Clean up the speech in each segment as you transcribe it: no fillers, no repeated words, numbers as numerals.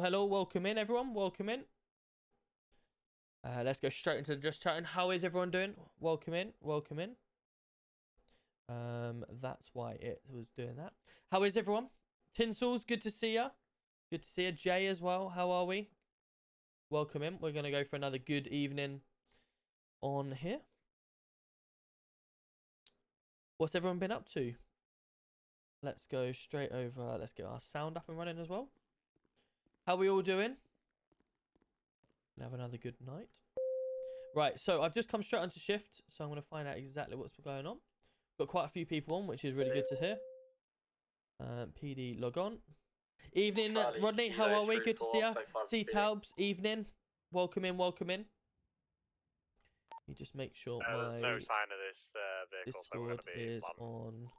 Hello. Welcome in, everyone. Welcome in. Let's go straight into just chatting. How is everyone doing? Welcome in. That's why it was doing that. How is everyone? Tinsels, good to see ya. Good to see you. Jay as well. How are we? Welcome in. We're going to go for another good evening on here. What's everyone been up to? Let's go straight over. Let's get our sound up and running as well. How are we all doing? Have another good night. Right, so I've just come straight onto shift, so I'm going to find out exactly what's going on. Got quite a few people on, which is really good to hear. PD log on. Evening, Rodney. How are we? Good to see you. C Talbs, evening. Welcome in. You just make sure my no sign of this vehicle, Discord is on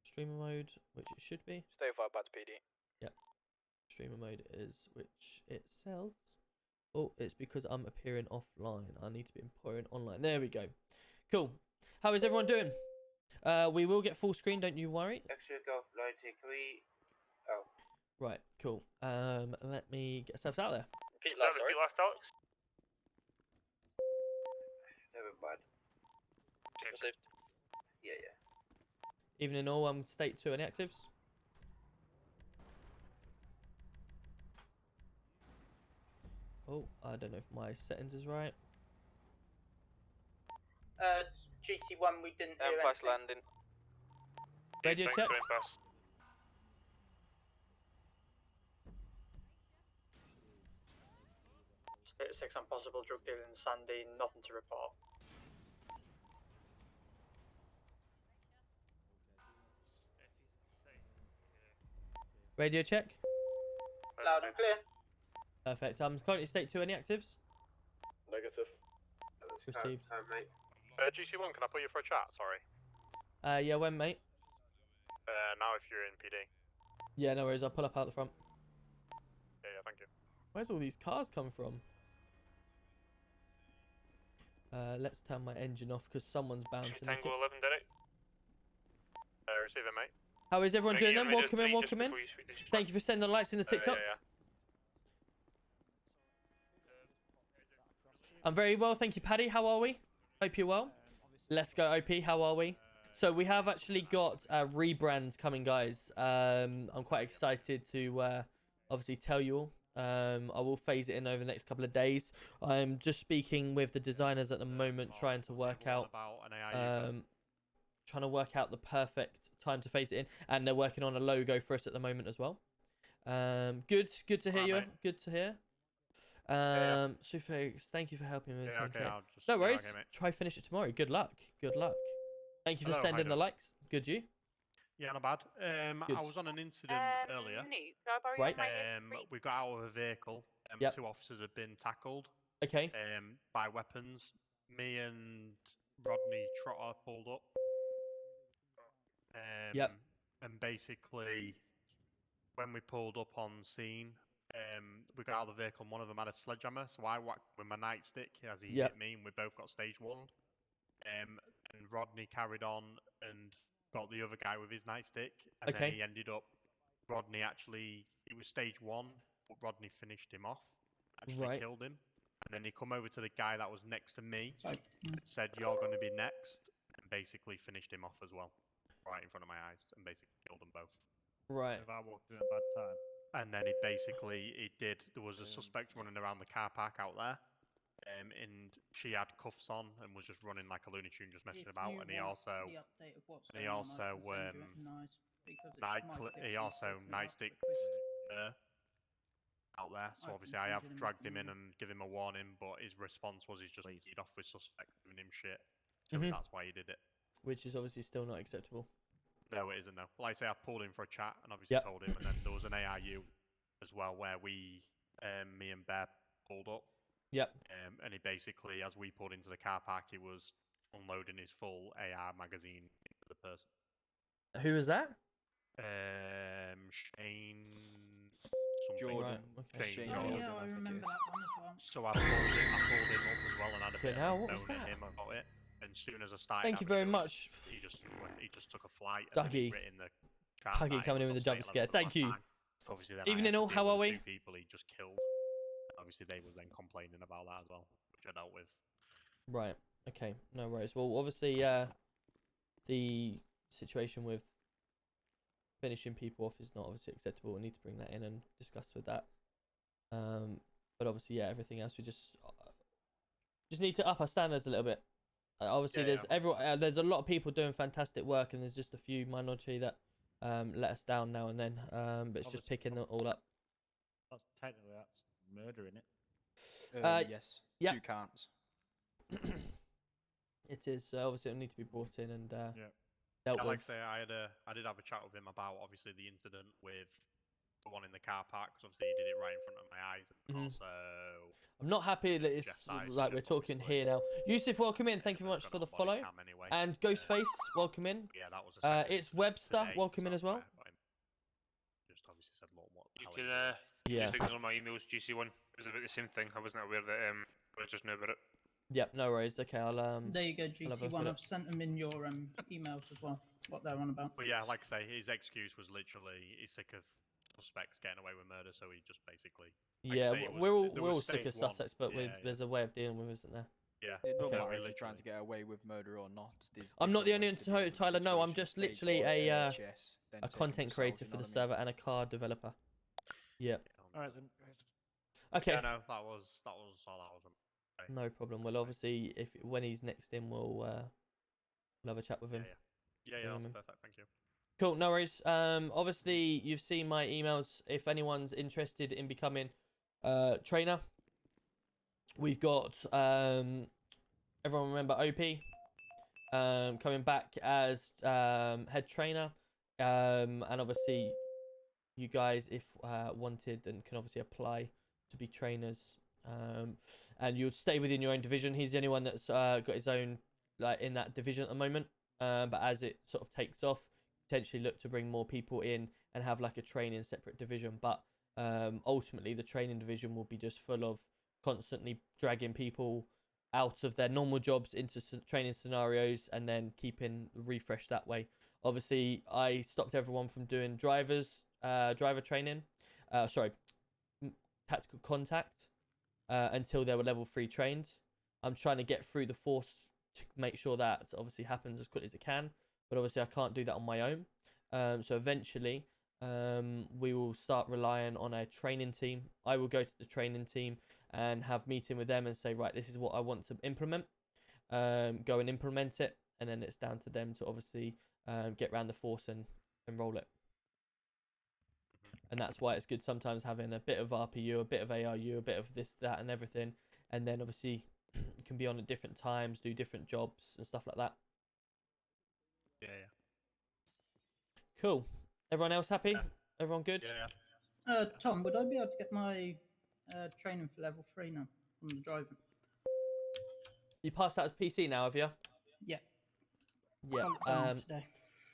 streamer mode, which it should be. Stay far back to PD. Yep. Streamer mode is which it sells. Oh, it's because I'm appearing offline. I need to be appearing online. There we go. Cool. How is everyone doing? We will get full screen, don't you worry. Extra Golf 90, can we... Oh. Right, cool. Let me get ourselves out there. Repeat last, Alex. Never mind. Received. Yeah. Evening all, I'm state 2 any actives. Oh, I don't know if my settings is right. GT1, we didn't hear Flash anything. landing. Radio check. State 6 on possible drug dealing in Sandy, nothing to report. Radio check. Loud and clear. Perfect. I'm currently state 2 any actives. Negative. Received. Time, mate. GC1, can I put you for a chat? Sorry. Yeah, when, mate? Now if you're in PD. Yeah, no worries. I'll pull up out the front. Yeah, thank you. Where's all these cars come from? Let's turn my engine off because someone's bound to nick Tango it. 11, did it? Receive it, mate. How is everyone doing then? Welcome in, welcome in. Thank you you. for sending the lights in the TikTok. I'm very well, thank you, Paddy. How are we? Hope you're well. Let's go, OP. How are we? So we have actually got rebrands coming, guys. I'm quite excited to obviously tell you all. I will phase it in over the next couple of days. I'm just speaking with the designers at the moment, trying to work out the perfect time to phase it in, and they're working on a logo for us at the moment as well. Good to hear you. Good to hear. Super, thank you for helping me with 10K. No worries. Try finish it tomorrow. Good luck. Good luck. Thank you for sending the likes. Good, you? Yeah, not bad. Good. I was on an incident earlier. Right. We got out of a vehicle. Yep. 2 officers had been tackled. Okay. By weapons. Me and Rodney Trotter pulled up. Yep. And basically, when we pulled up on scene, we got out of the vehicle and one of them had a sledgehammer, so I whacked with my nightstick as he hit me, and we both got stage 1. And Rodney carried on and got the other guy with his nightstick, and then he ended up, it was stage 1, but Rodney finished him off, killed him, and then he come over to the guy that was next to me and said, "You're going to be next," and basically finished him off as well, right in front of my eyes, and basically killed them both. Right. If I walked in at a bad time. And then there was a suspect running around the car park out there, and she had cuffs on and was just running like a Looney Tune, just messing about, and he also nightsticked her out there, so obviously I have dragged him in and give him a warning, but his response was he's just lead off with suspect giving him shit, so that's why he did it. Which is obviously still not acceptable. No, it isn't, no. Like I say, I pulled him for a chat and obviously told him, and then there was an AIU as well where me and Bear pulled up. Yep. And he basically, as we pulled into the car park, he was unloading his full AR magazine into the person. Who was that? Shane... Jordan. Right, okay. Shane Oh, Jordan. yeah, I remember that one as well. So I pulled him up as well and had a bit now, of what a was moan at that? him about it. And as soon as I started, Thank you very much. He just took a flight. Dougie. And in the chat Dougie coming in with a jump scare. Thank you. So obviously then Evening all, how are we? 2 people he just killed. Obviously they was then complaining about that as well, which I dealt with. Right. Okay. No worries. Well, obviously, the situation with finishing people off is not obviously acceptable. We need to bring that in and discuss with that. But obviously, yeah, everything else we just need to up our standards a little bit. Obviously, there's a lot of people doing fantastic work, and there's just a few minority that let us down now and then. But it's just picking it all up. Technically, that's murder, isn't it? Yes. Yep. 2 counts. It is. Obviously, it'll need to be brought in and dealt with. Like I say, I did have a chat with him about obviously the incident with the one in the car park, because obviously he did it right in front of my eyes, and also I'm not happy that it's like we're talking here now. Yusuf, welcome in. Thank you very much for the follow. And Ghostface, welcome in. Yeah, that was it's Webster, welcome in as well. Just obviously said, look, what the You hell can are you doing? just ignore my emails, GC1. It was about the same thing. I wasn't aware that I just knew about it. Yep, no worries. Okay, I'll There you go, I'll have a GC1. look. I've sent them in your emails as well. What they're on about. But yeah, like I say, his excuse was literally he's sick of suspects getting away with murder, so he just basically. Like Yeah, say, it we're all was- there we're was all sick stage of one. suspects, but Yeah, yeah. there's a way of dealing with it, isn't there? Yeah. It don't Okay. matter we if you're trying to literally- get away with murder or not. I'm not the only different ways to deal with Tyler. No, I'm situations. just Stage literally one, a chess, then a take 'em content to creator South, you for know the what I mean? server and a card developer. Yep. All right then. Okay. Yeah, no, that was all that was. No problem. Well, obviously, if when he's next in, we'll have a chat with him. Yeah, Bring that's him in. perfect. Thank you. Cool, no worries. Obviously, you've seen my emails. If anyone's interested in becoming trainer, we've got everyone remember OP coming back as head trainer, and obviously, you guys, if wanted, and can obviously apply to be trainers. And you'll stay within your own division. He's the only one that's got his own like in that division at the moment. But as it sort of takes off, potentially look to bring more people in and have like a training separate division. But ultimately, the training division will be just full of constantly dragging people out of their normal jobs into training scenarios and then keeping refresh that way. Obviously, I stopped everyone from doing driver training. Tactical contact until they were level 3 trained. I'm trying to get through the force to make sure that obviously happens as quickly as it can, but obviously I can't do that on my own. So eventually we will start relying on a training team. I will go to the training team and have meeting with them and say, right, this is what I want to implement. Go and implement it, and then it's down to them to obviously get around the force and roll it. And that's why it's good sometimes having a bit of RPU, a bit of ARU, a bit of this, that, and everything. And then obviously you can be on at different times, do different jobs and stuff like that. Yeah. Cool. Everyone else happy? Yeah. Everyone good? Yeah. Tom, would I be able to get my training for level 3 now on the driving? You passed out as PC now, have you? Yeah. Yeah. Got it done today.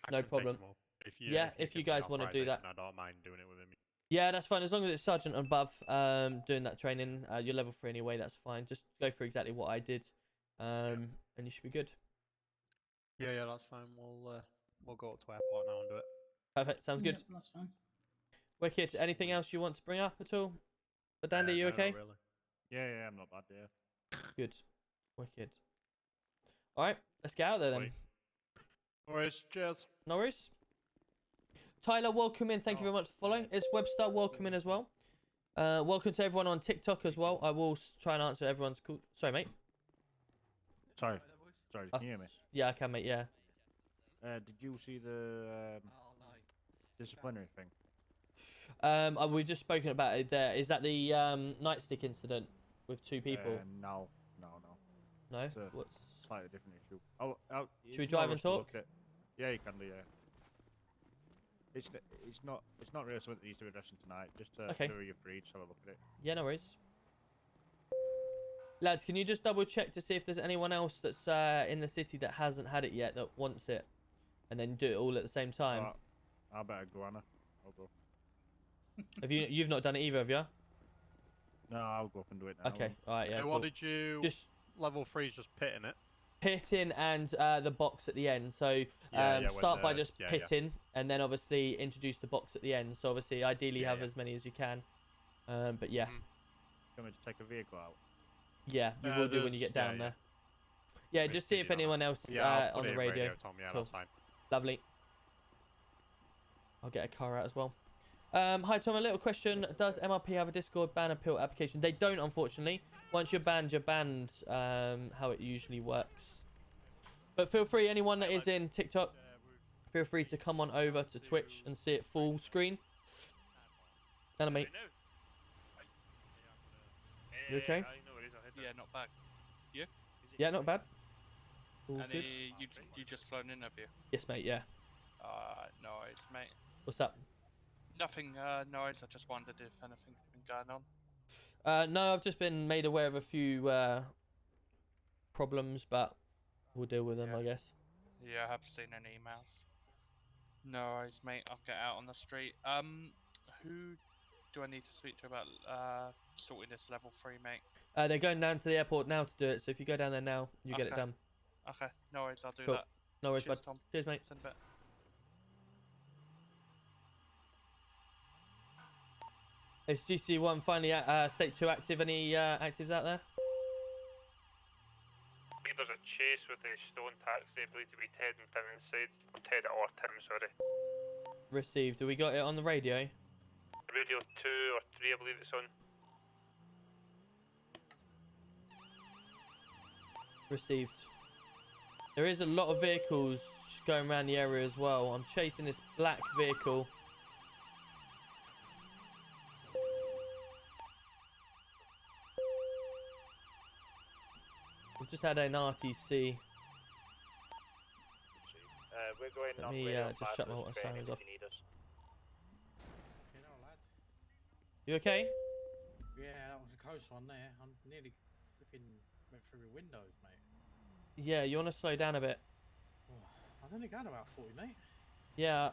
I No can take problem. him up. Yeah, if you give me guys wanna do authorization, that. I don't mind doing it with him. Yeah, that's fine. As long as it's sergeant and above doing that training, you're level 3 anyway, that's fine. Just go through exactly what I did, and you should be good. Yeah, that's fine. We'll go up to airport now and do it. Perfect. Sounds good. Yep, that's fine. Wicked. Anything else you want to bring up at all? But Dandy, you No, okay? Really. Yeah, I'm not bad. Yeah. Good. Wicked. All right, let's get out there then. Sweet. No worries. Cheers. No worries. Tyler, welcome in. Thank you very much for following. It's Webster, welcome in as well. Welcome to everyone on TikTok as well. I will try and answer everyone's call. Sorry, mate. Sorry, can you hear me? Yeah, I can, mate. Yeah. Did you see the disciplinary thing? We've just spoken about it there. Is that the nightstick incident with 2 people? No. No. It's a What's? slightly different issue. Should we drive and talk? Yeah, you can do. Yeah. It's not really something that needs to be addressed tonight. Just to Okay. do your free, just have a look at it. Yeah, no worries. Lads, can you just double check to see if there's anyone else that's in the city that hasn't had it yet that wants it, and then do it all at the same time? I better go, Anna. I'll go. Have you've not done it either, have you? No, I'll go up and do it now. Okay, all right, yeah. Hey, Cool. what did you? Just level 3's just pitting it. pitting and the box at the end. So Yeah, start by when just pitting, and then obviously introduce the box at the end. So obviously, ideally have as many as you can. But yeah, Can we just take a vehicle out? yeah, you will do when you get down there. Yeah, just see if anyone else I'll on put the it in radio. Tom. Yeah, Cool. that's fine. Lovely. I'll get a car out as well. Hi Tom, a little question. Does MRP have a Discord ban appeal application? They don't, unfortunately. Once you're banned, you're banned. How it usually works. But feel free, anyone that is in TikTok, feel free to come on over to Twitch and see it full screen. Animate. You okay? Yeah, not bad. You? Yeah, not bad. All And good. you just flown in, have you? Yes, mate. Yeah. No, it's mate. What's up? Nothing, noise. I just wondered if anything's been going on. No, I've just been made aware of a few problems, but we'll deal with them, I guess. Yeah, I have seen any emails. No worries, mate. I'll get out on the street. Who do I need to speak to about sorting this level 3, mate? They're going down to the airport now to do it. So if you go down there now, you get it Okay. done. Okay, no worries, I'll do Cool. that. No worries, Cheers, bud. Tom. Cheers, mate. Send a bit. Is GC1 finally state 2 active? Any actives out there? There's a chase with a stone taxi, I believe to be Ted and Tim inside. Ted or Tim, sorry. Received. Do we got it on the radio? Radio 2 or 3, I believe it's on. Received. There is a lot of vehicles going around the area as well. I'm chasing this black vehicle. We've just had an RTC. We're going Let on me radio just shut my Fastest train sirens if off. you need us. You know, lad. You okay? Yeah, that was a close one there. I'm nearly flipping went through the windows, mate. Yeah, you want to slow down a bit? I've only gone about 40, mate. Yeah.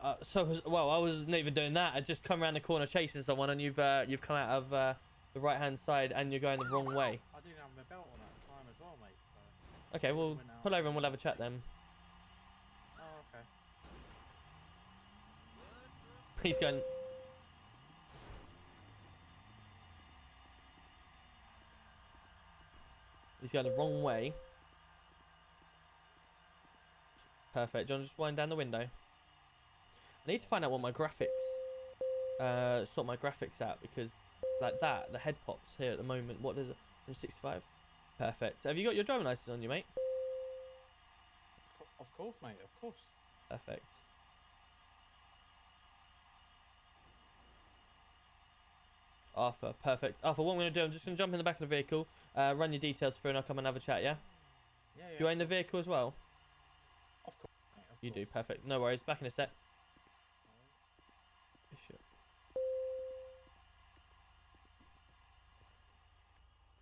Well, I wasn't even doing that. I just come around the corner chasing someone, and you've come out of the right hand side, and you're going the wrong way. I didn't have my belt on at the time as well, mate. So. Okay, well, Went out. pull over and we'll have a chat then. Oh, okay. He's going. He's going the wrong way. Perfect. John, just wind down the window. I need to find out what my graphics, sort my graphics out, because like that, the head pops here at the moment. What is it? 165. Perfect. Have you got your driving license on you, mate? Of course, mate. Of course. Perfect. Arthur, perfect. Arthur, what I'm going to do, I'm just going to jump in the back of the vehicle, run your details through, and I'll come and have a chat, yeah? Yeah, Do you own the vehicle as well? Of course, mate. Of You do, course. perfect. No worries. Back in a sec. Bishop.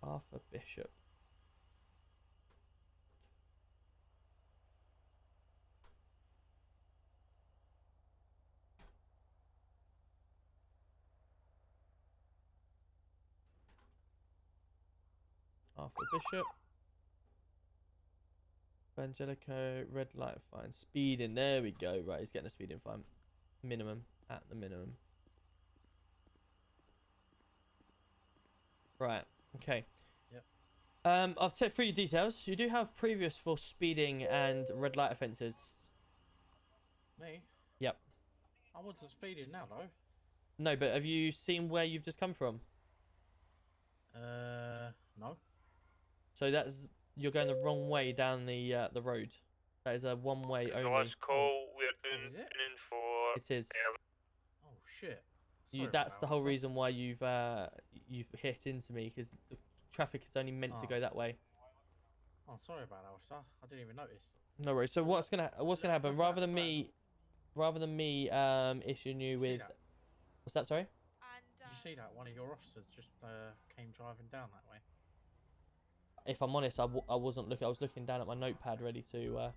Arthur Bishop. Arthur Bishop. Angelico, red light fine. Speeding, there we go. Right, he's getting a speeding fine. Minimum, at the minimum. Right, okay. Yep. I've checked through your details. You do have previous for speeding and red light offences. Me? Yep. I wasn't speeding now, though. No, but have you seen where you've just come from? No. So you're going the wrong way down the road. That is a one way The only. last call we're doing Is it? in for. It is. Oh shit. You, Sorry that's about the that. whole Sorry. reason why you've hit into me, because the traffic is only meant to Oh. go that way. Oh, sorry about that, officer. I didn't even notice. No worries. So what's gonna happen? What's Rather that? than me issuing you See with that? what's that? Sorry. Did you see that? One of your officers just came driving down that way. If I'm honest, I wasn't looking. I was looking down at my notepad, ready to. Yeah,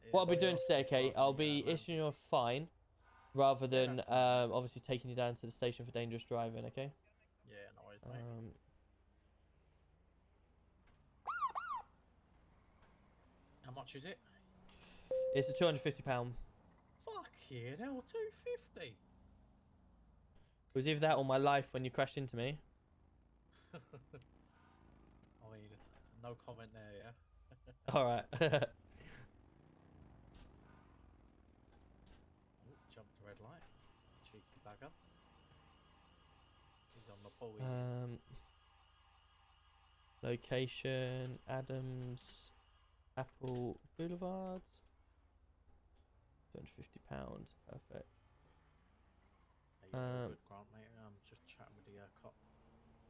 What I'll be one of your doing today, officers okay? driving I'll you be that way. issuing you a fine, rather Yeah, than that's fine. obviously taking you down to the station for dangerous driving. Okay. Yeah, no worries, mate. How much is it? It's a £250. Fuck yeah, hell, 250. It was either that or my life when you crashed into me. I mean, no comment there, yeah. All right. Oh, jumped the red light. Cheeky bugger. He's on the pole. He is. Location: Adams, Apple Boulevard. £250. Perfect. Hey, you're good, Grant, mate. I'm just chatting with the cop.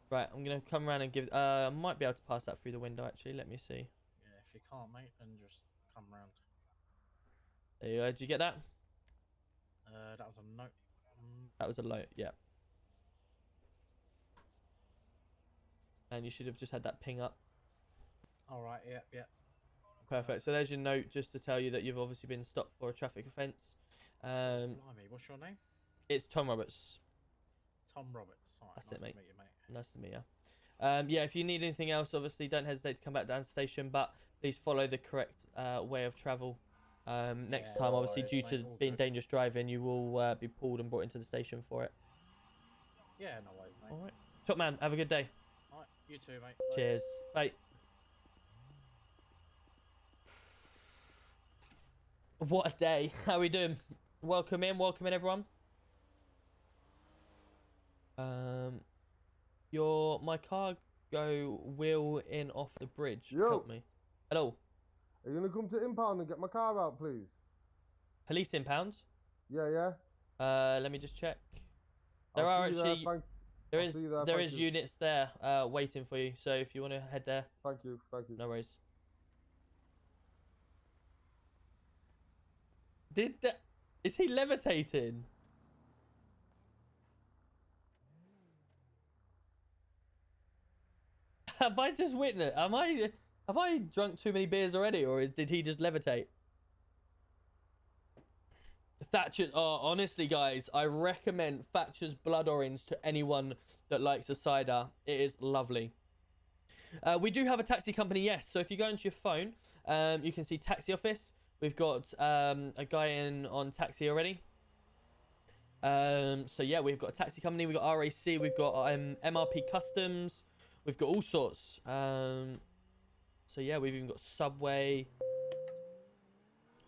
Right, I'm gonna come around and give. I might be able to pass that through the window. Actually, let me see. Yeah, if you can't, mate, then just come round. There you go. Did you get that? That was a note. That was a low. Yeah. And you should have just had that ping up. All right. Yeah, yeah. Perfect. So there's your note, just to tell you that you've obviously been stopped for a traffic offence. Blimey, what's your name? It's Tom Roberts. Tom Roberts. All right, That's nice it, mate. To meet you, mate. Nice to meet you. Yeah, if you need anything else, obviously don't hesitate to come back down to the station, but please follow the correct way of travel. Next Yeah, time, no obviously, worries, due mate, to all being good. dangerous driving, you will be pulled and brought into the station for it. Yeah, no worries, mate. All right. Top man, have a good day. All right, you too, mate. Bye. Cheers. Bye. What a day. How we doing? Welcome in, everyone. My car go wheel in off the bridge. Yo. Help me. Hello. Are you gonna come to impound and get my car out, please? Police impound. Yeah. Let me just check. There I'll are see you there, actually thank- there I'll is see you there, there thank is you. units there waiting for you. So if you want to head there, Thank you. no worries. Is he levitating? Have I just witnessed? Have I drunk too many beers already, or did he just levitate? Thatcher. Oh, honestly, guys, I recommend Thatcher's Blood Orange to anyone that likes a cider. It is lovely. We do have a taxi company, yes. So if you go into your phone, you can see taxi office. We've got a guy in on taxi already. So yeah, we've got a taxi company. We've got RAC. We've got MRP Customs. We've got all sorts. So yeah, we've even got Subway.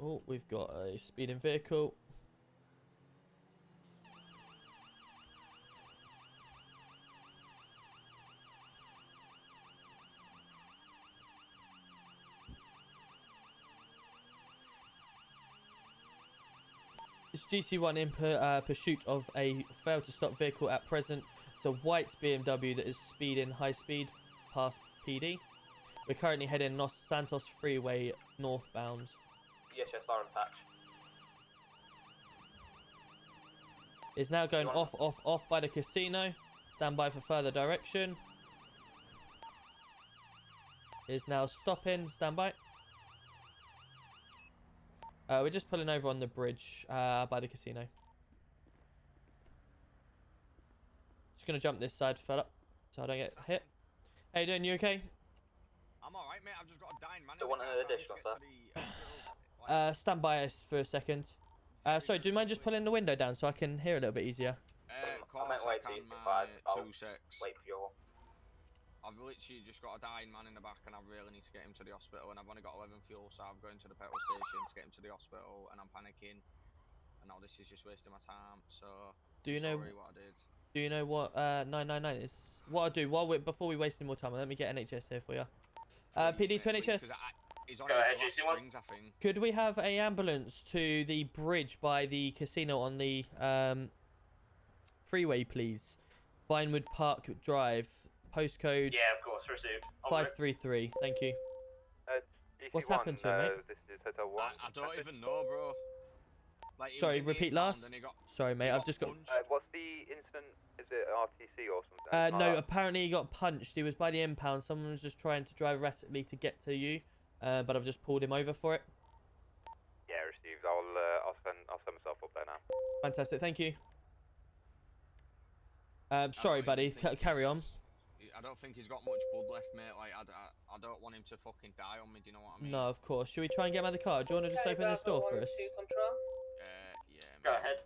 Oh, we've got a speeding vehicle. It's GC1 in pursuit of a failed to stop vehicle at present. It's a white BMW that is speeding high speed past PD. We're currently heading Los Santos Freeway northbound. Yes, are on touch. It's now going off by the casino. Stand by for further direction. Is now stopping. Stand by. We're just pulling over on the bridge by the casino. Just gonna jump this side, fella, so I don't get hit. How you doing? You okay? I'm alright, mate. I've just got a dying man. Don't want another additional, sir. Stand by us for a second. Sorry, do you mind just pulling the window down so I can hear a little bit easier? I meant wait till you wait for your... I've literally just got a dying man in the back and I really need to get him to the hospital and I've only got 11 fuel, so I'm going to the petrol station to get him to the hospital and I'm panicking. And now this is just wasting my time, so... Do you know what I did. Do you know what 999 is? What I'll do before we waste any more time, let me get NHS here for you. PD to NHS. He's on his strings, I think. Could we have a ambulance to the bridge by the casino on the freeway, please? Vinewood Park Drive, postcode. Yeah, of course, received. 533. Thank you. What's happened to him, mate? This is Hotel 1. I don't even know, bro. Like, sorry, repeat last. Sorry, mate. I've just got. What's the incident? Is it RTC or something? No, apparently he got punched. He was by the impound. Someone was just trying to drive erratically to get to you, but I've just pulled him over for it. Yeah, received. I'll send myself up there now. Fantastic. Thank you. Sorry, buddy. Carry on. I don't think he's got much blood left, mate. Like, I don't want him to fucking die on me. Do you know what I mean? No, of course. Should we try and get him out of the car? Do you want to just open this door for us? Yeah. Go ahead.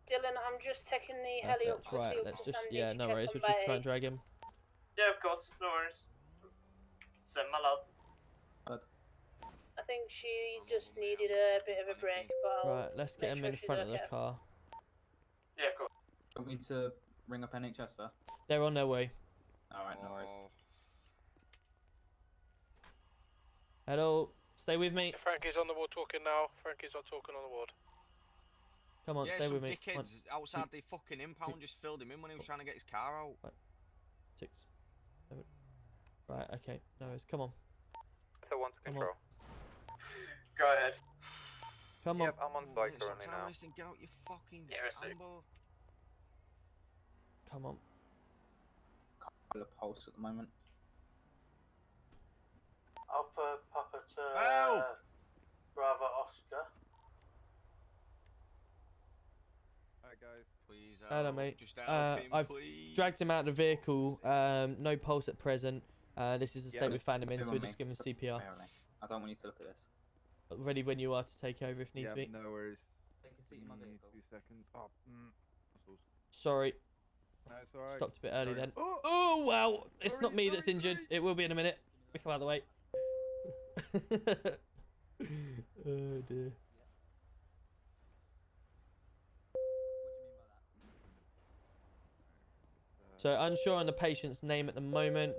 Dylan, I'm just taking the heli up. Right, let's just, no worries, we'll just try and drag him. Yeah, of course, no worries. Send my love. I think she just needed a bit of a break, but right, let's get him in front of the car. Yeah, of course. Want me to ring up NHS, sir? They're on their way. Alright, no worries. Hello, stay with me. Frankie's on the ward talking now. Frankie's not talking on the ward. Come on, stay with me. Yeah, some dickheads outside the fucking impound just filled him in when he was trying to get his car out. 6, 7. Right, okay. No worries. Come on. So one to control. Go ahead. Come on. Yep, I'm on site currently now. Get out your fucking ambo. Come on. Can't feel a pulse at the moment. Alpha Papa to Bravo Oscar. Alright guys, please Please Hello, help. mate. Just help him, I've please. dragged him out of the vehicle. No pulse at present. This is the state we found him in, so we're just giving CPR. I don't want you to look at this. Ready when you are to take over if needs be. No worries. Take a seat in my vehicle. 2 seconds. Oh, Sorry. no, it's alright. Stopped a bit early Sorry. then. Oh, wow. It's not me that's injured. It will be in a minute. We come out of the way. Oh, dear. So unsure on the patient's name at the moment.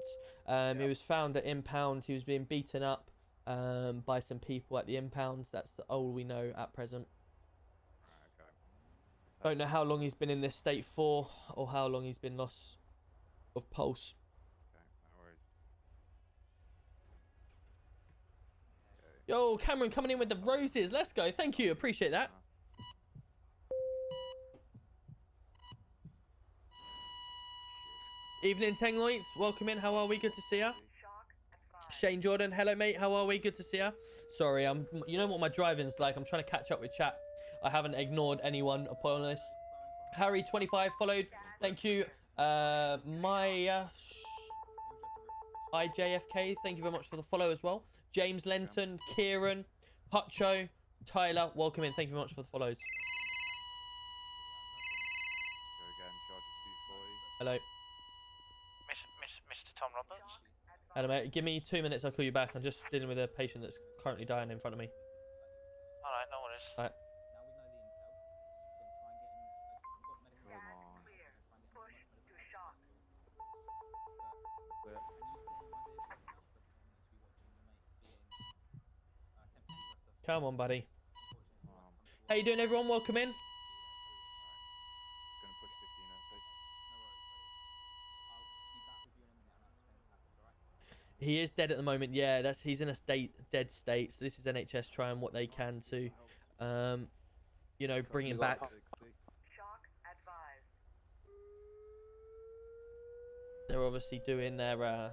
He was found at impound. He was being beaten up by some people at the impound. That's all we know at present. Don't know how long he's been in this state for, or how long he's been lost of pulse. Yo, Cameron coming in with the roses. Let's go. Thank you. Appreciate that. Evening, Tenglites. Welcome in. How are we? Good to see ya. Shane Jordan. Hello, mate. How are we? Good to see ya. Sorry, you know what my driving's like. I'm trying to catch up with chat. I haven't ignored anyone upon this. Harry25 followed. Thank you. IJFK. Thank you very much for the follow as well. James Lenton, Kieran, Hutcho, Tyler. Welcome in. Thank you very much for the follows. Hello. Mr. Tom Roberts? Hello, mate. Give me 2 minutes. I'll call you back. I'm just dealing with a patient that's currently dying in front of me. Alright, no worries. Alright. Come on, buddy. How you doing, everyone? Welcome in. He is dead at the moment. Yeah, he's in a dead state. So this is NHS trying what they can to, you know, bring him back. They're obviously doing their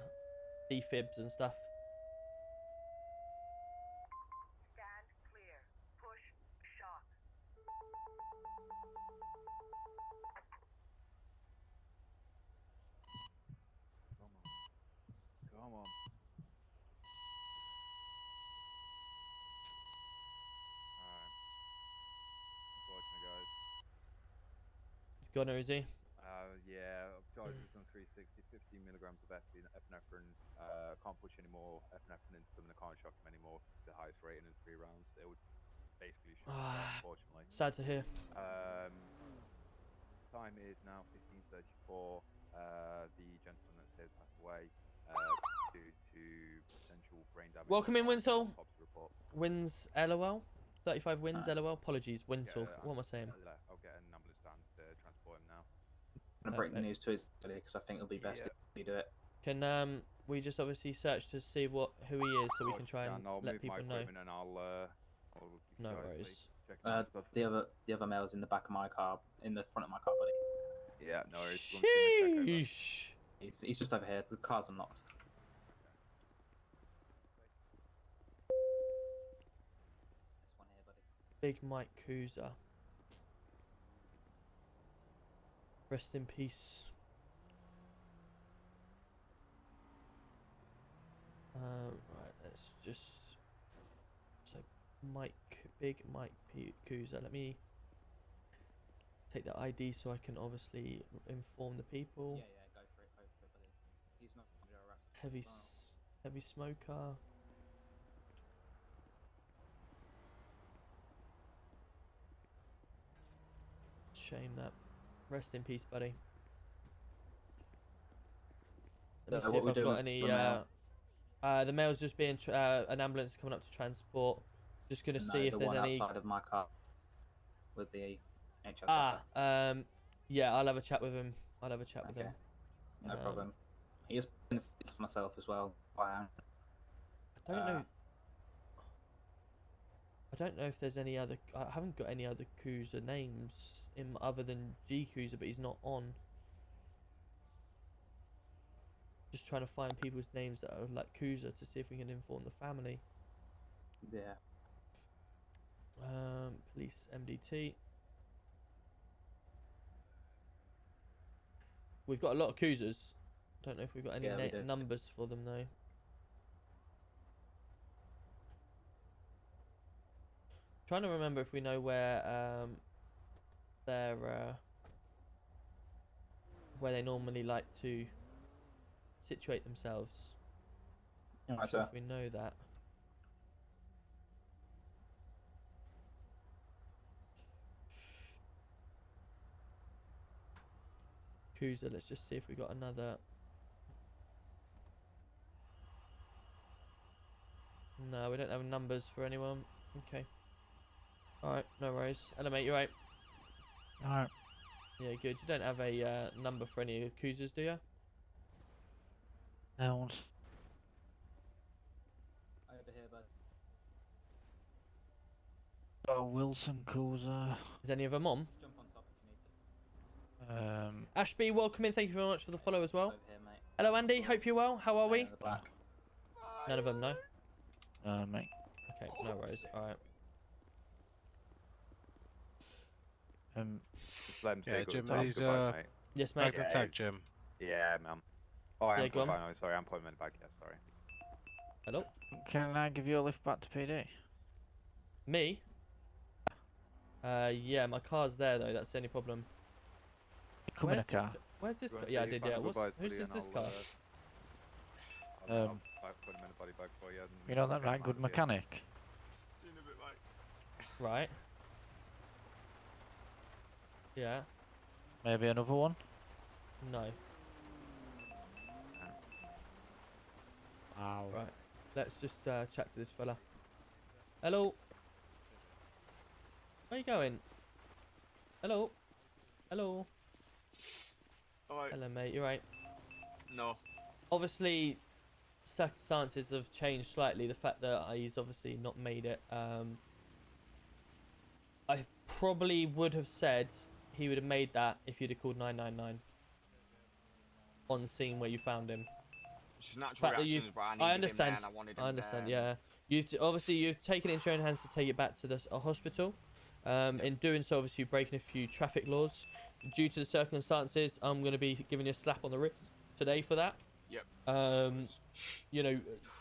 defibs and stuff. Come on. Alright. Unfortunate, guys. He's gone, or is he? Yeah, I've charged him on 360, 15 milligrams of epinephrine. Can't push any more epinephrine into them, and I can't shock him anymore. The highest rating in 3 rounds. They would basically shock him, unfortunately. Sad to hear. Time is now 15:34. The gentleman that's here passed away due to potential brain damage. Welcome in, Winsell. Wins LOL. 35 wins LOL. Apologies, Winsell. What am I saying? I'll get an ambulance down to transport him now. I'm gonna break the news to his because I think it'll be best if we do it. Can we just obviously search to see who he is, so we can try and let people know. And I'll no worries. The other male's in the back of my car, in the front of my car, buddy. Yeah, no worries. Sheesh. He's just over here. The car's unlocked. This one here, buddy. Big Mike Kuza. Rest in peace. Right, let's just... So, Big Mike Kuza. Let me take the ID so I can obviously inform the people. Yeah, go for it, buddy. He's not under arrest. Heavy smoker. Shame that. Rest in peace, buddy. Let me see if I've got any. The mail's just being an ambulance coming up to transport. Just gonna see if there's any. Outside of my car with the NHS. Yeah, I'll have a chat with him. Him. No problem. He is myself as well. I don't know. I don't know if there's any other. I haven't got any other Kuza names in other than G Kuza, but he's not on. Just trying to find people's names that are like Kuza to see if we can inform the family. Yeah. Police MDT. We've got a lot of cruisers. Don't know if we've got any Yeah, we do. numbers for them though. Trying to remember if we know where they're where they normally like to situate themselves. Right, So sir. if we know that. Cruiser, let's just see if we got another. No, we don't have numbers for anyone. Okay. Alright, no worries. Hello mate, you right? Alright. Yeah, good. You don't have a number for any of your cruisers, do you? No. Over here, bud. Oh, Wilson Cruiser. Is any of them on? Jump on top if you need to. Ashby, welcome in. Thank you very much for the follow as well. Over here, mate. Hello Andy, hope you're well. How are we? The black. None of them, no? Mate. Okay, no worries. Alright. Yeah, Jim, goodbye, he's mate. Yes, mate. back the tag, Jim. Yeah, man. Oh, I Yeah, am go on. fine. Oh, sorry, I'm putting him in the bag. Yeah, sorry. Hello? Can I give you a lift back to PD? Me? Yeah, my car's there though. That's the only problem. Come in a Where's this- car. Where's this You car? wanna Yeah, I say did. final Yeah. goodbyes, Whose buddy, is and this I'll, car? I'll put him in the body bag for you. and You know that get him right out good of here. mechanic? Right. Yeah. Maybe another one? No. Ow. Right. Let's just chat to this fella. Hello. Where you going? Hello. Hello. Alright. Hello, mate. You right? No. Obviously, circumstances have changed slightly. The fact that he's obviously not made it. I probably would have said he would have made that if you'd have called 999 on scene where you found him. Just natural Fact that reactions, but I needed I understand. him there and I wanted him I understand. there. Yeah. You've taken it into your own hands to take it back to the hospital. In doing so, obviously, you're breaking a few traffic laws. Due to the circumstances, I'm going to be giving you a slap on the wrist today for that. Yep. You know,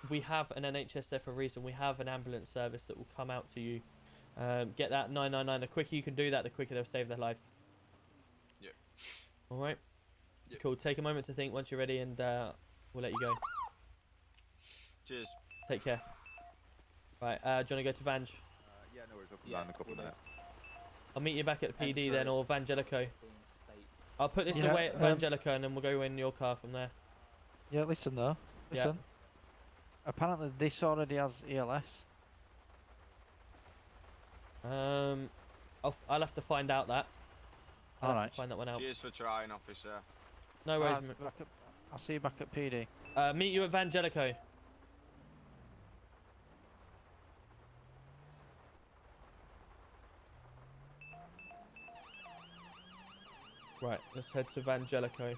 we have an NHS there for a reason. We have an ambulance service that will come out to you. Get that 999. The quicker you can do that, the quicker they'll save their life. Yep. All right. Yep. Cool. Take a moment to think once you're ready, and we'll let you go. Cheers. Take care. Right. Do you want to go to Vange? Yeah, no worries. I'll come down in a couple of minutes. I'll meet you back at the PD Thanks, then, or Vangelico. I'll put this Yeah, away at Vangelico, and then we'll go in your car from there. Yeah, listen though. Listen. Apparently this already has ELS. I'll have to find out that. I'll have Alright. to find that one out. Cheers for trying, officer. No worries. I'll see you back at PD. Meet you at Vangelico. Right, let's head to Vangelico.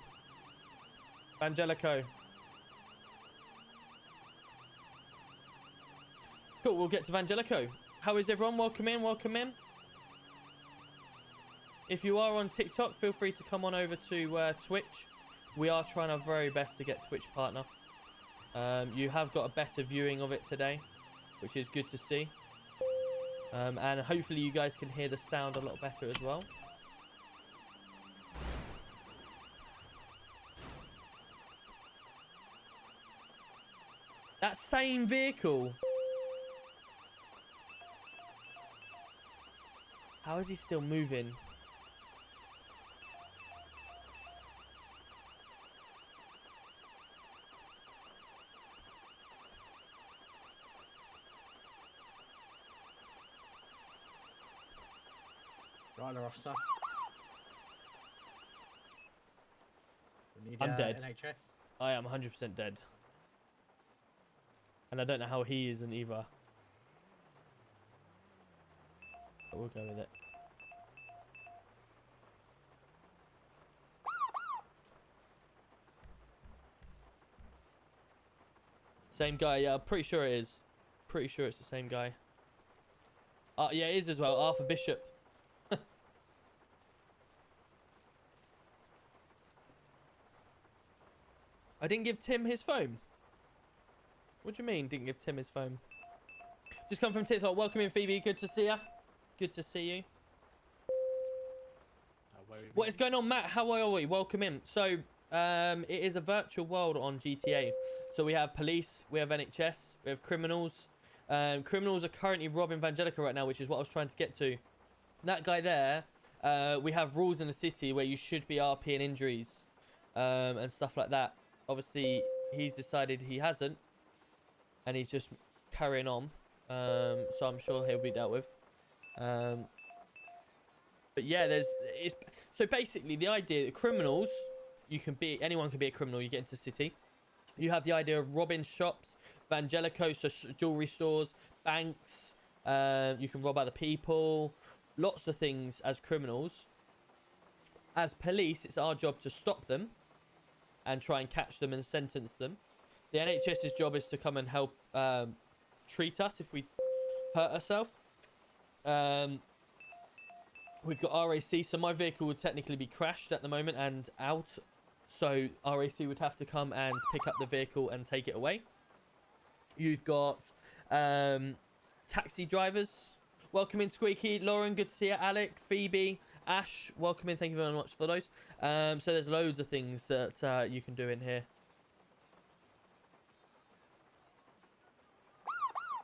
Vangelico. Cool, we'll get to Vangelico. How is everyone? Welcome in, welcome in. If you are on TikTok, feel free to come on over to Twitch. We are trying our very best to get Twitch partner. You have got a better viewing of it today, which is good to see. And hopefully you guys can hear the sound a lot better as well. That same vehicle. How is he still moving? Right there, officer. We need, I'm dead. NHS. I am 100% dead. And I don't know how he isn't either. But we'll go with it. Same guy, yeah, I'm pretty sure it is. Pretty sure it's the same guy. Yeah, it is as well. Arthur Bishop. I didn't give Tim his phone. What do you mean, didn't give Tim his phone? Just come from TikTok. Welcome in, Phoebe. Good to see ya. Good to see you. What is going on, Matt? How are we? Welcome in. So, it is a virtual world on GTA. So we have police, we have NHS, we have criminals. Criminals are currently robbing Vangelica right now, which is what I was trying to get to. That guy there, we have rules in the city where you should be RPing injuries and stuff like that. Obviously, he's decided he hasn't, and he's just carrying on. So I'm sure he'll be dealt with. But yeah, so basically the idea that criminals, anyone can be a criminal. You get into the city, you have the idea of robbing shops, Vangelico, so jewelry stores, banks. You can rob other people, lots of things as criminals. As police, it's our job to stop them and try and catch them and sentence them. The NHS's job is to come and help treat us if we hurt ourselves. We've got RAC, so my vehicle would technically be crashed at the moment and out. So RAC would have to come and pick up the vehicle and take it away. You've got taxi drivers. Welcome in, Squeaky. Lauren, good to see you. Alec, Phoebe, Ash, welcome in. Thank you very much for those. So there's loads of things that you can do in here.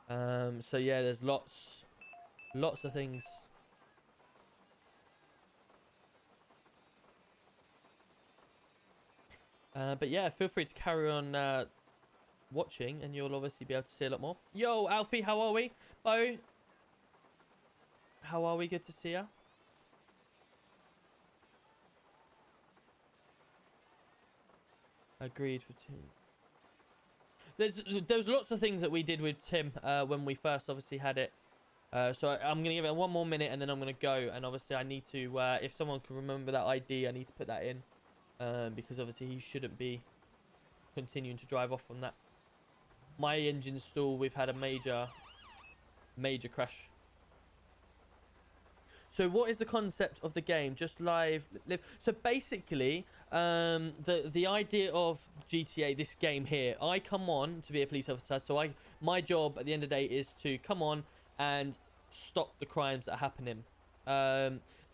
So yeah, there's lots of things. But yeah, feel free to carry on watching, and you'll obviously be able to see a lot more. Yo, Alfie, how are we? Bo, how are we? Good to see ya. Agreed for Tim. There's lots of things that we did with Tim when we first obviously had it. So I'm gonna give it one more minute, and then I'm gonna go. And obviously I need to, if someone can remember that ID, I need to put that in. Because obviously he shouldn't be continuing to drive off on that. My engine stall, we've had a major crash. So what is the concept of the game? Just live. So basically, the idea of GTA, this game here, I come on to be a police officer. So my job at the end of the day is to come on and stop the crimes that are happening.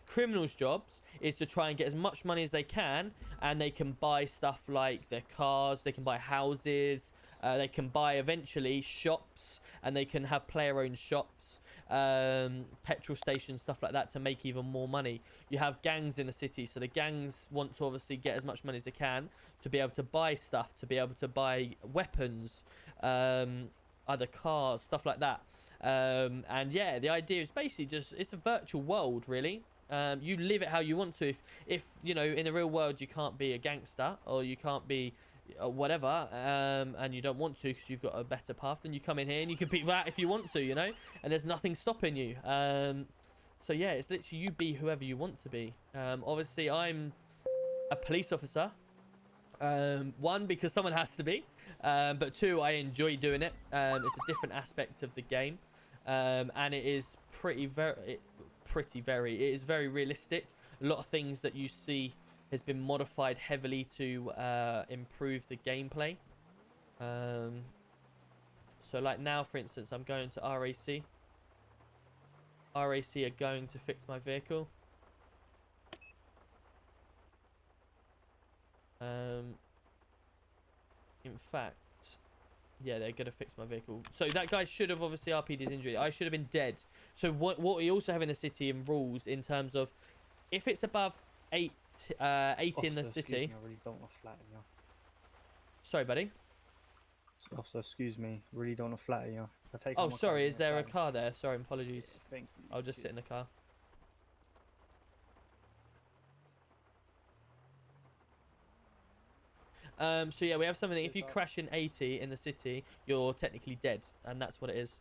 Criminals' jobs is to try and get as much money as they can, and they can buy stuff like their cars, they can buy houses, they can buy eventually shops, and they can have player-owned shops, petrol stations, stuff like that, to make even more money. You have gangs in the city, so the gangs want to obviously get as much money as they can to be able to buy stuff, to be able to buy weapons, other cars, stuff like that. And yeah, the idea is basically just, it's a virtual world, really. You live it how you want to. If you know, in the real world you can't be a gangster, or you can't be whatever, and you don't want to because you've got a better path, then you come in here and you can be that if you want to, you know, and there's nothing stopping you. So yeah, it's literally you be whoever you want to be. Obviously I'm a police officer, one, because someone has to be, but two, I enjoy doing it. It's a different aspect of the game, and it is it is very realistic. A lot of things that you see has been modified heavily to improve the gameplay. So like now, for instance, I'm going to RAC. RAC are going to fix my vehicle. In fact, yeah, they're gonna fix my vehicle. So that guy should have obviously RP'd his injury. I should have been dead. So what we also have in the city in rules in terms of, if it's above 80 in the city. Me, I really don't want to flatter you. Sorry, buddy. Officer, excuse me. Really don't want to flatter you. Oh, sorry. Is there a car there? Sorry, apologies. Yeah, thank you. I'll just sit in the car. So yeah, we have something that if you crash in 80 in the city, you're technically dead, and that's what it is.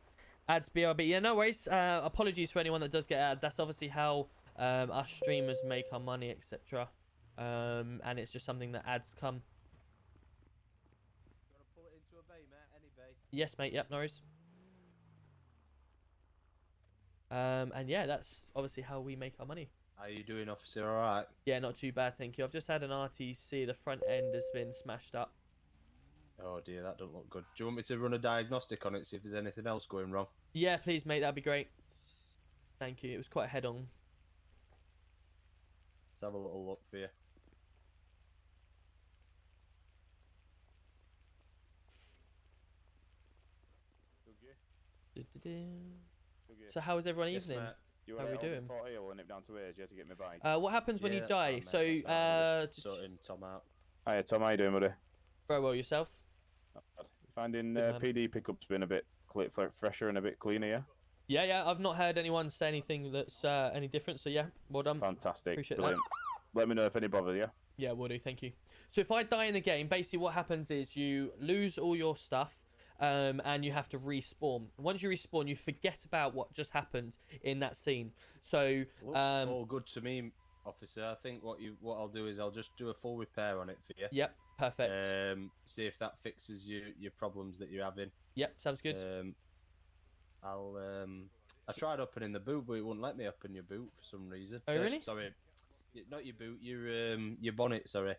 Ads BRB. Yeah, no worries. Apologies for anyone that does get ad. That's obviously how us streamers make our money, etc. And it's just something that ads come. You want to pull it into a bay, mate? Any bay? Yes, mate. Yep, no worries. And yeah, that's obviously how we make our money. How you doing, officer? All right? Yeah, not too bad, thank you. I've just had an RTC. The front end has been smashed up. Oh dear, that don't look good. Do you want me to run a diagnostic on it, see if there's anything else going wrong? Yeah, please, mate. That'd be great. Thank you. It was quite head-on. Let's have a little look for you. So how was everyone Yes, evening? mate. You How are we doing? 40 or nip down to Wales, you had to get me bike. What happens when you that's die? fine, mate, that's fine. Just So, sorting Tom out. Hiya, Tom, how you doing, buddy? very well yourself. Finding Good man. PD pickups been a bit fresher and a bit cleaner, yeah? Yeah. I've not heard anyone say anything that's any different. So yeah, well done. Fantastic. Appreciate Brilliant. Let me know if any bother you. Yeah, will do. Thank you. So if I die in the game, basically what happens is you lose all your stuff, and you have to respawn. Once you respawn, you forget about what just happened in that scene. So Looks all good to me, officer. I think what I'll do is I'll just do a full repair on it for you. Yep, perfect. See if that fixes your problems that you're having. Yep, sounds good. I tried opening the boot, but it wouldn't let me open your boot for some reason. Oh really? Sorry, not your boot. Your bonnet. Sorry.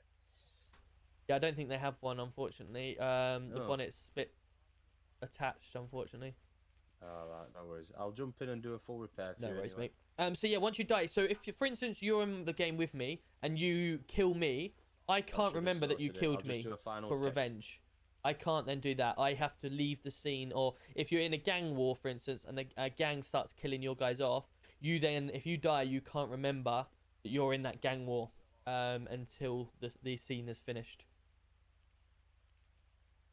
Yeah, I don't think they have one, unfortunately. The bonnet's a bit attached, unfortunately. Alright, no worries. I'll jump in and do a full repair for No you worries, anyway. mate. So yeah, once you die, so if you, for instance, you're in the game with me and you kill me, I can't remember that you killed me for revenge. I can't then do that. I have to leave the scene, or if you're in a gang war, for instance, and a gang starts killing your guys off, you then, if you die, you can't remember that you're in that gang war until the scene is finished.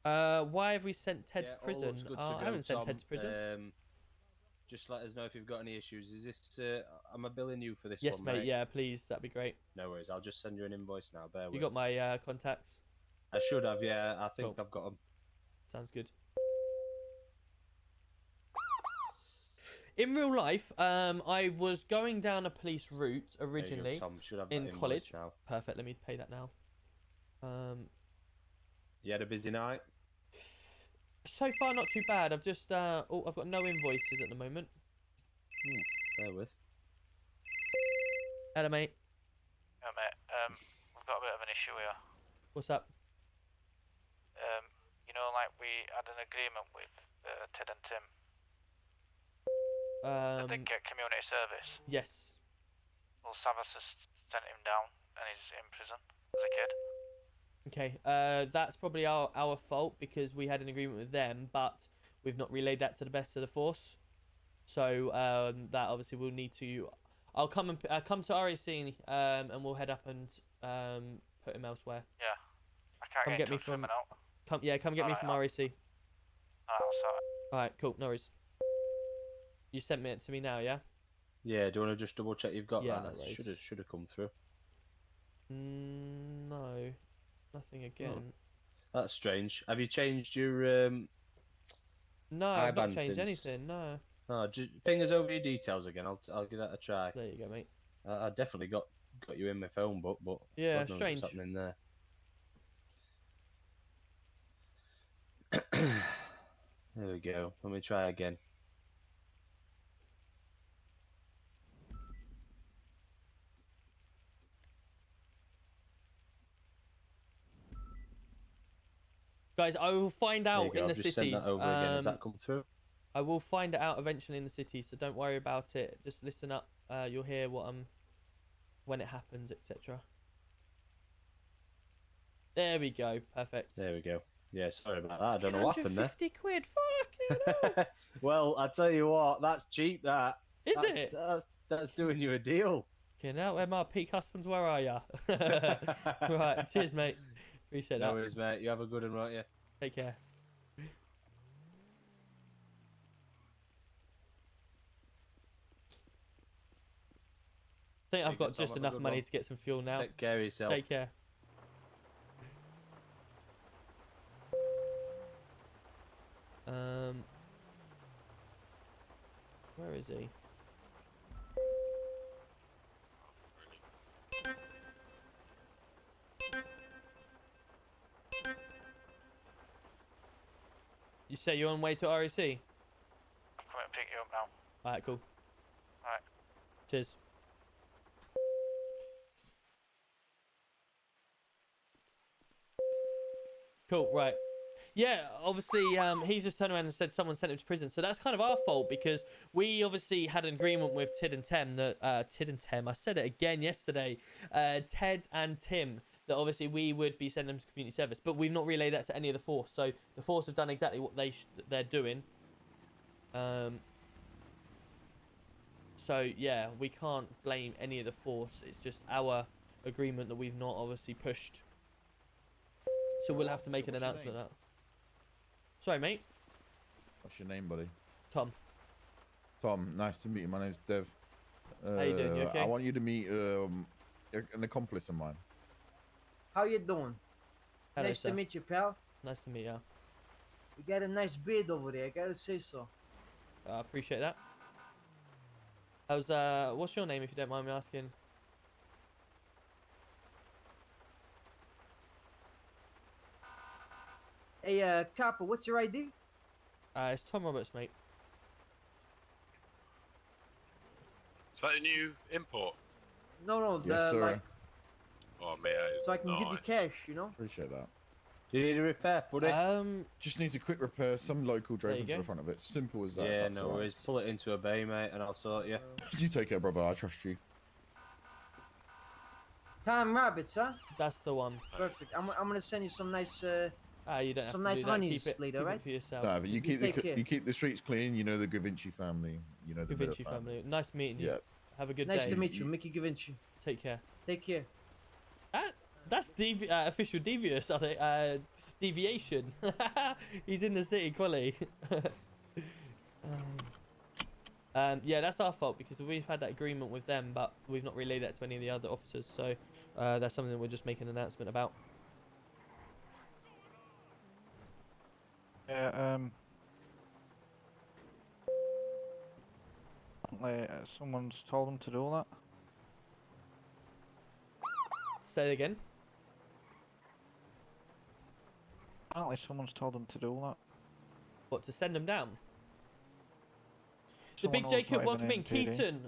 Why have we sent Ted to prison? I haven't sent Ted to prison. Just let us know if you've got any issues. Is this? Am I billing you for this Yes, one, mate. Yeah, please. That'd be great. No worries. I'll just send you an invoice now. Bear with. You got my contacts? I should have. Yeah, I think I've got them. Sounds good. In real life, I was going down a police route originally Tom. Should have in that college. now. Perfect. Let me pay that now. You had a busy night? So far, not too bad. I've just I've got no invoices at the moment. Bear with. Hello, mate. Yeah, mate. We've got a bit of an issue here. What's up? You know, like we had an agreement with Ted and Tim. That they get community service. Yes. Well, Savas has sent him down, and he's in prison as a kid. Okay, that's probably our fault because we had an agreement with them, but we've not relayed that to the best of the force. So that obviously we'll need to. I'll come and come to RAC and we'll head up and put him elsewhere. Yeah, I can't get in touch with him now. Come get me from RAC. Alright, I'll sort it. Alright, cool, no worries. You sent it to me now, yeah? Yeah. Do you want to just double check you've got Yeah, that? no worries. Should have come through. No, nothing again. That's strange. Have you changed your No, I've not IBAN changed since? anything. No. Oh, just ping us over your details again. I'll give that a try. There you go, mate. I definitely got you in my phone book, but yeah, God knows strange. what's happening there. There we go. Let me try again. Guys, I will find There you out go, in the I've just city. sent that over again. Has that come through? I will find it out eventually in the city, so don't worry about it. Just listen up. You'll hear what when it happens, etc. There we go. Perfect. There we go. Yeah, sorry about that. I don't know what happened there. 50 quid. Fuck you. Well, I tell you what, that's cheap. That Is it? That's doing you a deal. Okay, now MRP Customs, where are ya? Right, cheers, mate. Appreciate that. No worries, mate. You have a good one, right? Yeah. Take care. I think I've got just enough money to get some fuel now. Take care of yourself. Take care. Where is he? You say you're on way to RAC? I'm coming to pick you up now. Alright, cool. Alright. Cheers. Cool, right. Yeah, obviously, he's just turned around and said someone sent him to prison. So that's kind of our fault because we obviously had an agreement with Tid and Tem that I said it again yesterday. Ted and Tim, that obviously we would be sending them to community service, but we've not relayed that to any of the force. So the force have done exactly what they're doing. So yeah, we can't blame any of the force. It's just our agreement that we've not obviously pushed. So we'll have to make an announcement of that. Sorry, mate. What's your name, buddy? Tom. Tom, nice to meet you. My name's Dev. How you doing? You okay? I want you to meet an accomplice of mine. How you doing? Hello, nice sir. to meet you, pal. Nice to meet you. You got a nice beard over there, I gotta say so. I appreciate that. How's what's your name, if you don't mind me asking? Hey, Copper, what's your ID? It's Tom Roberts, mate. Is that a new import? No, Yes, sir. like, Oh, mate. so I can give you cash, you know? Appreciate that. Do you need a repair, buddy? Just needs a quick repair. Some local There you draping to go. the front of it. Simple as that. if Yeah, that's no all right. worries. Pull it into a bay, mate, and I'll sort you. You take care, brother. I trust you. Tom Roberts, huh? That's the one. Perfect. I'm gonna send you some nice, You don't have some to nice do that. honeys Keep it, later, keep right? it for yourself. No, but you keep take care. you keep the streets clean. You know the Gavinci family. You know the Miller Gavinci family. Nice meeting you. Yeah. Have a good day. Nice to meet you, Mickey Gavinci. Take care. Take care. That's official devious, I think. Deviation. He's in the city, quality. Yeah, that's our fault because we've had that agreement with them, but we've not relayed that to any of the other officers. So that's something that we'll just make an announcement about. Yeah, someone's told them to do that. Say it again. Apparently someone's told them to do that. What, to send them down? Someone The Big else Jacob, might have welcome been in. PD. Keaton,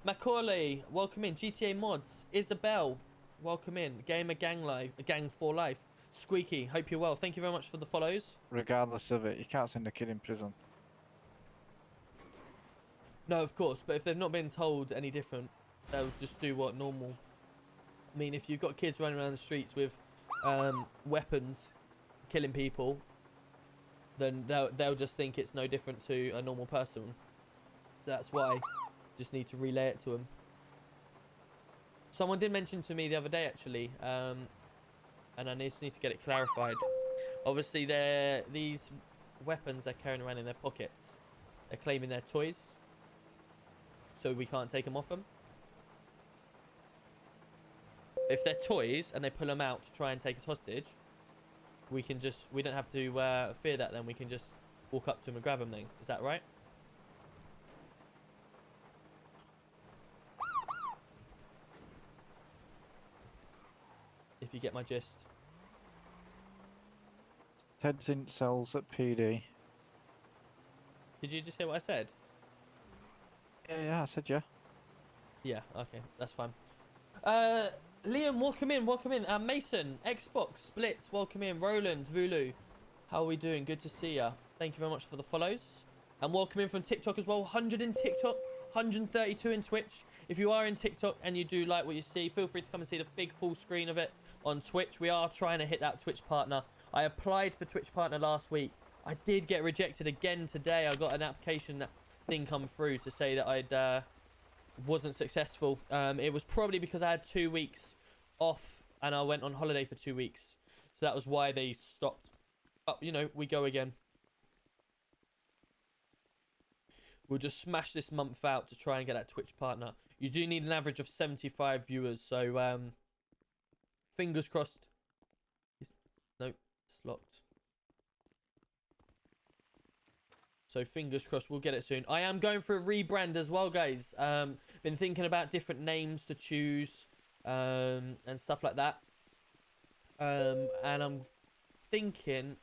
Macaulay, welcome in. GTA Mods, Isabel, welcome in. Gamer Gang Life, Gang for Life. Squeaky, hope you're well. Thank you very much for the follows. Regardless of it, you can't send a kid in prison. No, of course, but if they've not been told any different, they'll just do what normal. I mean, if you've got kids running around the streets with weapons, killing people, then they'll just think it's no different to a normal person. That's why you just need to relay it to them. Someone did mention to me the other day, actually, and I just need to get it clarified. Obviously, these weapons they're carrying around in their pockets, they're claiming they're toys, so we can't take them off them. If they're toys and they pull them out to try and take us hostage, we don't have to fear that. Then we can just walk up to them and grab them. Then is that right? If you get my gist. Ted's in cells at PD. Did you just hear what I said? Yeah, I said yeah. Yeah, okay, that's fine. Liam, welcome in, Mason, Xbox, Splits, welcome in. Roland, Vulu, how are we doing? Good to see ya. Thank you very much for the follows. And welcome in from TikTok as well. 100 in TikTok, 132 in Twitch. If you are in TikTok and you do like what you see, feel free to come and see the big full screen of it on Twitch. We are trying to hit that Twitch partner. I applied for Twitch partner last week. I did get rejected again today. I got an application thing come through to say that I'd wasn't successful. It was probably because I had 2 weeks off and I went on holiday for 2 weeks, so that was why they stopped. But you know, we go again. We'll just smash this month out to try and get that Twitch partner. You do need an average of 75 viewers, so fingers crossed. Nope, it's locked. So fingers crossed we'll get it soon. I am going for a rebrand as well, guys. Been thinking about different names to choose and stuff like that. And I'm thinking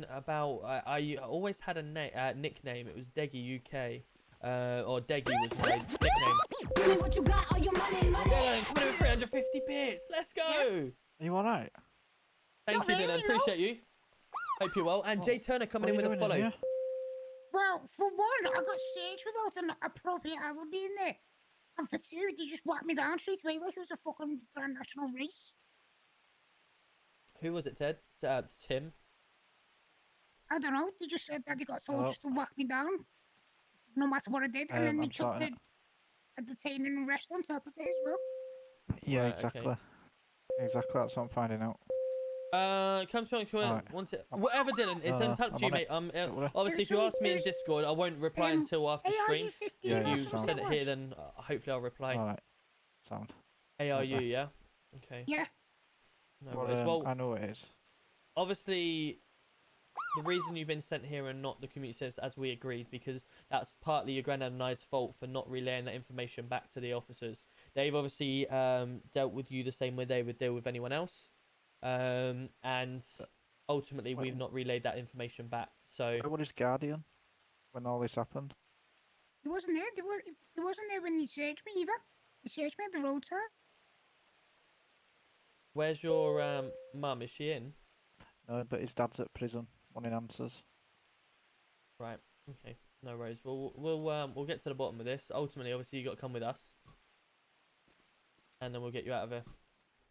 about... I always had a nickname. It was Deggy UK. Or Deggy was my nickname. What you got? All your money. Yeah, coming in with 350 bits. Let's go. Are you alright? Thank you, Dylan. Appreciate you. Hope you're well. And Jay Turner coming in with a follow. Well, for one, I got searched without an appropriate alibi in there. And for two, they just whacked me down straight away like it was a fucking Grand National race. Who was it, Ted? Tim? I don't know. They just said that they got told just to whack me down, no matter what I did. And then they took a detaining and arrest on top of it as well. Yeah, Right, exactly. okay. Exactly, that's what I'm finding out. Come to once it. Whatever, Dylan. It's up to you, mate. Obviously, if you ask me in Discord, I won't reply until after stream. Yeah, if you send it here, then hopefully I'll reply. Alright. Sound. ARU, yeah? Okay. Yeah. No worries. Well, I know it is. Obviously, the reason you've been sent here and not the community says, as we agreed, because that's partly your granddad and I's fault for not relaying that information back to the officers. They've obviously dealt with you the same way they would deal with anyone else. And ultimately, we've not relayed that information back. So, Where was Guardian when all this happened? He wasn't there. He wasn't there when he searched me either. He searched me at the roadside. Where's your mum? Is she in? No, but his dad's at prison, wanting answers. Right. Okay. No worries. We'll get to the bottom of this. Ultimately, obviously, you got to come with us, and then we'll get you out of here.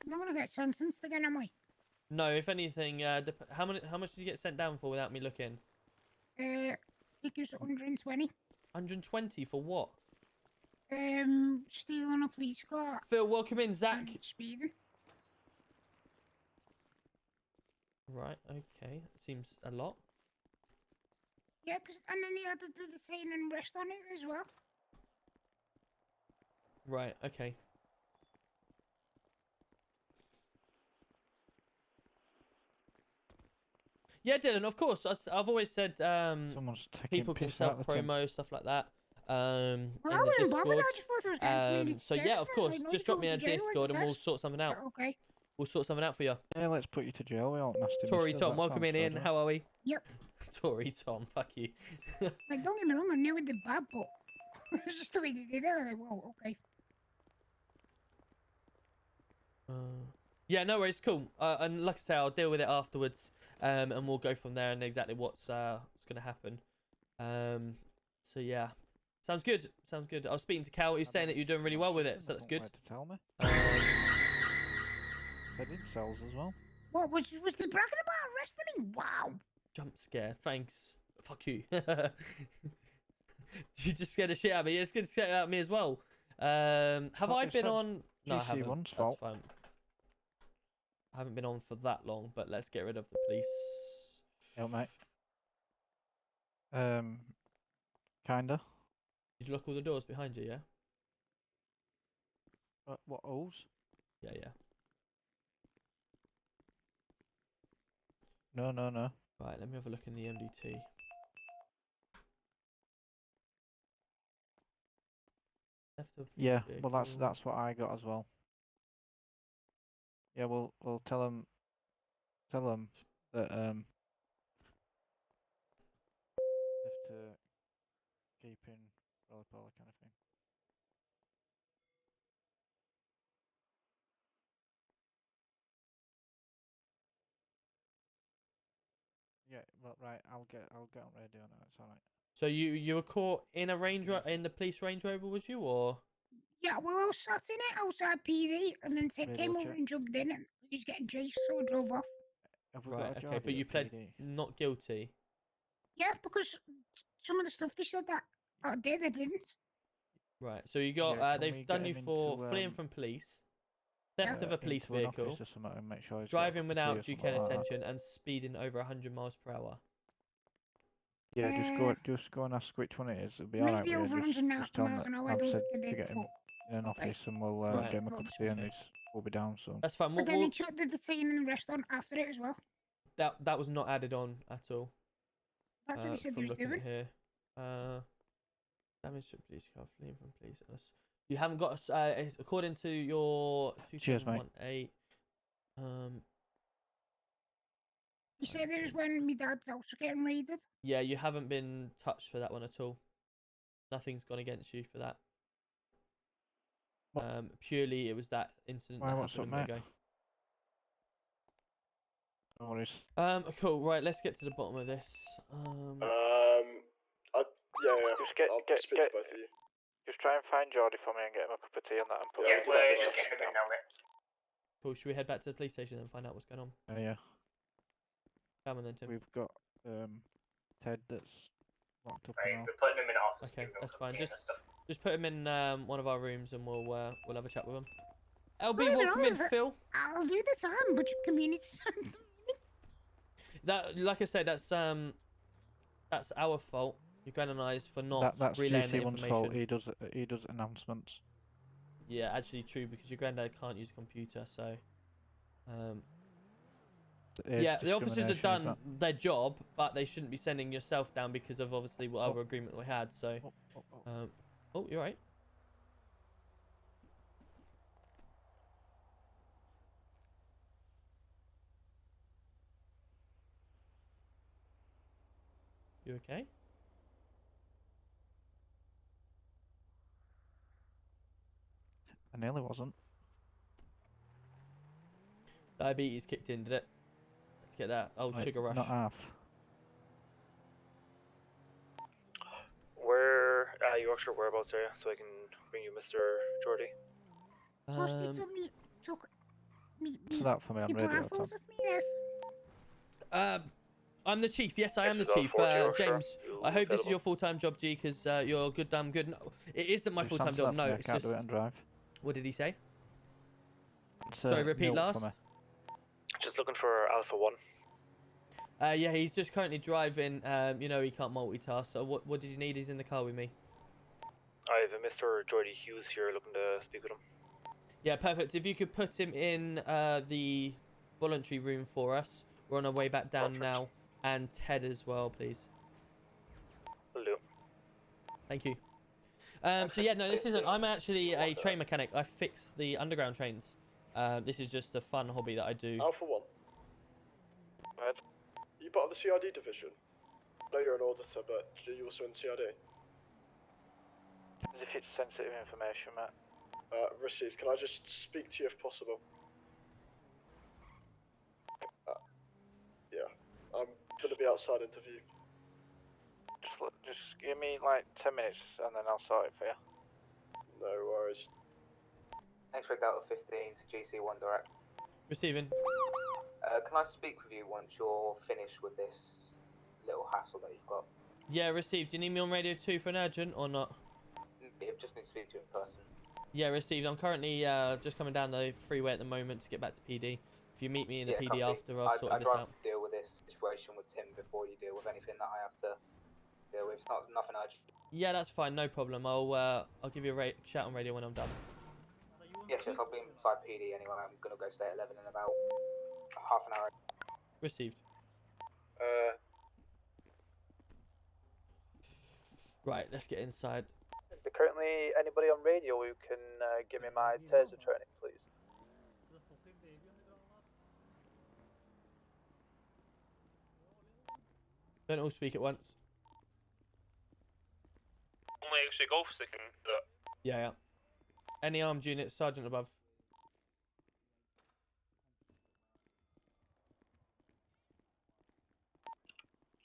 I'm not gonna get sentenced again, am I? No. If anything, how much did you get sent down for without me looking? I think it was 120. 120 for what? Stealing a police car. Phil, welcome in, Zach. Speeding. Right. Okay. Seems a lot. Yeah, and then they added the detain and arrest on it as well. Right. Okay. Yeah, Dylan, of course. I've always said people can self-promo, stuff like that. Well, in I the wasn't bothered. I Discord. just thought it was getting community So yeah, of services. course. Like, no, Just you drop me go a to jail like Discord the and we'll rest. sort something out. Okay. We'll sort something out for you. Yeah, let's put you to jail. We aren't nasty. Tory misters, Tom, that welcome in, sounds Ian. good, How are we? Yep. Tory Tom, fuck you. Like, don't get me wrong, I knew it did bad, but it's just the way they did it. I was like, whoa, okay. Yeah, no worries, cool. And like I say, I'll deal with it afterwards, and we'll go from there and exactly what's going to happen. So yeah, sounds good. Sounds good. I was speaking to Cal. He was saying that you're doing really well with it, so that's good. To tell me. They did cells as well. What was they bragging about arresting me? Wow. Jump scare. Thanks. Fuck you. You just scared the shit out of me. Yeah, scared the shit out of me as well. Have I been on? No, I haven't. GC1's That's fault. fine. I haven't been on for that long, but let's get rid of the police. Help, mate. Kinda. Did you lock all the doors behind you? Yeah. What O's? Yeah, yeah. No. Right, let me have a look in the MDT. Theft of police Yeah, well vehicle. that's what I got as well. Yeah, we'll tell them that have to keep in roleplay kind of thing. Yeah, well, right. I'll get on radio now. It's all right. So you were caught in a in the police Range Rover, was you, or? Yeah, well, I was sat in it outside PD, and then Ted Radio came over check. and jumped in, and he was getting chased, so I drove off. Have we Right, got a okay, but you pled not guilty. Yeah, because some of the stuff they said that I did, I didn't. Right, so you got Yeah, can we they've done get you him for into, fleeing from police, theft of a police into an vehicle, office or something and make sure he's got driving a without key or due something care like that. attention, and speeding over 100 miles per hour. Yeah, just go and ask which one it is. It'll be alright Maybe with over you. 100 Just tell him miles that an hour. I I've don't said think I to did, get him but in an okay. office and we'll Right. get him a cup of tea and we'll be down soon. That's fine. But then he took the detain and arrest on after it as well. That was not added on at all. That's what he said he from was looking doing. at here. Damage to police car, fleeing from police. You haven't got according to your 2718. He said it was when my dad's house was getting raided. Yeah, you haven't been touched for that one at all. Nothing's gone against you for that. Purely it was that incident that What's happened up, a mate? minute ago. No worries. Cool. Right, let's get to the bottom of this. Just Just try and find Jordy for me and get him a cup of tea on that and put Yeah, we're just getting him in now, mate. Cool. Should we head back to the police station and find out what's going on? Yeah. Come on then, Tim. We've got Ted that's locked up Right, now. we're putting him in office. Okay, giving him a that's cup of fine. tea and stuff. Just put him in one of our rooms and we'll have a chat with him. LB, Leave it welcome in, over. Phil. I'll do the time, but your community service. That, like I said, that's our fault. Your grand and I's for not That's relaying the GC1's information. fault. He does announcements. Yeah, actually true because your granddad can't use a computer, so. Yeah, the officers have done their job, but they shouldn't be sending yourself down because of obviously whatever agreement we had. So. Oh, you're right. You okay? I nearly wasn't. Diabetes kicked in, did it? Let's get that old Like, sugar rush. Not half. Where Yorkshire whereabouts area so I can bring you Mr. Jordy? Plus, they told me took me. So that for me on radio. Blindfolds of me, Ref. I'm the chief. Yes, I am the This is chief. 04 Yorkshire. James, You I hope this is available? your full-time job, G, because you're good, damn good. No, it isn't my full-time job. No, I it's can't just. do it and drive. What did he say? It's, Sorry, repeat milk for last. me. Just looking for Alpha 1. Yeah, he's just currently driving. You know, he can't multitask. So what did you need? He's in the car with me. I have a Mr. Jordy Hughes here looking to speak with him. Yeah, perfect. If you could put him in the voluntary room for us. We're on our way back down now. And Ted as well, please. Will do. Thank you. So yeah, no, this isn't. I'm actually a train mechanic. I fix the underground trains. This is just a fun hobby that I do. Alpha 1. Right. Are you part of the CID division? I know you're an auditor, but are you also in CID? As if it's sensitive information, Matt. Received. Can I just speak to you if possible? Yeah. I'm gonna be outside interview. Just give me like 10 minutes and then I'll sort it for you. No worries. X-ray Delta 15 to GC1 direct. Receiving. Can I speak with you once you're finished with this little hassle that you've got? Yeah, received. Do you need me on radio 2 for an urgent or not? I just need to speak to you in person. Yeah, received. I'm currently just coming down the freeway at the moment to get back to PD. If you meet me in the PD copy. after I've sorted I'd this rather out. deal with this situation with Tim before you deal with anything that I have to deal with. It's not nothing urgent. Yeah, that's fine. No problem. I'll give you a shout on radio when I'm done. Yes, if I'll be inside PD anyway, I'm gonna go stay at 11 in about half an hour. Received. Right, let's get inside. Is there currently anybody on radio who can give me my taser training, please? Don't all speak at once. Only extra golf stick can do that. Yeah. Any armed units, sergeant above.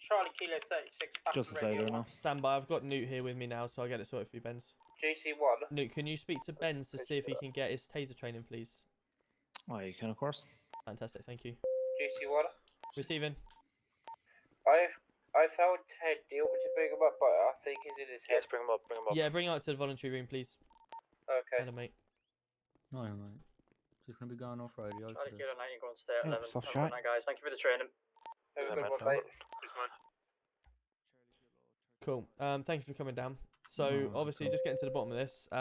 Charlie Kilo 36. Just to say, enough. Stand by. I've got Newt here with me now, so I'll get it sorted for you, Benz. GC1. Newt, can you speak to Benz to see if he can get his taser training, please? Oh, you can, of course. Fantastic, thank you. GC1. Receiving. I found Ted. Do you want me to bring him up? But I think he's in his head. Yes, bring him up, bring him up. Yeah, bring him out to the voluntary room, please. Okay. Hello, mate. No, mate. Just gonna be going off radio. Charlie Kilo 90, go and stay at Yeah, 11. stop Have a shite. good night, guys. Thank you for the training. Have a good one, mate. Cool. Thank you for coming down. So No, obviously, just getting to the bottom of this.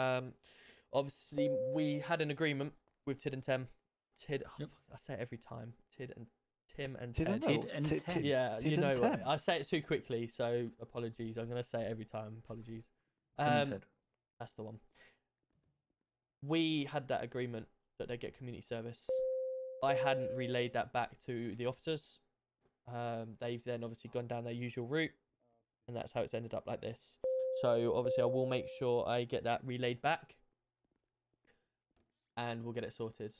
Obviously, we had an agreement with Tid and Tim. Tid, oh, fuck, I say it every time. Tid and Tim and Tid Ted. and Tim. Yeah, Tid you know and what? Tim. I say it too quickly, so apologies. I'm gonna say it every time. Apologies. Tim and Ted. That's the one. We had that agreement that they get community service. I hadn't relayed that back to the officers. They've then obviously gone down their usual route, and that's how it's ended up like this. So obviously, I will make sure I get that relayed back, and we'll get it sorted.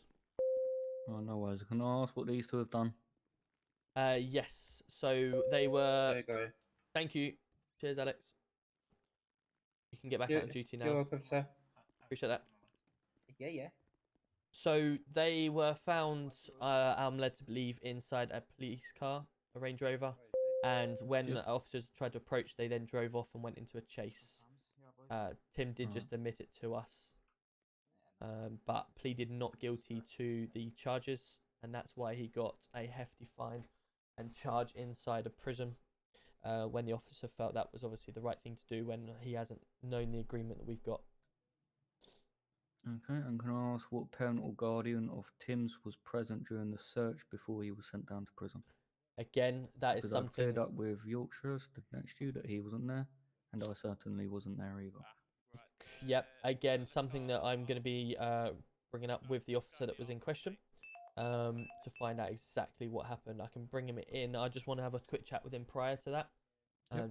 Oh, no worries. Can I ask what these two have done? Yes. So they were. There you go. Thank you. Cheers, Alex. You can get back You're- out on duty now. You're welcome, sir. Appreciate that. Yeah, yeah. So they were found, I'm led to believe, inside a police car, a Range Rover. And when officers tried to approach, they then drove off and went into a chase. Tim did just admit it to us, but pleaded not guilty to the charges, and that's why he got a hefty fine and charge inside a prison. When the officer felt that was obviously the right thing to do when he hasn't known the agreement that we've got. Okay, and can I ask what parent or guardian of Tim's was present during the search before he was sent down to prison? Again, that is Because something. I've cleared up with Yorkshire stood next to you that he wasn't there, and I certainly wasn't there either. Yep, again, something that I'm going to be bringing up with the officer that was in question to find out exactly what happened. I can bring him in. I just want to have a quick chat with him prior to that,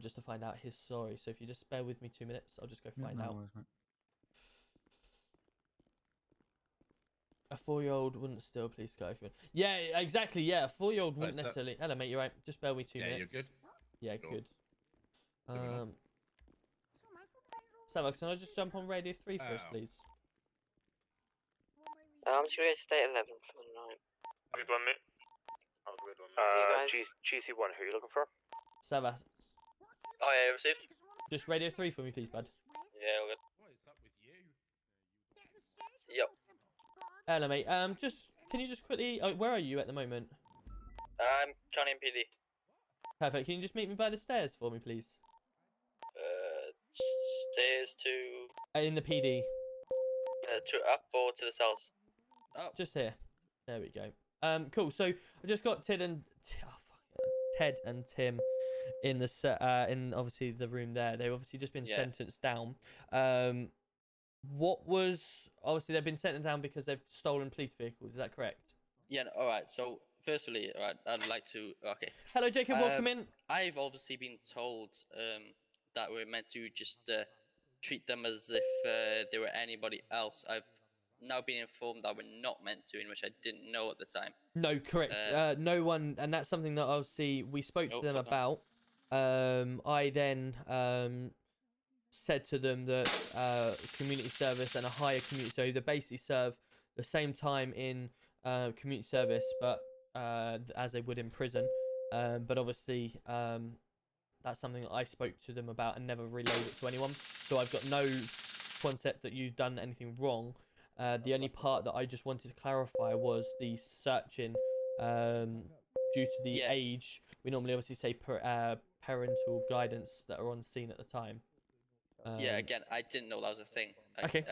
just to find out his story. So if you just bear with me 2 minutes, I'll just go find out. Worries, mate. A 4-year-old wouldn't steal a police car if you want. Yeah, exactly. Yeah, a 4-year-old wouldn't necessarily. Hello, mate. You're right. Just bear with me 2 minutes. you're good. Yeah, Cool. good. Sam, can I just jump on Radio 3 for us, please? I'm just going to stay at 11 for the night. Good one, mate. That was a good one. GC1, who are you looking for? Savas, Oh, yeah, received. just Radio 3 for me, please, bud. Yeah, all good. What is up with you? Yep. Hello, mate. Can you just quickly? Oh, where are you at the moment? I'm County PD. Perfect. Can you just meet me by the stairs for me, please? Stairs to... In the PD. to up or to the cells? Up. Just here. There we go. Cool. So I just got Ted and Tim in the in obviously the room there. They've obviously just been sentenced down. What was obviously they've been sentenced down because they've stolen police vehicles. Is that correct? Yeah, all right. So, firstly, all right, I'd like to... Okay. Hello, Jacob. Welcome in. I've obviously been told that we're meant to just treat them as if they were anybody else. I've now been informed that we're not meant to, in which I didn't know at the time. No, correct. No one, and that's something that obviously we spoke to them about. I then said to them that community service and a higher community, so they basically serve the same time in community service, but as they would in prison. But obviously, that's something that I spoke to them about and never relayed it to anyone. So I've got no concept that you've done anything wrong. The only part that I just wanted to clarify was the searching. Due to the age, we normally obviously say parental guidance that are on scene at the time. Yeah, again, I didn't know that was a thing. Okay.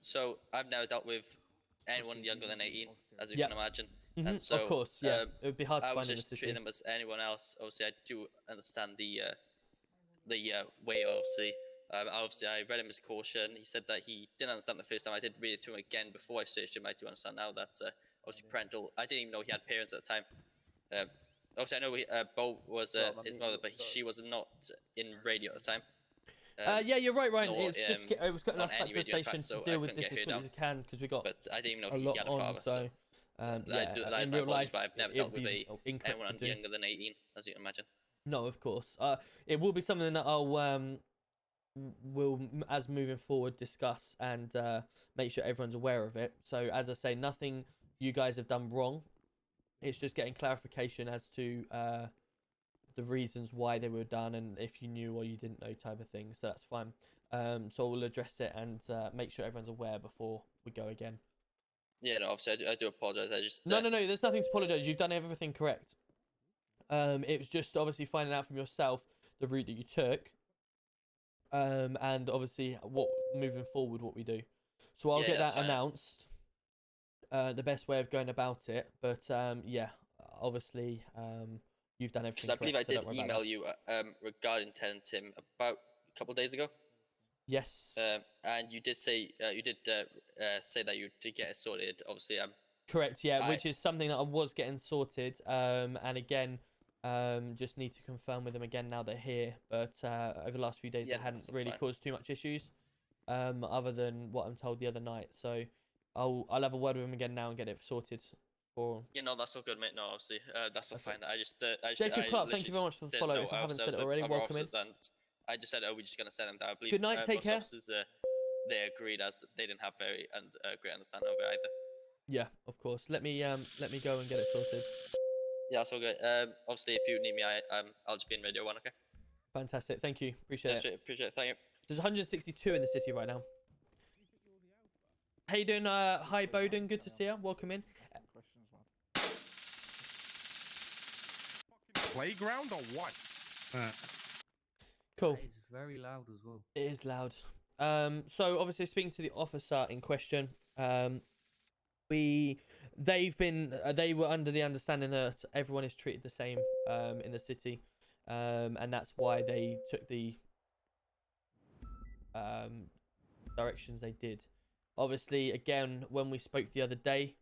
So I've never dealt with anyone younger than 18, as you can imagine. And so, of course, yeah, it would be hard to find I was in the just city. treating them as anyone else. Obviously, I do understand the way. Obviously, I read him his caution. He said that he didn't understand the first time. I did read it to him again before I searched him. I do understand now that obviously parental. I didn't even know he had parents at the time. Obviously, I know Bo was his mother, but she was not in radio at the time. Yeah, you're right, Ryan. It's just it was got on enough back any to the radio, in station fact, so to deal I with couldn't this get as her quick as down. I can because we got But I didn't even a know he lot had a on. father. So yeah, that is in my real life, apologies, but I've never it dealt would with be incorrect anyone to do. younger than 18, as you can imagine. No, of course. It will be something that I'll will as moving forward discuss and make sure everyone's aware of it. So as I say, nothing you guys have done wrong. It's just getting clarification as to the reasons why they were done and if you knew or you didn't know type of thing. So that's fine. So we'll address it and make sure everyone's aware before we go again. Yeah, no, obviously I do apologise. I just No, there's nothing to apologise. You've done everything correct. It was just obviously finding out from yourself the route that you took, and obviously what moving forward what we do. So I'll get that announced. The best way of going about it, but yeah, obviously you've done everything. Because I believe I correct, did email you regarding Ted and Tim about a couple of days ago. Yes. And you did say say that you did get it sorted. Obviously, correct. Yeah, which is something that I was getting sorted. And again, just need to confirm with them again now they're here. But over the last few days, they hadn't really caused too much issues, other than what I'm told the other night. So I'll have a word with them again now and get it sorted. for. Yeah, no, that's all good, mate. No, obviously, that's all Okay. fine. I just Jacob Clark, thank you very much for the follow. If I haven't said it already, welcome in. And I just said, oh, we're just gonna send them down. I believe Good night, take most care. officers, they agreed as they didn't have very great understanding of it either. Yeah, of course. Let me go and get it sorted. Yeah, that's all good. Obviously, if you need me, I'll just be in radio 1, okay? Fantastic. Thank you. Appreciate Yes, it. appreciate it. Thank you. There's 162 in the city right now. How you doing? Hi, Bowden. Good to see you. Welcome in. Playground or what? Cool. It's very loud as well. It is loud. So obviously speaking to the officer in question, they were under the understanding that everyone is treated the same in the city, and that's why they took the directions they did. Obviously, again, when we spoke the other day,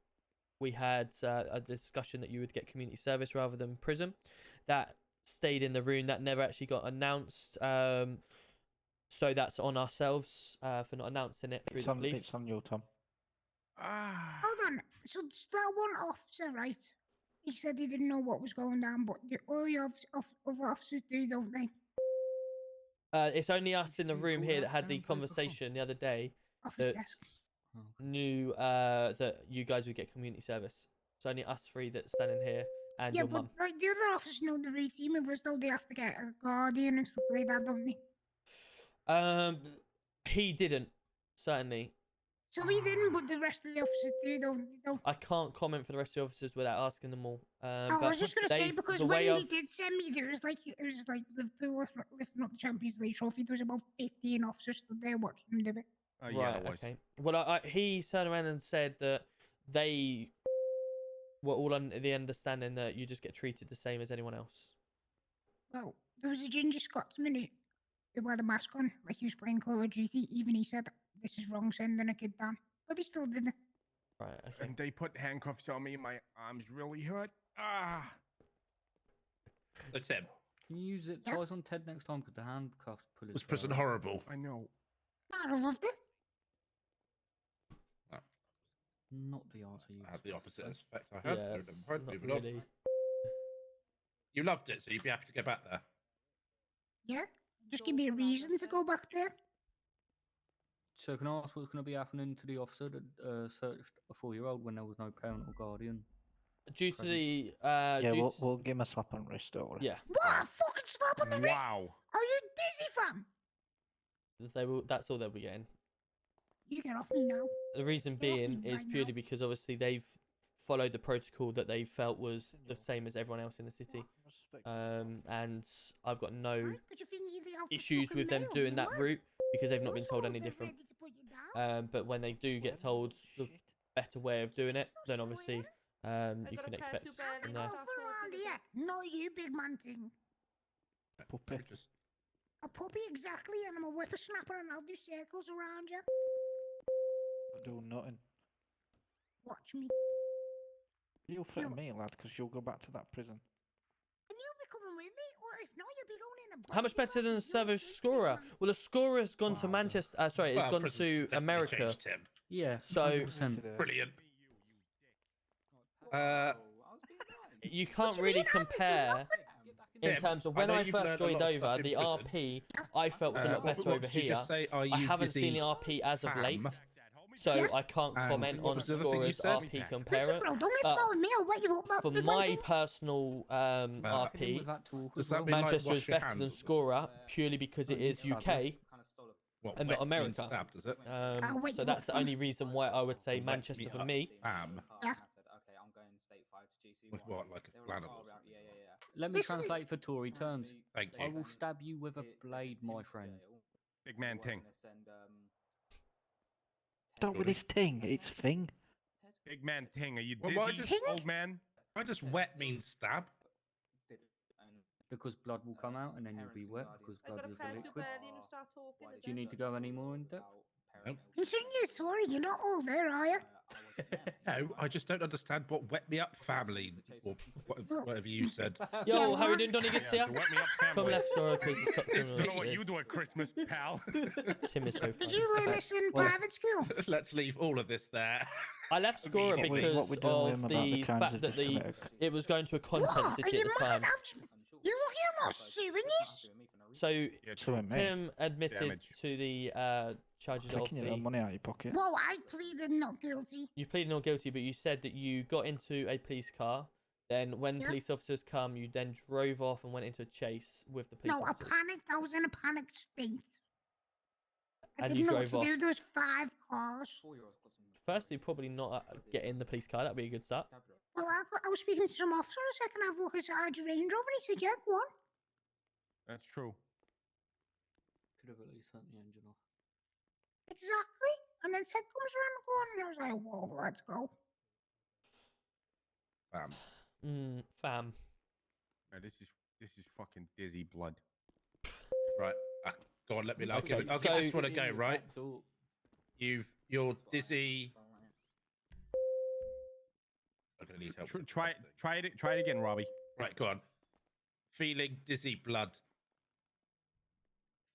we had a discussion that you would get community service rather than prison. That stayed in the room. That never actually got announced. So that's on ourselves for not announcing it through the police. It's on you, Tom. Hold on. So that one officer, right? He said he didn't know what was going on, but all the other officers do, don't they? It's only us in the room here that had the conversation the other day Office that desk. knew that you guys would get community service. It's only us three that's standing here and Yeah, your but mum. like the other officers know the routine with us, though. They have to get a guardian and stuff like that, don't they? He didn't, certainly. So he didn't, but the rest of the officers do, don't they? I can't comment for the rest of the officers without asking them all. I was just gonna say, because when they did send me, it was like Liverpool lifting up the Champions League trophy. There was about 15 officers stood there watching them do it. Right, okay. Well, he turned around and said that they were all under the understanding that you just get treated the same as anyone else. Well, there was a ginger Scotsman who had a mask on, like he was playing Call of Duty. Even he said, "This is wrong, sending a kid down," but he still did it. Right, okay. And they put handcuffs on me. My arms really hurt. So Tim, Can you use it twice on Ted next time? Because the handcuffs pull his was prison horrible? I know. I loved it. Not the answer you Had the opposite effect I had. Yeah, So it's never mind, not moving on. really. You loved it, so you'd be happy to go back there. Yeah, just give me a reason to go back there. So can I ask what's going to be happening to the officer that searched a 4-year-old when there was no parent or guardian? Due to the yeah, we'll give him a slap on the wrist, don't worry. Yeah. What? A fucking slap on the wrist? Wow. Are you dizzy, fam? That's all they'll be getting. You get off me now. The reason being is purely because obviously they've followed the protocol that they felt was the same as everyone else in the city. And I've got no issues with them doing that route because they've not been told any different. But when they do get told the better way of doing it, then obviously you can expect from there. No, you big man thing. Puppy. A puppy, exactly, and I'm a whippersnapper and I'll do circles around you. Do nothing. Watch me. You'll threaten me, lad, because you'll go back to that prison. And you'll be coming with me, or if not, you'll be going in a How much better than the Savage Scorer? Well, the Scorer's gone to Manchester. Sorry, it's gone to America. Changed, Tim. Yeah. So 100%. Brilliant. you can't really compare in terms of when I first joined over the RP. I felt was a lot better over here. I haven't seen the RP as of late, so I can't comment on Scorer's RP compare it. For my personal RP, Manchester is better than Scorer purely because it is UK and not America. So that's the only reason why I would say Manchester for me. With what, like a flannel? Let me translate for Tory terms. Thank you. I will stab you with a blade, my friend. Big man ting. Stop with this ting. It's thing. Big man ting. Are you Well, dizzy, old man? Why does wet mean stab? Because blood will come out and then you'll be wet because blood is a liquid. Do you need to go any more in depth? Continue, sorry, you're not all there, are you? No, I just don't understand what wet me up family or whatever you said. Yo, how you doing, Donny? Good to see ya. the wet me up Tom family. left scorer because the top Don't know what you do at Christmas, pal. Tim is so funny. Did you learn this in private school? Let's leave all of this there. I left scorer What we- because what we doing with him of about the the crimes fact he's that just the committed? it was going to a content What? Are city you at the mad? time. You look here, I'm not suing you. So Suing me. Tim admitted Damage. to the charges of Taking your the. money out of your pocket. Whoa, I pleaded not guilty. You pleaded not guilty, but you said that you got into a police car. Then, when Yeah. police officers come, you then drove off and went into a chase with the police No, I officers. panicked. I was in a panicked state. I And didn't you know what drove to do. off. There was 5 cars. Firstly, probably not get in the police car. That'd be a good start. Well, I was speaking to some officer. I said, can I have a look inside your Range Rover? He said, yeah, go on. That's true. Could have at least turned the engine off. Exactly. And then Ted comes around the corner and I was like, whoa, let's go. Fam. Man, this is fucking dizzy blood. Right, go on, let me know. Okay, I'll so- give this one a go, right? You're dizzy. I'm gonna need help. Try it again, Robbie. Right, go on. Feeling dizzy blood.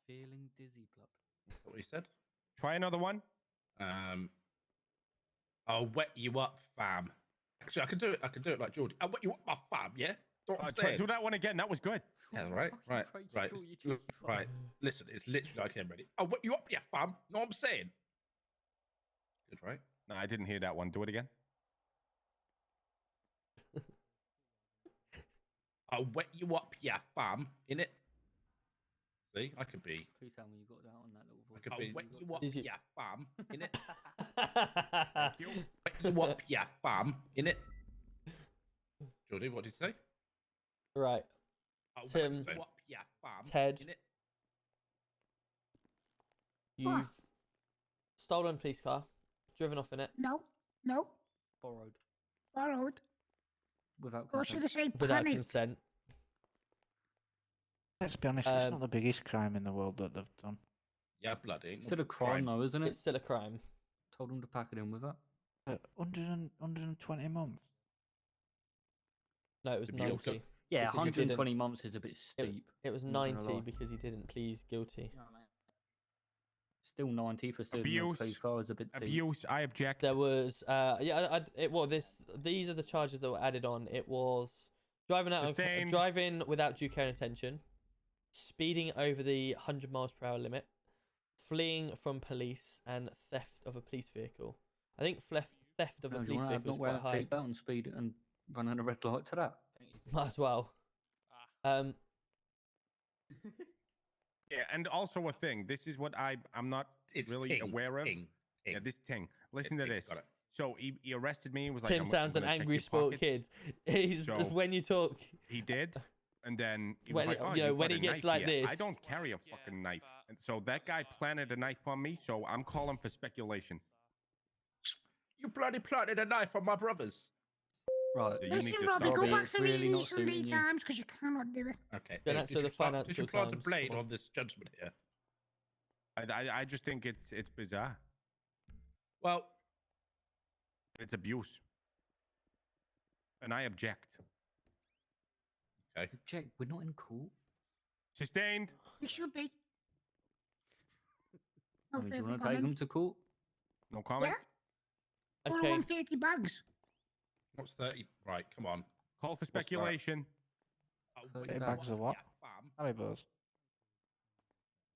Feeling dizzy blood. That's what he said. Try another one. I'll wet you up, fam. Actually, I can do it like Geordie. I'll wet you up, my fam. Yeah. That's what I'm saying. Do that one again. That was good. Yeah, right. Right. Listen, it's literally like him. Ready? I'll wet you up, yeah, fam. Know what I'm saying? Good, right? No, I didn't hear that one. Do it again. I'll wet you up, yeah, fam. In it. See, I could be. Please tell me you got that on that little voice. I could be. Wet you up, Did you- yeah, fam. In it. Wet you up, yeah, fam. In it. Geordie, what did you say? Right. I'll wet Tim, you up, yeah, fam. Ted, In it. you've stolen a police car, driven off in it No. Borrowed. Without Or should I say without panicked? consent. Let's be honest, it's not the biggest crime in the world that they've done. Yeah, bloody. It's still a crime, though, isn't it? It's still a crime. Told them to pack it in with that. 120 months. No, it was To be able to- 90. Yeah, because you 120 didn't- months is a bit steep. It was I'm not gonna 90 lie. because he didn't plead guilty. Still 90 for stealing a Abuse. police car is a bit deep. Abuse. I object. There was these are the charges that were added on. It was Sustained. driving without due care and attention, speeding over the 100 miles per hour limit, fleeing from police, and theft of a police vehicle. I think theft of a No, do you police wanna add vehicle is not wearing quite a high. seatbelt and speed and running a red light to that? Might as well. Yeah, and also a thing. This is what I'm not It's really ting, aware of. ting, ting. Yeah, this thing. Listen to ting, this. got it. So he arrested me. Was like, Tim I'm sounds an gonna check angry your sport pockets. kid. He's So- when you talk. He did, and then he When- was like, "Oh, you know, you've when got he a gets knife like here." I this- don't carry a fucking knife, and so that guy planted a knife on me. So I'm calling for speculation. You bloody planted a knife on my brothers. Right. You need Listen, to Robbie, stop go it. back to really reading not these Sunday suiting you. Times because you cannot do it. Okay. Then did answer you the plant- Did Financial you plant a Times. blade Come on. on this judgment here? I just think it's bizarre. Well, It's abuse, and I object. okay. Jack, we're not in court. Sustained. We should be. No I mean, do you further want to take them comments. to court? No comment. Yeah? Okay. 130 bags. What's 30? Right, come on. Call for What's that? speculation. I'll 30 wet you bags up, of what? yeah, fam. Haribos.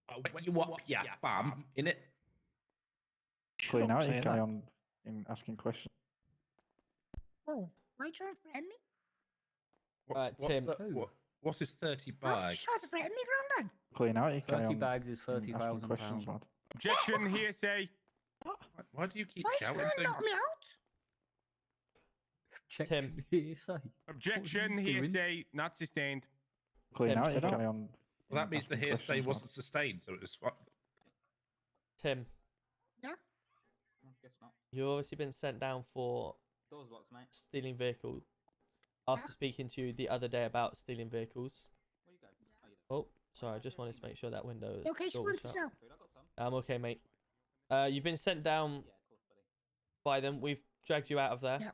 I'll wet you up, yeah, fam. In it. Clean out, you saying carry that. on asking questions. Whoa, why are you trying to threaten me? Tim. What's his 30 Why are you bags? trying to threaten me, Grandad? Clean out, you carry 30 on bags is asking £30,000. questions, lad. Objection. Hearsay. Why do you keep Why are you shouting trying to things? knock me out? Check Tim. hearsay. Objection. What are you doing? Hearsay. Not sustained. Clean Tim, out, you shut up. carry on. Well, that means the asking hearsay questions, lad. wasn't sustained, so it was fine. Tim, Yeah? Guess not. you've obviously been sent down for Doors locked, mate. stealing vehicles. After Yeah. speaking to you the other day about stealing vehicles. Where you go? Oh, you Oh, sorry, I just wanted to make sure that window You okay, door was Splinter shut. Cell? Food, I got some. I'm okay, mate. You've been sent down by them. We've dragged you out of there.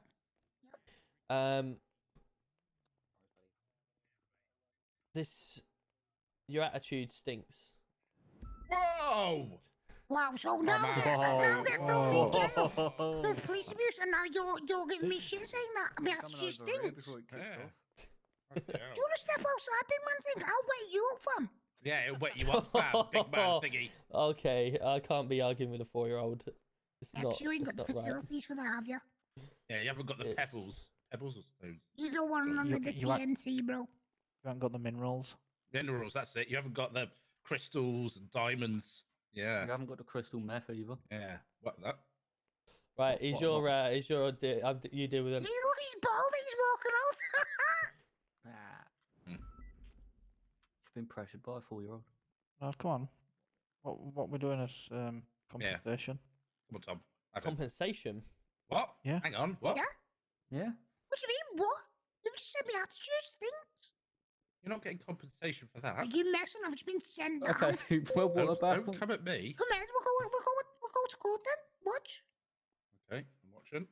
Your attitude stinks. Whoa! Wow, so Oh, now man. get thrown in jail Whoa. with police abuse, and now you're giving me shit saying that my attitude stinks. Do you want to step outside, big man? Think I'll wait you up, fam. Yeah, it'll wet you up, fam. Big man thingy. Okay, I can't be arguing with a 4-year-old. It's not. You ain't got the it's not right. facilities for that, have you? Yeah, you haven't got the pebbles. Pebbles or stones? You don't want none of the TNT, bro. You haven't got the minerals. Minerals, that's it. You haven't got the crystals and diamonds. Yeah. You haven't got the crystal meth either. Yeah. What that? Right, you deal with him. See, look, he's bald, he's walking out. She's been pressured by a 4-year-old. Oh, come on. What we're doing is compensation. Come on, Tom. Compensation? What? Yeah. Hang on. What? Yeah? Yeah. What do you mean, what? You've just said my attitude stinks. You're not getting compensation for that. Are you messing? I've just been sent down. Okay, well, what about... Don't come at me. Come here, we'll go to court then. Watch. Okay, I'm watching.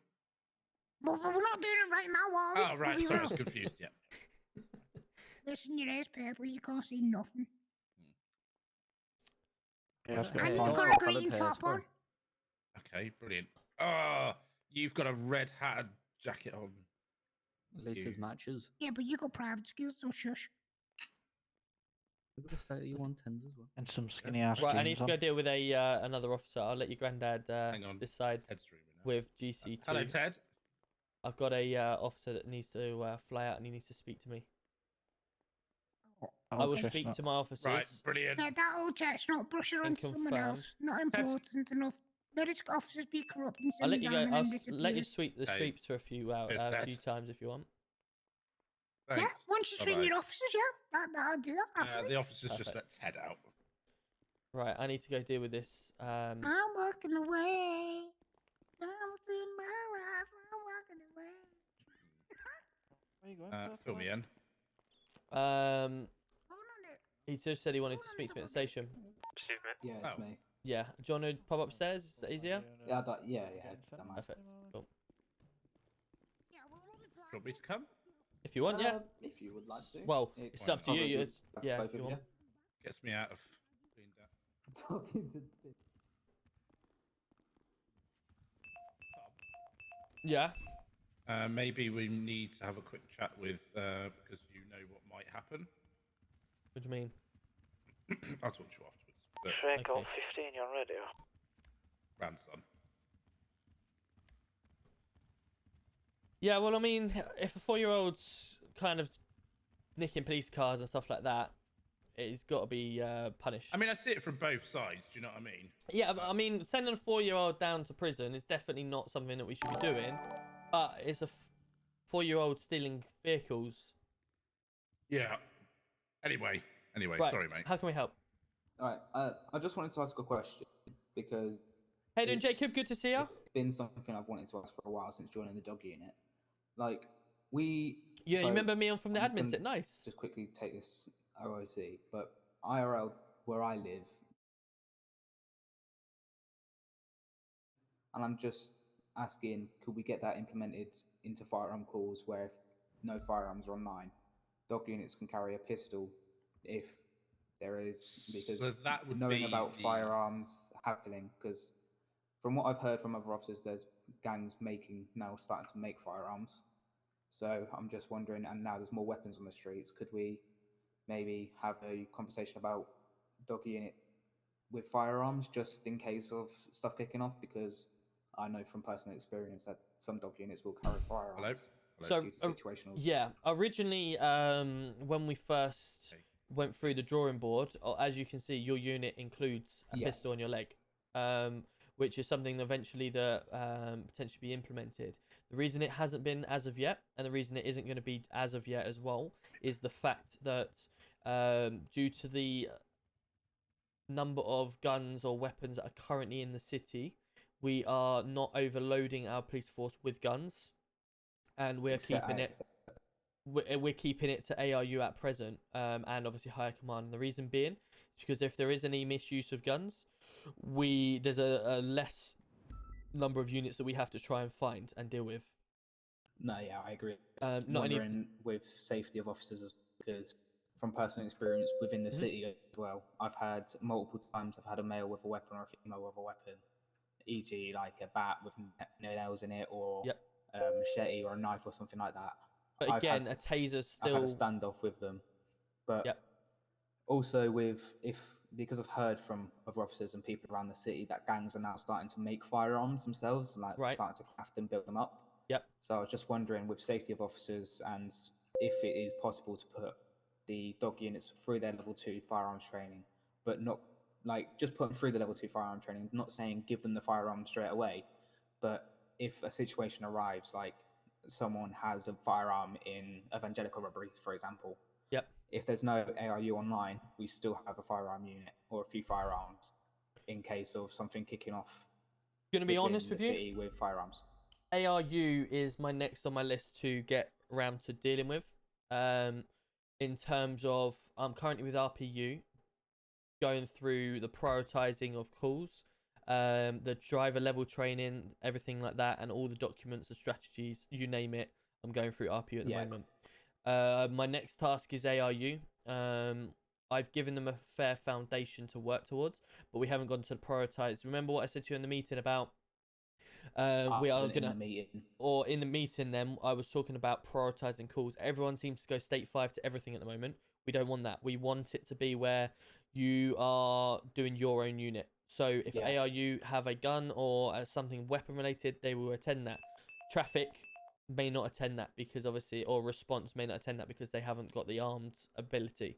But we're not doing it right now, are we? Oh, right. We Sorry, I will. was confused. Yeah. Listen, your hair's purple, you can't see nothing. Yeah, And you've got a green top on. Okay, brilliant. Oh, you've got a red hatted jacket on. At least his matches. Yeah, but you got private skills, so shush. Look at the state of your 110s as well. And some skinny ass Right, I jeans need to on. go deal with another officer. I'll let your granddad this side with GC2. Hello, Ted. I've got a officer that needs to fly out and he needs to speak to me. I will speak to my officers. Right, brilliant. Yeah, that old chat's not brush her on someone else. Not important enough. Let his officers be corrupt and I'll send let me you down go. and I'll then let you disappear. sweep the streets for a few times if you want. Thanks. Yeah, once you train Bye-bye. your officers, yeah, I'll do that. happily. The officers just Perfect. let Ted out. Right, I need to go deal with this. I'm walking away. I'm within my life. I'm walking away. Where you going? Fill me in. He just said he wanted to speak to me at the station. Excuse me. Yeah, it's me. Yeah, do you want to pop upstairs? Is that easier? Yeah, don't mind. Perfect. Cool. Do you want me to come? If you want, yeah. If you would like to. Well, it's up to you. Probably It's, yeah, both if you of want. Gets me out of being down. Talking to Yeah. Maybe we need to have a quick chat with because you know what might happen. What do you mean? I'll talk to you afterwards. But Shrek on 15, you're on radio. grandson. Yeah, well, I mean, if a 4-year-old's kind of nicking police cars and stuff like that, it's got to be punished. I mean, I see it from both sides. Do you know what I mean? Yeah, but I mean, sending a 4-year-old down to prison is definitely not something that we should be doing. But it's a 4-year-old stealing vehicles. Yeah. Anyway, Right, sorry, mate. How can we help? Alright, I just wanted to ask a question because. Hey, doing Jacob? Good to see you. It's been something I've wanted to ask for a while since joining the dog unit. Like, we. Yeah, so you remember me on from the I'm admin gonna set? Nice. Just quickly take this OOC, but IRL, where I live, and I'm just asking, could we get that implemented into firearm calls where if no firearms are online, dog units can carry a pistol if there is, because So that would knowing be about the- firearms happening, because from what I've heard from other officers, there's gangs starting to make firearms. So I'm just wondering, and now there's more weapons on the streets, could we maybe have a conversation about dog unit with firearms just in case of stuff kicking off? Because I know from personal experience that some dog units will carry firearms. So, due to situationals. yeah, originally, when we first went through the drawing board, as you can see, your unit includes a Yeah. pistol on your leg, which is something eventually that potentially be implemented. The reason it hasn't been as of yet, and the reason it isn't going to be as of yet as well, is the fact that due to the number of guns or weapons that are currently in the city, we are not overloading our police force with guns, and we're keeping it. We're keeping it to ARU at present, and obviously higher command. And the reason being is because if there is any misuse of guns, there's a less number of units that we have to try and find and deal with. No, yeah, I agree. Not wondering with safety of officers, because from personal experience within the city as well, I've had multiple times. I've had a male with a weapon or a female with a weapon, e.g., like a bat with nails in it, or a machete or a knife or something like that. But again, a taser's still. I've had a standoff with them, but also because I've heard from other officers and people around the city that gangs are now starting to make firearms themselves, like starting to craft them, build them up. So I was just wondering, with safety of officers, and if it is possible to put the dog units through their level 2 firearms training, but not like just put them through the level 2 firearm training, not saying give them the firearm straight away, but if a situation arrives, like someone has a firearm in evangelical robbery, for example, if there's no ARU online, we still have a firearm unit or a few firearms in case of something kicking off. Gonna be honest with you, city with firearms. ARU is my next on my list to get around to dealing with. In terms of, I'm currently with RPU, going through the prioritizing of calls, the driver level training, everything like that, and all the documents, the strategies, you name it. I'm going through RPU at the moment. My next task is ARU. I've given them a fair foundation to work towards, but we haven't gone to prioritize. Remember what I said to you in the meeting about we are gonna, in the meeting then I was talking about prioritizing calls. Everyone seems to go state 5 to everything at the moment. We don't want that. We want it to be where you are doing your own unit. So if ARU have a gun or something weapon related, they will attend that. Traffic may not attend that because obviously, or response may not attend that because they haven't got the armed ability.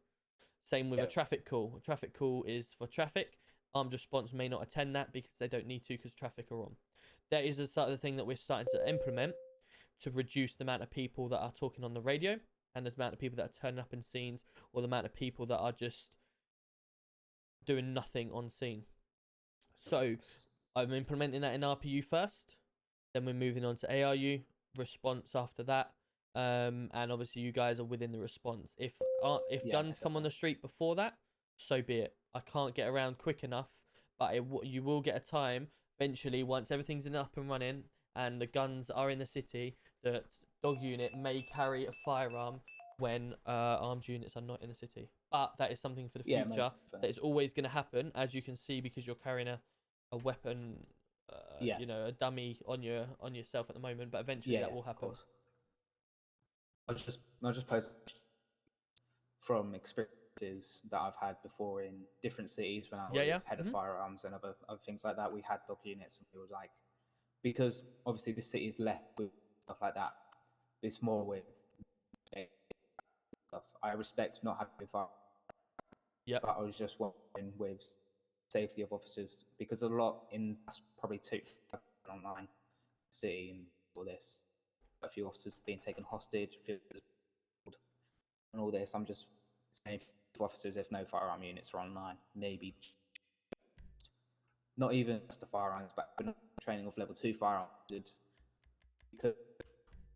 Same with a traffic call. A traffic call is for traffic. Armed response may not attend that because they don't need to because traffic are on. That is the sort of thing that we're starting to implement to reduce the amount of people that are talking on the radio and the amount of people that are turning up in scenes, or the amount of people that are just doing nothing on scene. So I'm implementing that in RPU first, then we're moving on to ARU, response after that, and obviously you guys are within the response. If guns come on the street before that, so be it. I can't get around quick enough, but you will get a time eventually, once everything's up and running and the guns are in the city, that dog unit may carry a firearm when armed units are not in the city. But that is something for the future. That is always going to happen, as you can see, because you're carrying a weapon, you know, a dummy on yourself at the moment. But eventually that will happen. I'll just post from experiences that I've had before in different cities when I was head of firearms and other things like that. We had dog units, and we were like, because obviously the city is left with stuff like that. It's more with stuff. I respect not having firearms. But I was just wondering with safety of officers, because a lot in probably 2 online city and all this, a few officers being taken hostage, and all this. I'm just saying for officers, if no firearm units are online, maybe not even just the firearms, but training of level 2 firearms, because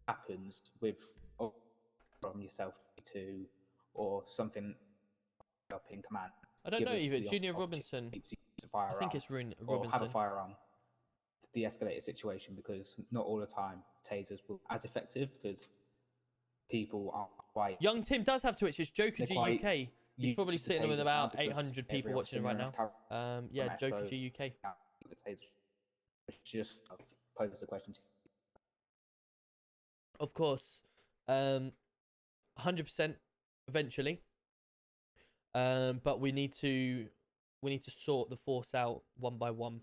happens with from yourself to or something up in command. I don't know either. Junior Robinson. I think it's Robinson. Or have a firearm to de-escalate a situation, because not all the time tasers will be as effective, because people aren't quite. Young Tim does have Twitch. It's Joker G UK. He's probably sitting with about 800 people watching it right now. Yeah, Joker G UK. Just pose the question to you. Of course, 100% eventually. But we need to sort the force out one by one.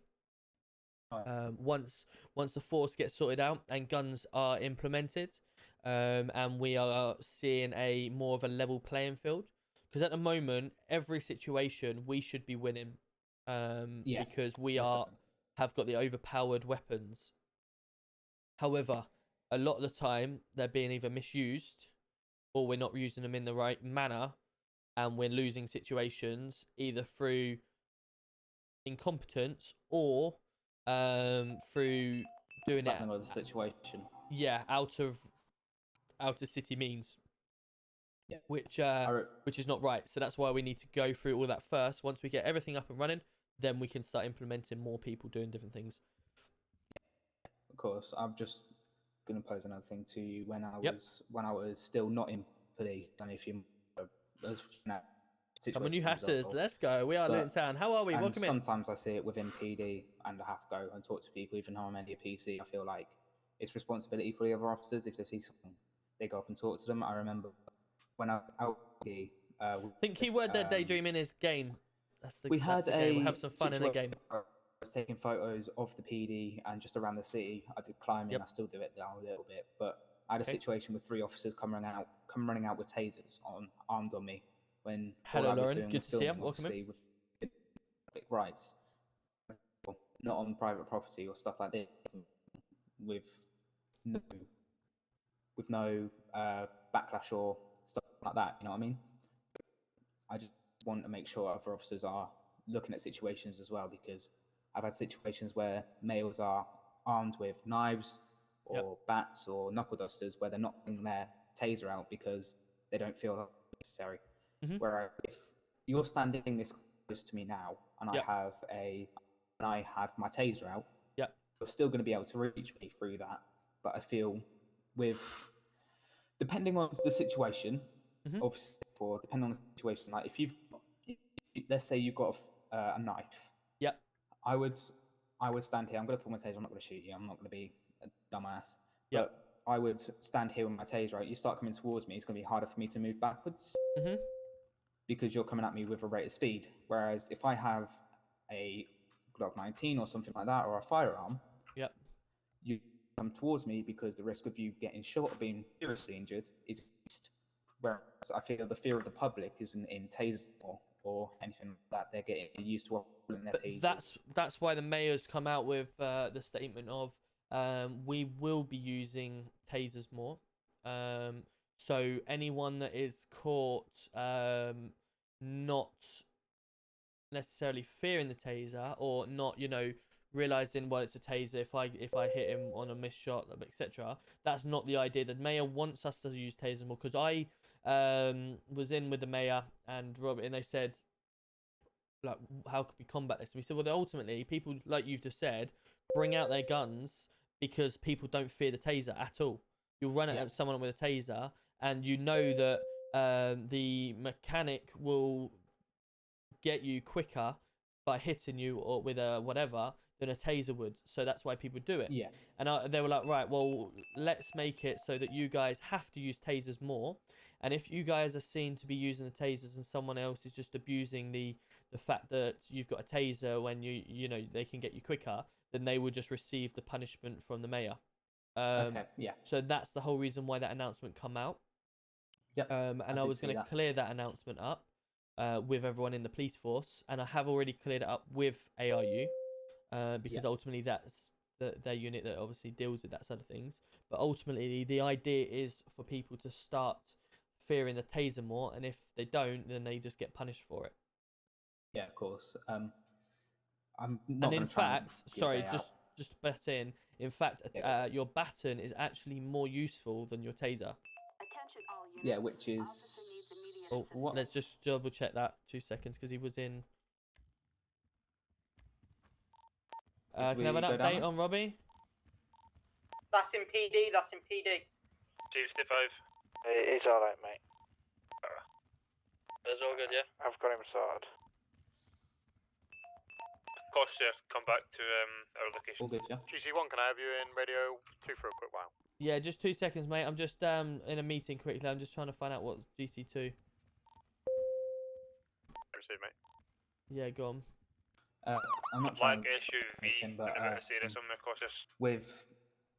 Once the force gets sorted out and guns are implemented, and we are seeing a more of a level playing field, because at the moment every situation we should be winning, because we have got the overpowered weapons. However, a lot of the time they're being either misused, or we're not using them in the right manner, and we're losing situations either through incompetence or through doing it of the situation. Yeah, out of city means. Yeah. Which is not right. So that's why we need to go through all that first. Once we get everything up and running, then we can start implementing more people doing different things. Of course, I'm just going to pose another thing to you. When I Yep. was still not in police, and if you as Come on, you situations hatters, of- let's go. We are but- Luton Town. How are we? and Welcome in. sometimes I see it within PD, and I have to go and talk to people, even though I'm only a PC. I feel like it's responsibility for the other officers. If they see something, they go up and talk to them. I remember when I was out PD, I think keyword there, daydreaming, is game. That's the. we that's had the game. a We'll have some fun in the game. situation where I was taking photos of the PD and just around the city. I did climbing. Yep. I still do it now a little bit, but I had a Okay. situation with 3 officers come running out with tasers armed on me when Hello, all I was Lauren. doing Good was to see you. filming, Welcome in. obviously, with public rights, not on private property or stuff like that, with no backlash or stuff like that. You know what I mean? I just want to make sure other officers are looking at situations as well, because I've had situations where males are armed with knives or bats or knuckle dusters where they're not bringing their taser out because they don't feel necessary. Whereas if you're standing this close to me now and I have my taser out, you're still going to be able to reach me through that. But I feel depending on the situation, obviously, or depending on the situation, like let's say you've got a knife. I would stand here. I'm going to pull my taser. I'm not going to shoot you. I'm not going to be a dumbass. But I would stand here with my taser out. You start coming towards me, it's going to be harder for me to move backwards because you're coming at me with a rate of speed. Whereas if I have a Glock 19 or something like that, or a firearm, you come towards me because the risk of you getting shot or being seriously injured is increased. Whereas I feel the fear of the public isn't in tasers or anything like that. They're getting used to rolling their tasers. That's why the mayor's come out with the statement of we will be using tasers more. So anyone that is caught not necessarily fearing the taser or not, realizing, well, it's a taser, if I hit him on a missed shot, etc., that's not the idea. The mayor wants us to use tasers more, because I was in with the mayor and Robert, and they said, like, how could we combat this? And we said, well, ultimately, people, like you've just said, bring out their guns because people don't fear the taser at all. You'll run at someone with a taser, and you know that the mechanic will get you quicker by hitting you or with a whatever than a taser would. So that's why people do it. And they were like, right, well, let's make it so that you guys have to use tasers more. And if you guys are seen to be using the tasers and someone else is just abusing the fact that you've got a taser when you know they can get you quicker, then they will just receive the punishment from the mayor. So that's the whole reason why that announcement come out. And I was going to clear that announcement up with everyone in the police force, and I have already cleared it up with ARU because ultimately that's their unit that obviously deals with that side of things. But ultimately the idea is for people to start fearing the taser more, and if they don't, then they just get punished for it. Yeah, of course. I'm not. And in fact, sorry, just butt in. In fact, your baton is actually more useful than your taser. Yeah, which is. Oh, let's just double check that. 2 seconds, because he was in. Can I have an update on Robbie? That's in PD, that's in PD. 265. It's alright, mate. It's all good, yeah? I've got him sorted. Posture, come back to our location. All good, yeah? GC1, can I have you in radio 2 for a quick while? Yeah, just 2 seconds, mate. I'm just in a meeting quickly. I'm just trying to find out what's GC2. Receive, mate. Yeah, go on. I'm not Black trying to SUV, anything, but serious on the cautious.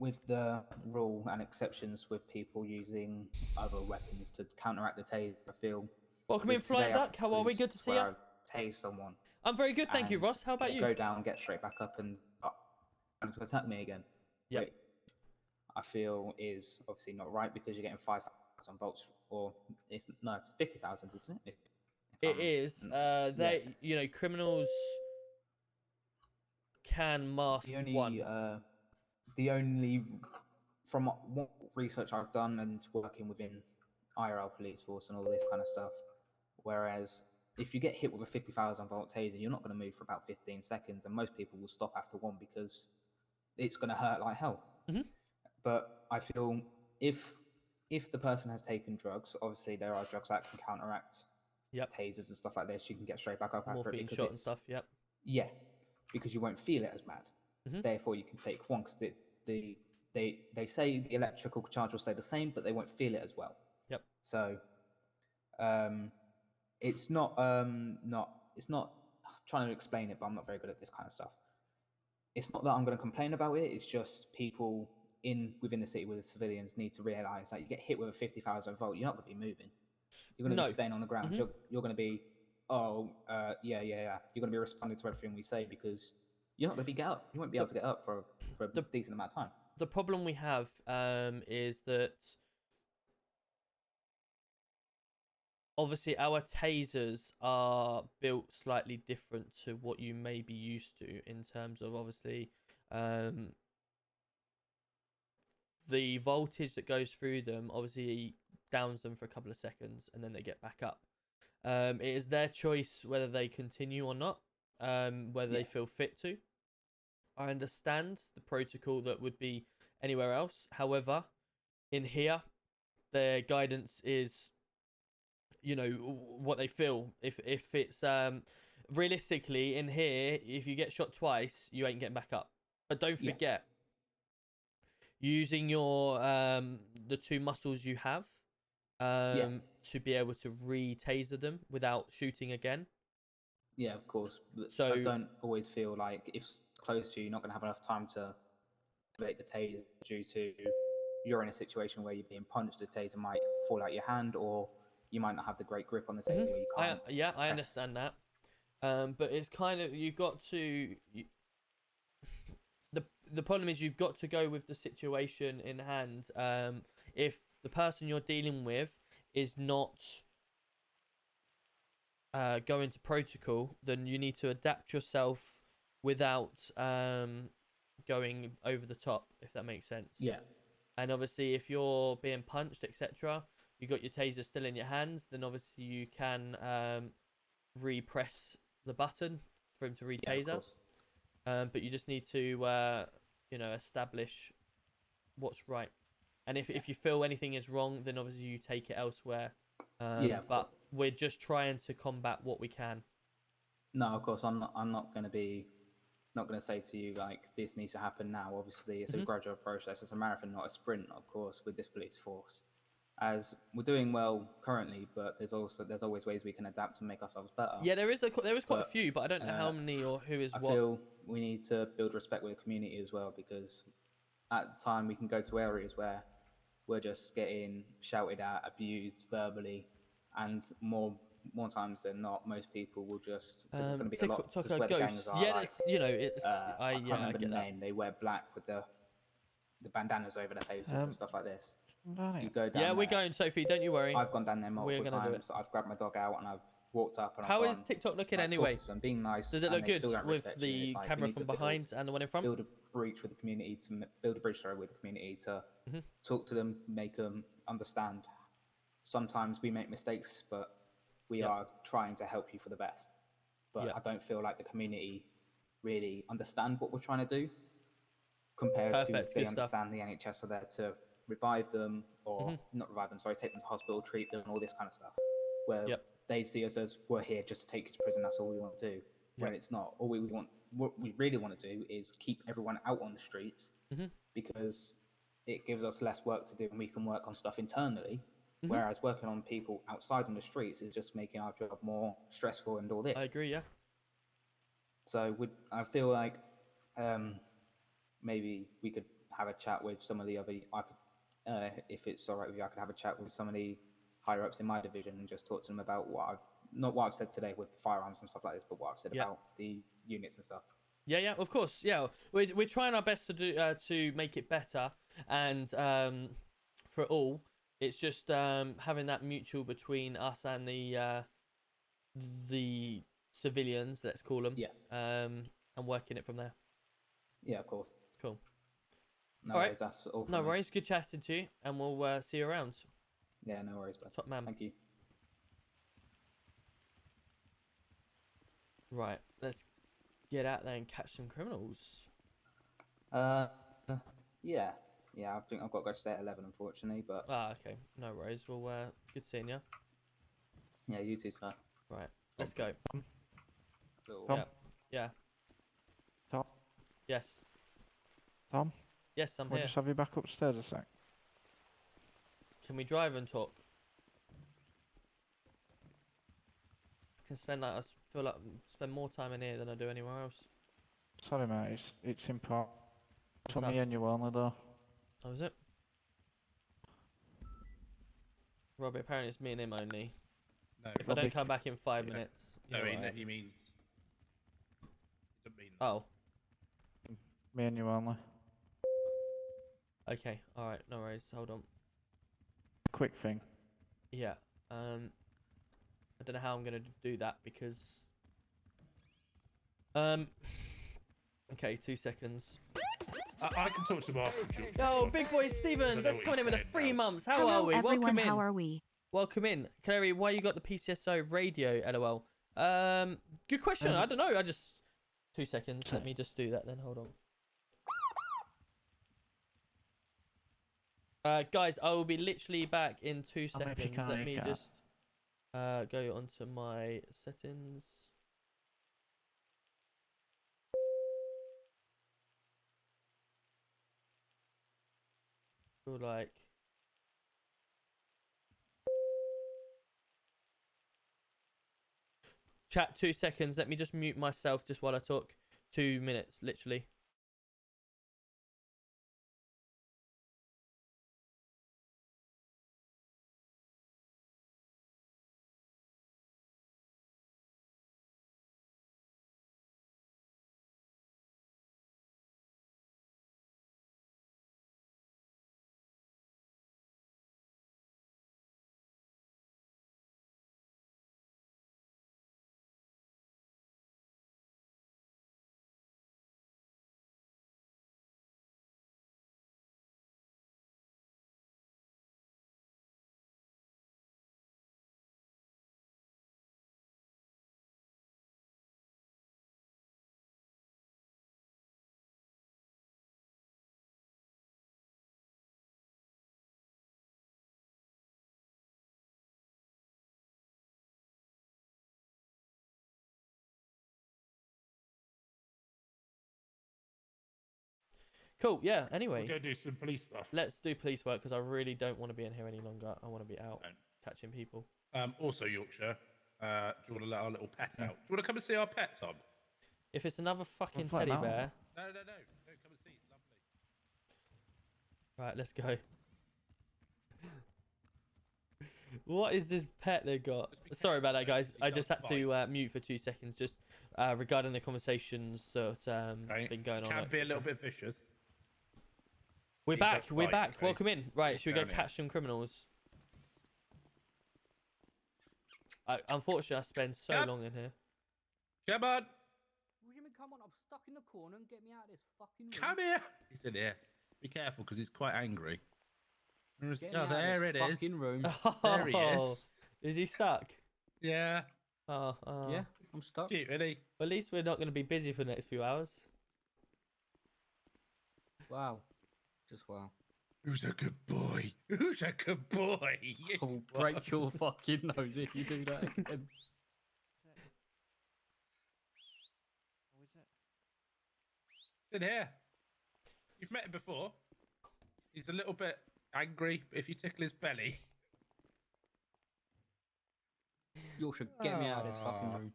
with the rule and exceptions with people using other weapons to counteract the taser, I feel. Welcome in, Flying Duck. How are we? Good to see you. Tase someone. I'm very good, thank you, Ross. How about you? Go down, get straight back up, and to attack me again. Yeah. I feel is obviously not right, because you're getting 5,000 volts, or it's 50,000, isn't it? It is. Criminals can mask one. The only, from what research I've done and working within IRL police force and all this kind of stuff, whereas if you get hit with a 50,000 volt taser, you're not going to move for about 15 seconds, and most people will stop after one because it's going to hurt like hell. But I feel if the person has taken drugs, obviously there are drugs that can counteract tasers and stuff like this. You can get straight back up after it Morphine because shot it's and stuff. yeah, because you won't feel it as bad. Therefore, you can take one because they say the electrical charge will stay the same, but they won't feel it as well. So it's not I'm trying to explain it, but I'm not very good at this kind of stuff. It's not that I'm going to complain about it. It's just people within the city with the civilians need to realize that you get hit with a 50,000 volt, you're not going to be moving. You're going to be staying on the ground. You're going to be, yeah. You're going to be responding to everything we say because you're not going to get up. You won't be able to get up for a decent amount of time. The problem we have is that obviously our tasers are built slightly different to what you may be used to in terms of obviously the voltage that goes through them obviously downs them for a couple of seconds and then they get back up. It is their choice whether they continue or not, whether they feel fit to. I understand the protocol that would be anywhere else. However, in here, their guidance is, you know, what they feel. If it's realistically in here, if you get shot twice, you ain't getting back up. But don't forget, using your the two muscles you have to be able to re-taser them without shooting again. Yeah, of course. So I don't always feel like if it's close to you, you're not going to have enough time to activate the taser due to you're in a situation where you're being punched. The taser might fall out your hand, or you might not have the great grip on the taser where you can't. I understand that. But it's kind of you've got to. The problem is you've got to go with the situation in hand. If the person you're dealing with is not going to protocol, then you need to adapt yourself without going over the top, if that makes sense. Yeah. And obviously, if you're being punched, etc., you got your taser still in your hands, then obviously you can repress the button for him to re-taser. But you just need to, establish what's right. And if you feel anything is wrong, then obviously you take it elsewhere. But we're just trying to combat what we can. No, of course, I'm not going to say to you like this needs to happen now. Obviously, it's a gradual process. It's a marathon, not a sprint. Of course, with this police force, as we're doing well currently, but there's always ways we can adapt and make ourselves better. Yeah, there is quite a few, but I don't know how many or who is what. I feel we need to build respect with the community as well, because at the time we can go to areas where we're just getting shouted at, abused verbally, and more times than not, most people will just. There's going to be a lot because where the gangs are. Yeah, it's. I can't remember the name. They wear black with the bandanas over their faces and stuff like this. You go down. Yeah, we're going, Sophie. Don't you worry. I've gone down there multiple times. I've grabbed my dog out and I've walked up. And how is TikTok looking anyway? Being nice. Does it look good with the camera from behind and the one in front? Build a breach with the community with the community to talk to them, make them understand. Sometimes we make mistakes, but we are trying to help you for the best. But I don't feel like the community really understand what we're trying to do compared to they understand the NHS are there to revive them or not revive them, sorry, take them to hospital, treat them, and all this kind of stuff. Where they see us as we're here just to take you to prison, that's all we want to do. When it's not. What we really want to do is keep everyone out on the streets because it gives us less work to do and we can work on stuff internally. Whereas working on people outside on the streets is just making our job more stressful and all this. I agree, yeah. So I feel like maybe we could have a chat with some of the other. If it's all right with you, I could have a chat with some of the higher ups in my division and just talk to them about not what I've said today with firearms and stuff like this, but what I've said about the units and stuff. Yeah, of course. Yeah, we're trying our best to do to make it better, and for all. It's just having that mutual between us and the civilians, let's call them. And working it from there. Yeah, of course. Cool. No worries, that's all from No me. worries, good chatting to you, and we'll see you around. Yeah, no worries, bud. Top man. Thank you. Right, let's get out there and catch some criminals. Yeah. Yeah, I think I've got to go stay at 11, unfortunately, but... Ah, okay. No worries. Well, good seeing you. Yeah, you too, sir. Right, let's go. Cool. Tom? Yeah. Yeah. Tom? Yes. Tom? Yes, I'm We'll here. just have you back upstairs a sec. Can we drive and talk? I can spend like, I feel like spend more time in here than I do anywhere else. Sorry, mate. It's important. What's For me up? and you only, though. Oh, is it? Robbie, apparently it's me and him only. No, If I don't come back in 5 minutes, you know No, what I am. he means. He doesn't mean that. Oh, Me and you only. okay. All right. No worries. Hold on. Quick thing. Yeah. I don't know how I'm gonna do that because. Okay, 2 seconds. I can talk to him after. Yo, big boy Stevens, that's coming in with a 3 months. How Hello, are we? everyone, Welcome in. how are we? Welcome in. Canary, why you got the PCSO radio? LOL. Good question. I don't know. I just 2 seconds. Let me just do that then. Hold on. Guys, I will be literally back in 2 seconds. Let me just go onto my settings. Feel like chat 2 seconds. Let me just mute myself just while I talk. 2 minutes, literally. Cool. Yeah. Anyway, We'll go do some police stuff. let's do police work because I really don't want to be in here any longer. I want to be out catching people. Also, Yorkshire, do you want to let our little pet out? Do you want to come and see our pet, Tom? If it's another fucking I'll teddy find out. bear, No, come and see. It's lovely. right? Let's go. What is this pet they got? Sorry about that, guys. I just had to mute for 2 seconds, just regarding the conversations that been going on. Can be a little bit vicious. We're He back. does We're bite, back. okay? Welcome in. Right, should we go down here. catch some criminals? Unfortunately, I spend so Yep. long in here. Come on. What do you mean, come on? I'm stuck in the corner and get me out of this fucking room. Come here. He's in here. Be careful because he's quite angry. Get me Oh, out of there this it is. fucking room. There he is. Is he stuck? Yeah. Oh, Yeah, I'm stuck. Cute, isn't he? Well, at least we're not going to be busy for the next few hours. Wow. Just wow. Who's a good boy? Who's a good boy? I'll break your fucking nose if you do that again. In here. You've met him before. He's a little bit angry, but if you tickle his belly. You should get me out of this fucking room.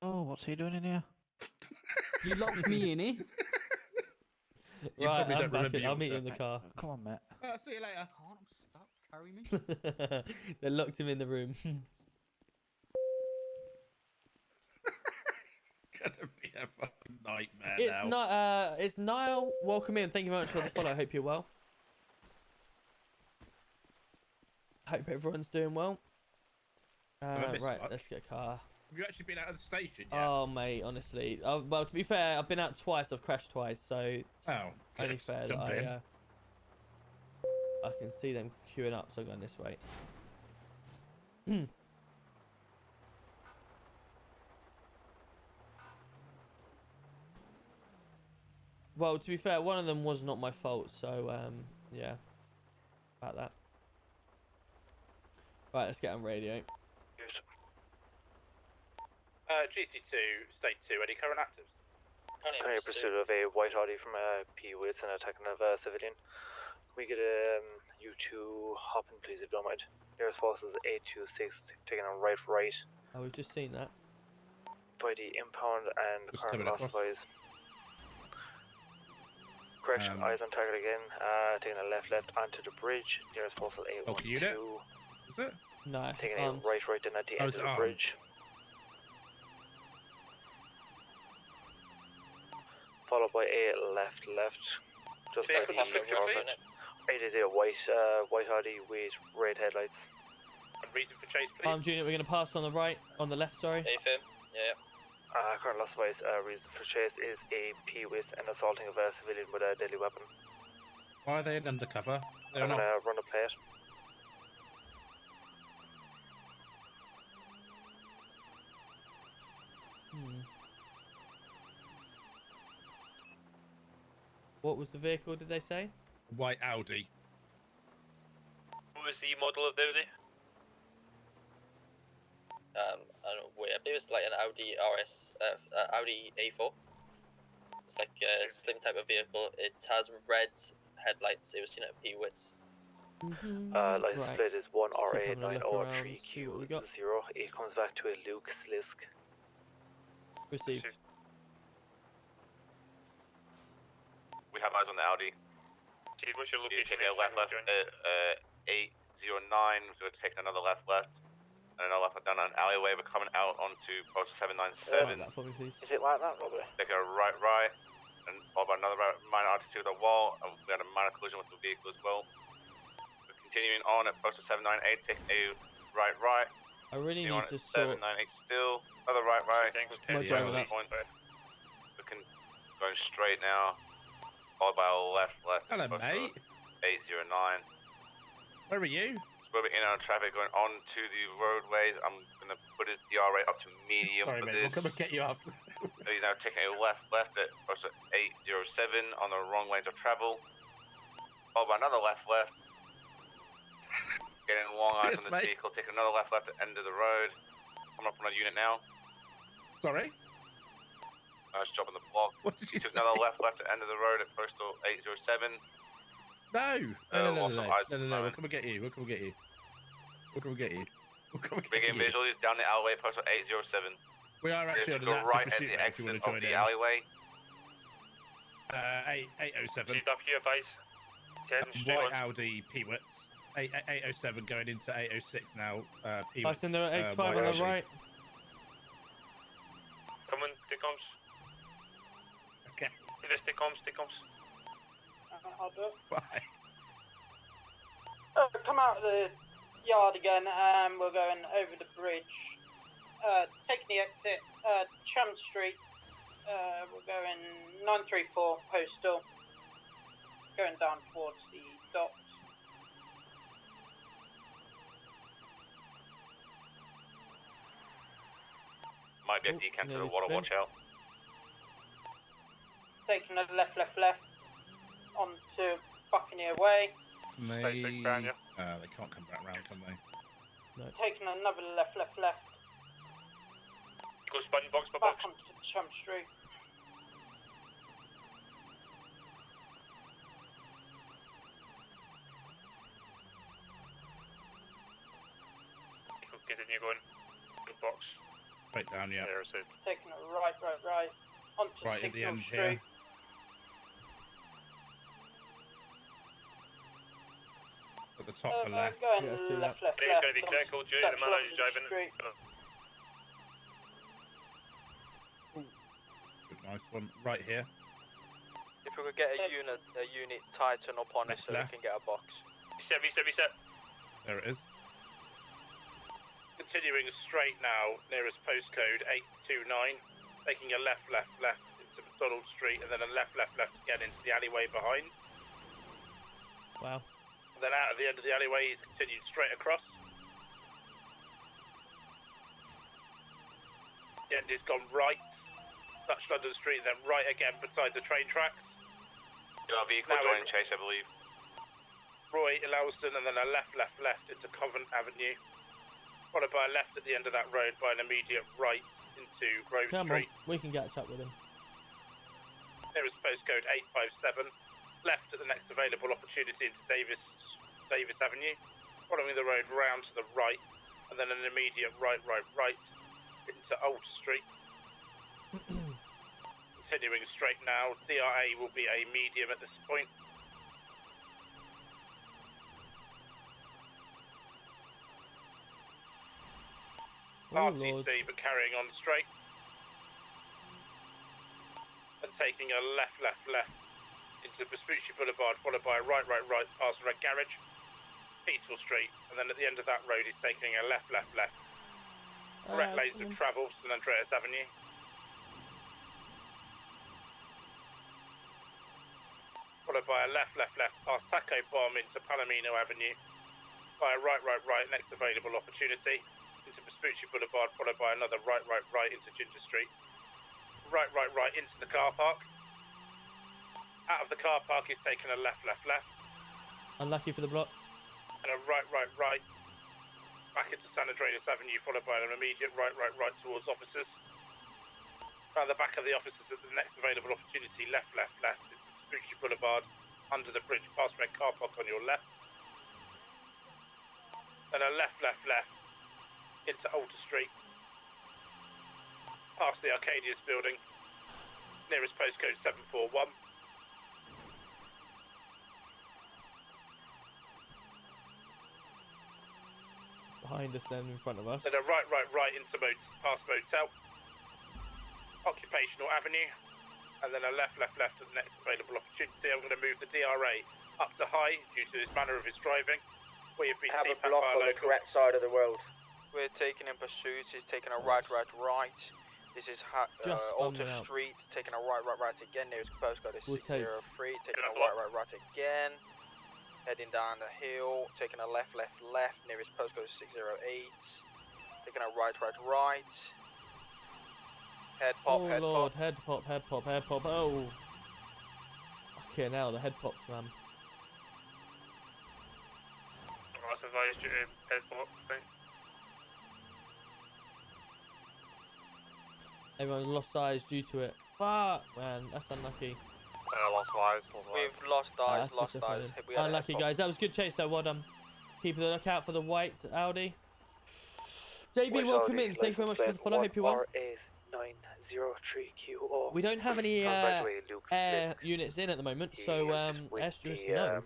Oh, what's he doing in here? You locked me in here. You Right, probably I'm don't back. remember I'll meet you Yorkshire. in the car. Come on, mate. See you later. Can't, I'm stuck. Carry me. They locked him in the room. It's gonna be a fucking nightmare It's now. not. It's Niall. Welcome in. Thank you very much for the follow. Hope you're well. Hope everyone's doing well. I missed Right, much. let's get a car. Have you actually been out of the station yet? Oh, mate, honestly. Well, to be fair, I've been out twice. I've crashed twice, so it's only good. fair that Jump in. I can see them queuing up, so I'm going this way. Well, to be fair, one of them was not my fault, so yeah, about that. Right, let's get on radio. GC2, State 2, any current actives? Currently in pursuit of a white Audi from P. Wits and attacking of a civilian. Can we get you to hop in, please, if you don't mind? Nearest force is 826, taking a right. Oh, we've just seen that. By the impound and Just current coming loss across. wise. Correction, eyes on target again. Taking a left onto the bridge. Nearest force is 812. Okay, unit. Is it? No. Taking a right, then at the end of the bridge. Followed by a left. Just by the north. It is a white Audi with red headlights. And reason for chase, please. Junior, we're going to pass on the left, sorry. AFM, yeah. Current loss wise, reason for chase is a P with an assaulting of a civilian with a deadly weapon. Why are they in undercover? They're I'm not. gonna run a plate. What was the vehicle, did they say? White Audi. What was the model of the Audi? I don't know, wait, I believe it's like an Audi Audi A4. It's like a slim type of vehicle. It has red headlights. It was seen at P-Wits. License plate is 1RA903Q0. got. It comes back to a Luke Slisk. Received. We have eyes on the Audi. What's your location? Taking a left, 809. We're going to take another left, and another left down an alleyway. We're coming out onto post 797. That for me, please. Is it like that, Robert? Taking a right, and followed by another minor altitude of the wall, and we had a minor collision with the vehicle as well. We're continuing on at post 798, taking a right. I really need to sort. 798 still, another right. My driving up. Looking, going straight now. Followed by a left. Hello, mate. 809. Where are you? So we're in our traffic going on to the roadways. I'm going to put his DR rate up to medium Sorry, for mate. this. We'll come and get you up. He's now taking a left at also 807 on the wrong lanes of travel. Followed by another left. Getting long eyes on this vehicle, taking another left at the end of the road. Coming up on a unit now. Sorry? Nice job on the block. What did you took say? another left at the end of the road at postal 807. No. We'll come and get you. Big in visual, he's down the alleyway, postal 807. We are actually on an go active right at pursuit the now if you exit want to of join the in. alleyway. 807. GW advice. 10 straight White on. Audi P-Wits. 807 going into 806 now. P-Wits. Passing the X5 White on Audi. the right. Come on, take comms. Okay. Take comms. I'll do it. Bye. Come out of the yard again, and we're going over the bridge. Taking the exit, Chum Street. We're going 934 postal. Going down towards the docks. Might be a decant to the nearly water, spin. watch out. Taking a left onto Buccaneer Way. They can't come back round, can they? No. Taking another left. Go spun box by Back box. onto Chum Street. Continue going. Good box. Right down, yeah. There, so Taking a right. Onto Right at the Signal end Street. here. At the top to the left. Going Yeah, I see left. it's going to be clear, call Judy, the That's man off who's the driving. street. Good, nice one. Right here. If we could get a unit tighten up on it Next so left. we can get a box. Reset. There it is. Continuing straight now, nearest postcode 829. Taking a left into McDonald Street, and then a left again into the alleyway behind. Wow. And then out of the end of the alleyway, he's continued straight across. The end has gone right, touched London Street, then right again beside the train tracks. Your vehicle joining chase, I believe. Roy, Elelston, and then a left into Covent Avenue. Followed by a left at the end of that road by an immediate right into Grove Street. On, we can catch up with him. Nearest postcode 857. Left at the next available opportunity into Davis Avenue. Following the road round to the right, and then an immediate right into Alter Street. Continuing straight now, DRA will be a medium at this point. Oh, RTC, Lord. but carrying on straight. And taking a left into Vespucci Boulevard, followed by a right past Red Garage, Peaceful Street, and then at the end of that road he's taking a left. Correct lanes of travel, St Andreas Avenue. Followed by a left past Taco Bomb into Palomino Avenue, by a right, next available opportunity, into Vespucci Boulevard, followed by another right into Ginger Street. Right into the car park. Out of the car park he's taken a left. Unlucky for the block. And a right. Back into San Andreas Avenue, followed by an immediate right towards officers. Around the back of the officers at the next available opportunity, left into Vespucci Boulevard, under the bridge, past Red Car Park on your left. Then a left into Alter Street, past the Arcadius building, nearest postcode 741. Behind us then, in front of us. Then a right into past Motel, Occupational Avenue, and then a left at the next available opportunity. I'm going to move the DRA up to high due to his manner of his driving. We have been have a TPA'd block by a on the local. correct side of the road. We're taking in pursuit. He's taking a right. This is Alter out. Street, taking a right again. There's postcode is We'll 603, taking a right again. Heading down the hill, taking a left. Nearest postcode is 608. Taking a right. Head pop, oh, Lord, head pop. Oh. Okay, now the head pops, man. I've advised you to head pop, I think. Everyone's lost eyes due to it. Fuck, man, that's unlucky. Lost eyes. We've lost eyes, That's unlucky, guys. That was good chase, though. Well done. Keep a lookout for the white Audi. JB, welcome in. Thank you very much for the follow. Hope you won. We don't have any air units in at the moment, so air stewards, no.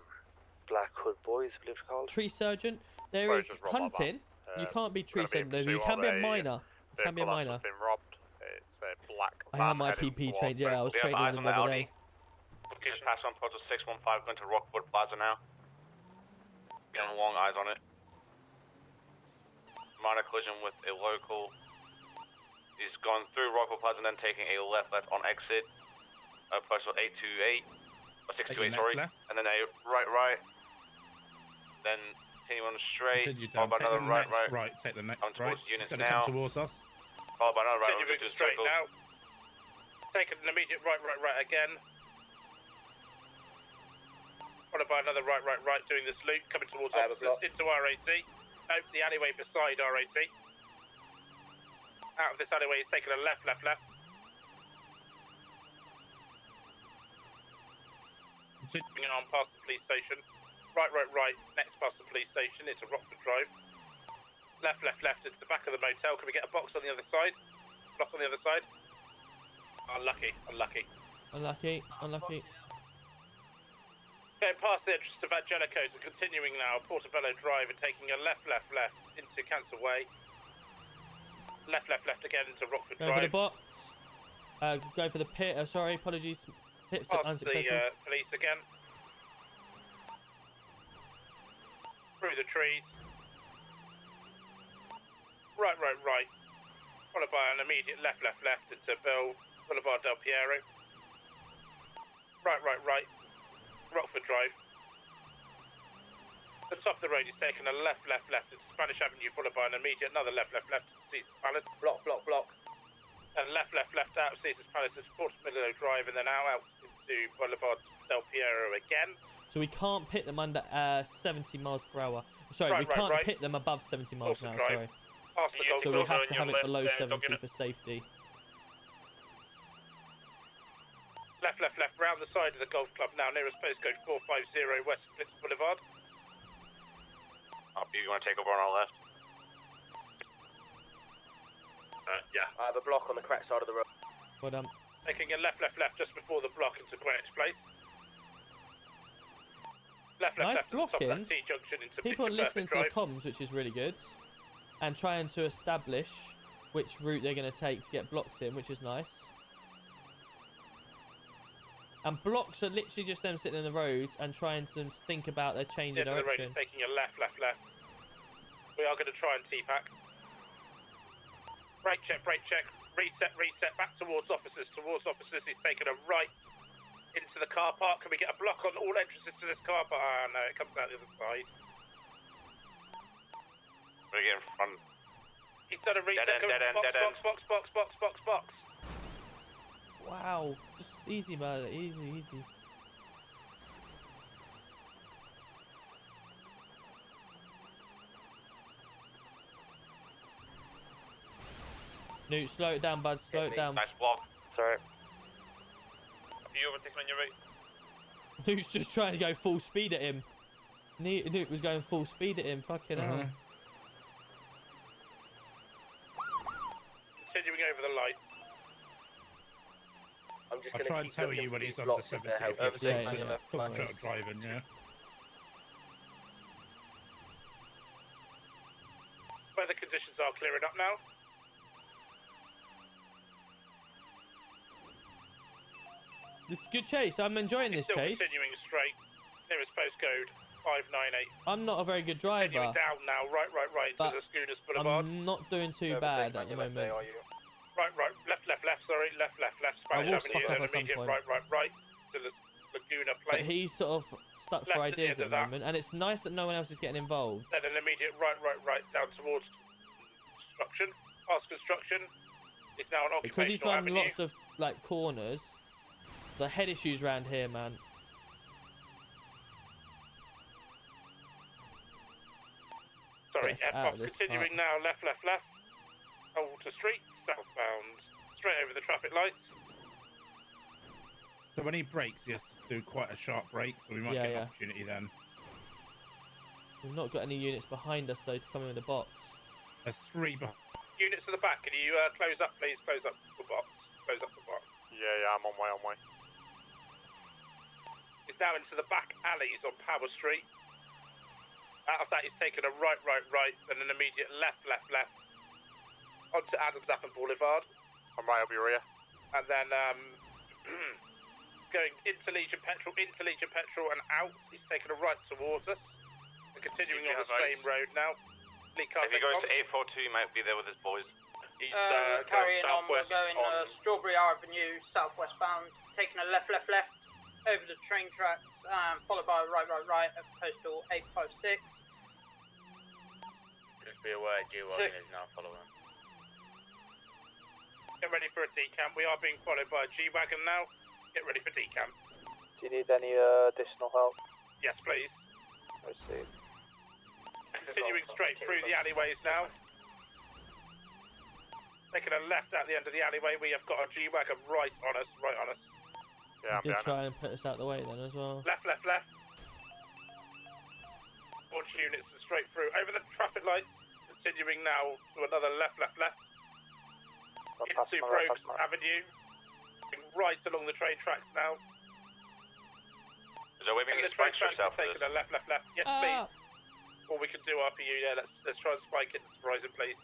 Black Hood Boys, I believe it's called. Tree Sergeant. There is hunting. You can't be Tree Sergeant, though. You can be a miner. You can be a miner. Been robbed. It's a black. I have my PP trained. Yeah, I was training them the other day. Just pass on Proto 615 going to Rockwood Plaza now. Getting long eyes on it. Minor collision with a local. He's gone through Rockwood Plaza and then taking a left on exit. Postal 828. Or 628, sorry. Left. And then a right. Then continue on straight. Followed by another right. Right, take the next on towards right. units Gonna now. come towards us. Followed by another right. Continuing straight now. Taking an immediate right again. Followed by another right, doing this loop, coming towards officers into RAC. No, the alleyway beside RAC. Out of this alleyway, he's taken a left. Continuing on past the police station. Right, next past the police station into Rockford Drive. Left into the back of the motel. Can we get a box on the other side? Block on the other side. Unlucky. Going past the entrance to Evangelico's and continuing now, Portobello Drive and taking a left into Cancer Way. Left again into Rockford Go Drive. for the box. Go for the pit. Sorry, apologies. Pit's Past unsuccessful. the police again. Through the trees. Right. Followed by an immediate left into Boulevard Del Piero. Right. Rockford Drive. At the top of the road, he's taken a left into Spanish Avenue, followed by an immediate another left to Caesar's Palace. Block. And left out of Caesar's Palace into Portobello Drive, and then out into Boulevard Del Piero again. So we can't pit them under 70 miles per hour. Sorry, we can't pit them above 70 miles an hour. Sorry. Past the Golf So we Club. have to have it below 70 for safety. Left, round the side of the golf club now, nearest postcode 450 West Blitz Boulevard. You want to take over on our left? Yeah. I have a block on the correct side of the road. Well done. Taking a left, just before the block into Greenwich Place. Left, Nice left, at the top of blocking. that T-junction into People are Picture listening to Perfect the Drive. comms, which is really good, and trying to establish which route they're going to take to get blocks in, which is nice. And blocks are literally just them sitting in the road and trying to think about their change of End of the road direction. is taking a left. We are going to try and T-pack. Brake check. Reset. Back towards officers. He's taken a right into the car park. Can we get a block on all entrances to this car park? Ah, no, it comes out the other side. We're getting in front. He's done a reset. Dead end. Box. Wow, just easy, man, easy. Newt, slow it down, bud. Slow it down. Nice block. Sorry. You overtake on your right. Newt's just trying to go full speed at him. Newt was going full speed at him. Fucking hell. Continuing over the light. I'm just I'll going try to and keep tell looking you for when these he's under blocks if 70. they're helping. Yeah. Concentrate on driving, yeah. Weather conditions are clearing up now. This is a good chase. I'm enjoying this Still chase. continuing straight. Nearest postcode 598. I'm not a very good driver. Continuing down now. Right. But To the Schooners Boulevard. I'm not doing too bad at the moment. Right. Left. Sorry. Left. Spanish will Avenue. fuck up Then at some immediate point. right. To the Laguna But Place. he's sort of stuck Left for at the ideas end at of the that. moment, and it's nice that no one else is getting involved. Then an immediate right. Down towards construction. Past construction. It's now an Because he's occupational done avenue. lots of like corners. The head issues around here, man. Sorry, Get us out of F-box this continuing now, left. Alter Street, southbound, straight over the traffic lights. So when he brakes, he has to do quite a sharp brake, so we might Yeah, get yeah. an opportunity then. We've not got any units behind us though to come in with a box. There's three behind. Units to the back, can you close up, please? Close up the box. Yeah, I'm on way. It's now into the back alleys on Power Street. Out of that, he's taken a right, then an immediate left. Onto Adams Appin Boulevard. I'm right over your rear. And then going into Legion Petrol and out. He's taken a right towards us. And continuing on the same road now. If he goes to 842, he might be there with his boys. He's Carrying on, we're southwest going Strawberry Avenue, southwest bound, taking a left, over the train tracks, followed by a right, at postal 856. Just be aware, G-Wagon is now following. Get ready for a decamp. We are being followed by a G-Wagon now. Get ready for decamp. Do you need any additional help? Yes, please. I see. Continuing straight through the alleyways now. Taking a left out the end of the alleyway, we have got a G-Wagon right on us. Yeah, I'm Did behind try and put us out the way then as well. Left. Launch units and straight through. Over the traffic lights. Continuing now to another left. Into Groves Avenue. Right along the train tracks now. Is there a way we can And get the train spikes tracks ourselves are for taking this? a left. Yes, please. What we can do RPU, yeah, let's try and spike it. It's horizon, please.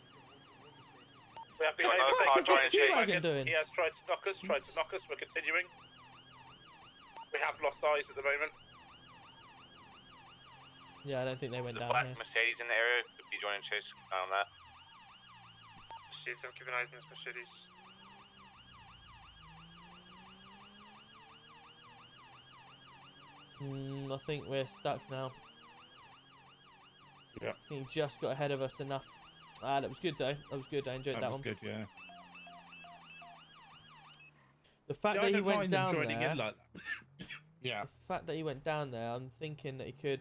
We have been Got another car joining G-Wagon doing? He has tried to knock us. We're continuing. We have lost eyes at the moment. Yeah, I don't think they went The down black here. Mercedes in the area could be joining chase on that. Mercedes, I'm keeping eyes on this Mercedes. I think we're stuck now. Yeah. I think he just got ahead of us enough. That was good though. That was good. I enjoyed that one. was good, yeah. The fact Yeah, I that he don't went mind them down joining there. in like that. Yeah. The fact that he went down there, I'm thinking that he could.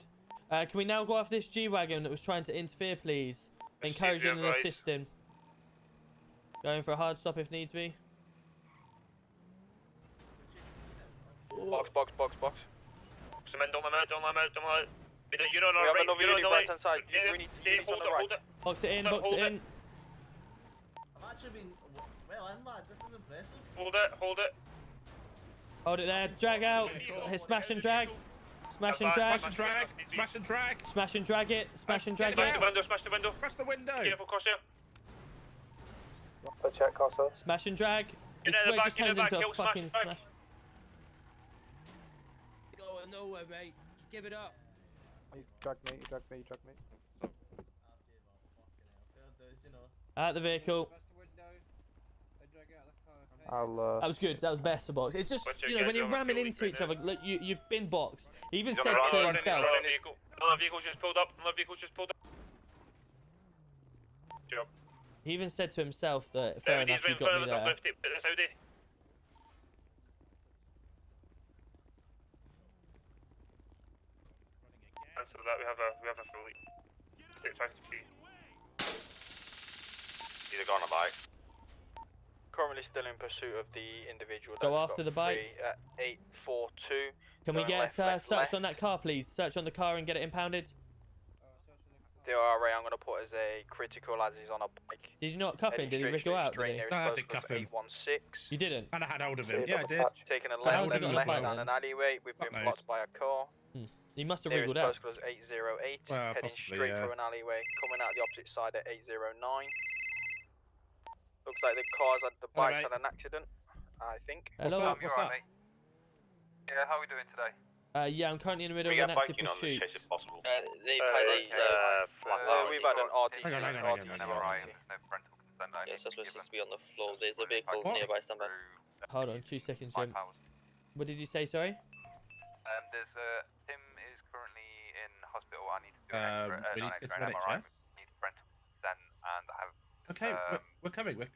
Can we now go after this G-Wagon that was trying to interfere, please? Encouraging and assisting. Going for a hard stop if needs be. Box, box, box, box. Don't let him out. You're on We our have right, another you're on unit the right right. hand side. We need units on the right. Hold it. Box it in, box hold it in. I've actually been well in, lads. This is impressive. Hold it. Hold it there. Drag out. Smash and drag. Smash and drag. Smash and drag. Smash and drag. Smash and drag it. Smash and drag Smash it. the window, smash the window. Smash the window. Careful, Corsair. Check, Castle. Smash and drag. This in the way back, just in the turns back, into a kill, smash, fucking smash. smash. Going nowhere, mate. Just give it up. You drag me, you drag me, you drag me. Out the vehicle. I'll That was good. That was better, box. It's just, you know, when you're ramming into each other, look, you've been boxed. He even said to himself. Another vehicle just pulled up. Job. He even said to himself that fair enough, you got me there. Answer that. We have a fully. State factor key. Either go on a bike. Currently still in pursuit of the individual. Go that we've after got the bike. free At 842. Can we Going get left, left, search left. on that car, please? Search on the car and get it impounded. The RA I'm going to put as a critical as he's on a bike. Did you not cuff him? Did he Straight, wriggle out? straight, Did he? straight, No, I nearest did cuff him. 816. You didn't? And I had hold of him. Yeah, I did. Taking a So how's left, he left, got left the bike down then? an alleyway. We've been Fuck blocked by a car. He must have Nearest wriggled out. postcode is 808. Well, heading possibly, straight yeah. through an alleyway. Coming out the opposite side at 809. Looks like the bikes mate. had an accident. I think. Hello. What's up? Yeah, how are we doing today? Yeah, I'm currently in the middle We of get an active biking on this pursuit. case if possible. We've had an RTC. Hang on. MRI and there's no parental consent. Yes, that's what seems to be on the floor. There's a vehicle What? nearby, stand by. Hold on, 2 seconds, Jim. What did you say, sorry? There's Tim is currently in hospital. I need to do an we need to get extra to MRI. NHS. Need parental consent, and I have Okay, we're coming. Right.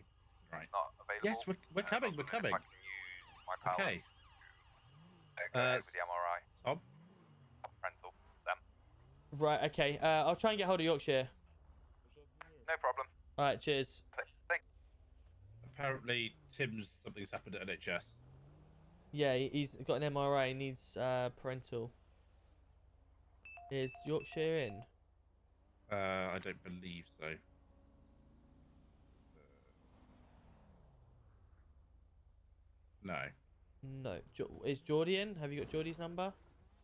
not available. Yes, we're coming. We're coming. If I can use my powers Okay. to go ahead with the MRI. Tom. Parental consent. Right, okay. I'll try and get hold of Yorkshire. No problem. Alright, cheers. Thank Apparently, something's happened at NHS. Yeah, he's got an MRI. He needs parental. Is Yorkshire in? I don't believe so. No. No. Is Geordie in? Have you got Geordie's number?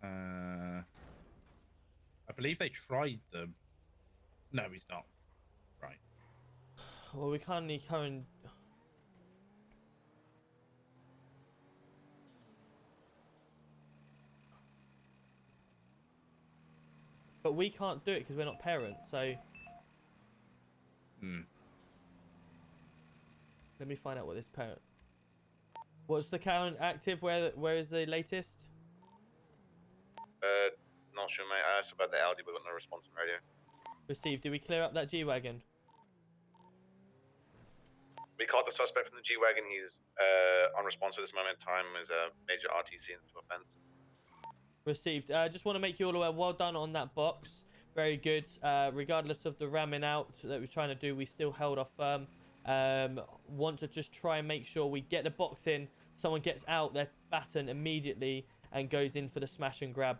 I believe they tried them. No, he's not. Right. Well, we can't need current. But we can't do it because we're not parents, so. Let me find out what this parent. What's the current active? Where is the latest? Not sure, mate. I asked about the Audi, but got no response on radio. Received. Did we clear up that G-Wagon? We caught the suspect from the G-Wagon. He's unresponsive at this moment in time. Is a major RTC into offense. Received. Just want to make you all aware, well done on that box. Very good. Regardless of the ramming out that we're trying to do, we still held off firm. Want to just try and make sure we get the box in. Someone gets out their baton immediately and goes in for the smash and grab.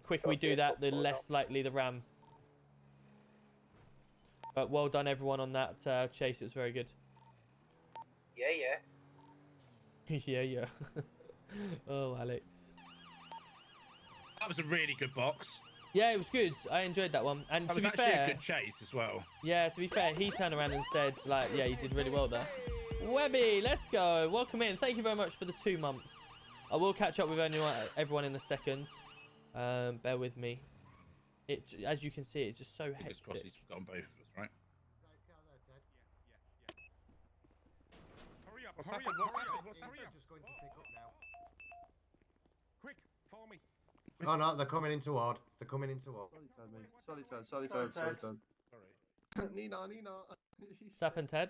Quicker we do that, the less likely the ram. But well done everyone on that chase. It was very good. Yeah. Yeah. Oh, Alex. That was a really good box. Yeah, it was good. I enjoyed that one. And That to was be actually fair, a good chase as well. yeah, to be fair, he turned around and said, like, yeah, you did really well there. Webby, let's go. Welcome in. Thank you very much for the 2 months. I will catch up with everyone in a second. Bear with me. As you can see, it's just so Fingers hectic. crossed he's forgotten both of us, right? Hurry up, What's hurry happened? up, What's hurry happened? up, What's happened? just going to pick up now. Quick, follow me. Oh no, they're coming into ward. They're coming into ward. Sorry. Nina. What's happened, Ted?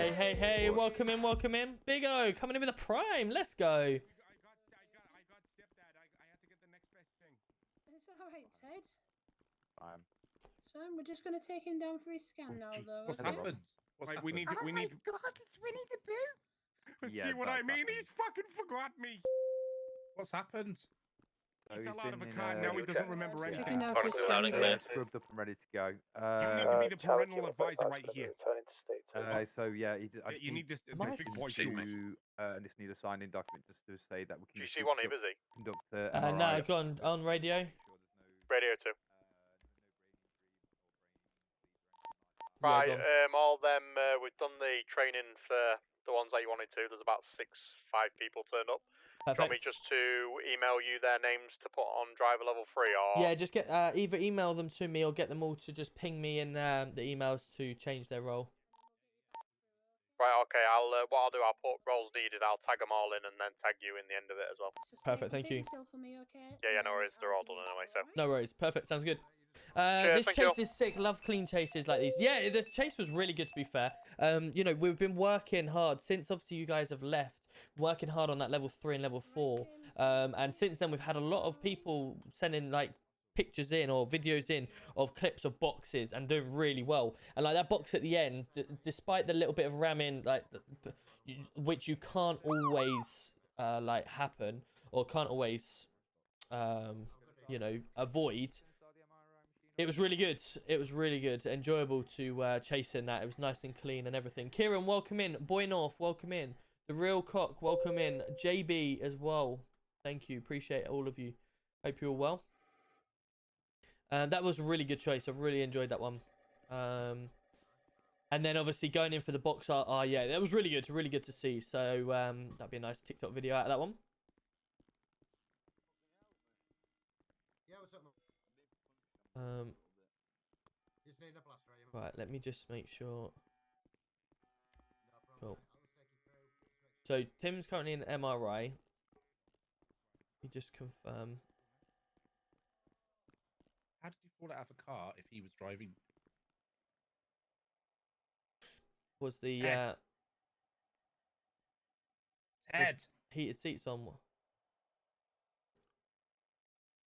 Hey, welcome in, welcome in. Big O, coming in with a prime. Let's go. It's alright, Ted. It's fine. We're just going to take him down for his scan now, though. What's okay? happened? What's Right, happened? we need. God, it's Winnie the Pooh. See what I mean? He's fucking forgot me. What's happened? He fell out of a car. Now he doesn't remember anything. Taking down for his scan, Jay. Scrubbed up and ready to go. You need to be the parental advisor right here. So yeah, I You need this the big boy to, shoes. and just need a signing document just to say that we can. GC1, are you busy? Conduct No, go on radio. Radio 2. Yeah, Right, go on. all them, we've done the training for the ones that you wanted to. There's about 5 people turned up. Do you want me Perfect. just to email you their names to put on driver level 3, or...? Yeah, just get either email them to me or get them all to just ping me in the emails to change their role. Right, okay, what I'll do, I'll put roles needed, I'll tag them all in and then tag you in the end of it as well. Perfect, thank you. Still for me, okay? Yeah, no worries, they're all done anyway, so... No worries, perfect, sounds good. Cheers, This thank chase is sick. Love clean chases like these. Yeah, this chase was really good, to be fair. You know, we've been working hard since obviously you guys have left, working hard on that level 3 and level 4. And since then we've had a lot of people sending like pictures in or videos in of clips of boxes and doing really well. And like that box at the end, despite the little bit of ramming, like which you can't always like happen or can't always you know, avoid. It was really good. It was really good. Enjoyable to chase in that. It was nice and clean and everything. Kieran, welcome in. Boy North, welcome in. The Real Cock, welcome in. JB as well. Thank you. Appreciate all of you. Hope you're all well. That was a really good choice. I really enjoyed that one. And then obviously going in for the box art. Yeah, that was really good. Really good to see. So that'd be a nice TikTok video out of that one. Yeah, what's up, man? Just need a blaster, Right, let me just make sure. Cool. So Tim's currently in MRI. You just confirm. How did he fall out of a car if he was driving? Was the Ted. was heated seats on?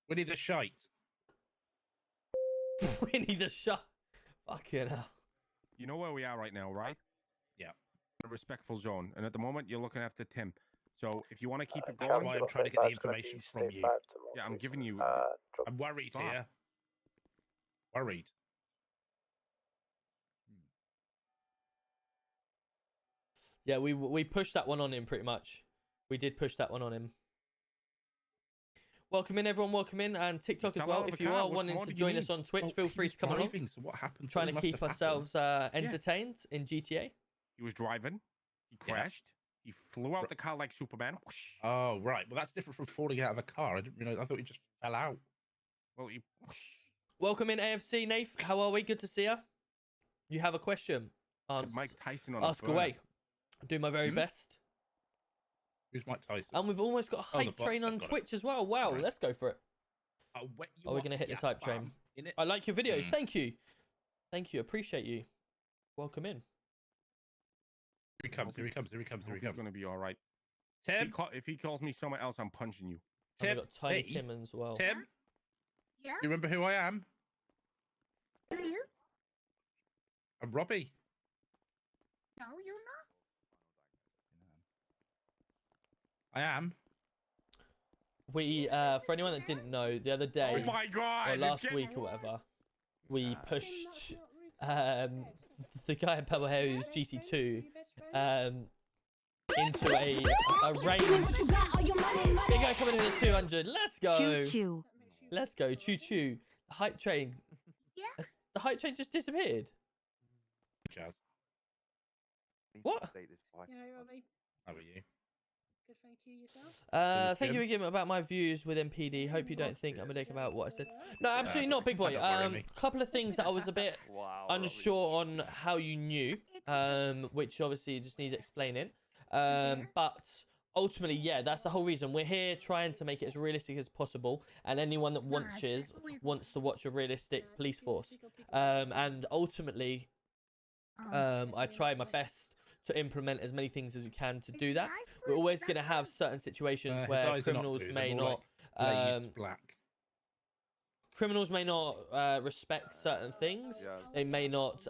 Winnie the Shite. Winnie the Shite. Fucking hell. You know where we are right now, right? Yeah. A respectful zone, and at the moment you're looking after Tim. So if you want to keep it going, That's why I'm trying to get the information from you. Yeah, I'm giving you. I'm worried Stop. here. Worried. Yeah, we pushed that one on him pretty much. We did push that one on him. Welcome in, everyone. Welcome in, and TikTok as fell well. out of If a you car. are What wanting more to do you join us need? on Twitch, Oh, feel he free was to come along. driving, so what happened? Trying Something to keep must have happened. ourselves entertained in GTA. He was driving. He crashed. He flew out the car like Superman. Oh, right. Well, that's different from falling out of a car. I didn't realize. I thought he just fell out. Well, he... Welcome in, AFC Nath. How are we? Good to see you. You have a question? Mike Tyson on Ask a burner. away. I'll do my very best. Who's Mike Tyson? And we've almost got a Oh, the hype box, train I've on got it. Twitch as well. Wow, Right. let's go for it. I'll wet you Are we up, going to hit this yeah, hype train? bam. I like your videos. Mm. Thank you. Thank you. Appreciate you. Welcome in. Here he comes. Here he comes. Here he comes. Here he He's comes. going to be all right. Tim. If he calls me somewhere else, I'm punching you. And Tim. we've got Tiny Hey. Tim as well. Tim. Yeah? Do you remember who I am? Who are you? I'm Robbie. No, you're not. I am. We, for anyone that didn't know, the other day, Oh my God, or it's last getting week or whatever, we pushed the guy in purple hair who's GC2 into a range. Big guy coming in at 200. Let's go. Choo-choo. Let's go. Choo-choo. The hype train. Yeah. The hype train just disappeared. Jazz. What? Yeah, Robbie. How are you? Good, thank you. Yourself? Thank you again about my views with MPD. Hope you don't think I'm a dick about what I said. No, absolutely not, big boy. Don't worry me. Couple of things that I was a bit unsure on how you knew, which obviously just needs explaining. But ultimately, yeah, that's the whole reason. We're here trying to make it as realistic as possible, and anyone that wants to watch a realistic police force. And ultimately, I try my best to implement as many things as we can to do that. We're always going to have certain situations His where eyes are not criminals blue, may they're more not glazed black. criminals may not respect certain things. They may not,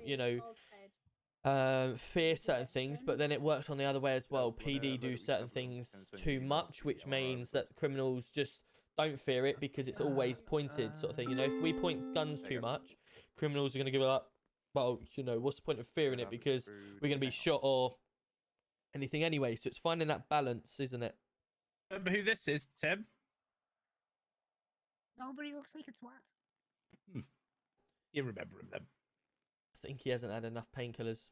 you know, fear certain things, but then it works on the other way as well. PD do certain things too much, which means that criminals just don't fear it because it's always pointed, sort of thing. You know, if we point guns too much, criminals are going to give up. Well, you know, what's the point of fearing it because we're going to be shot or anything anyway. So it's finding that balance, isn't it? Remember who this is, Tim? Nobody looks like a twat. You remember him then? I think he hasn't had enough painkillers.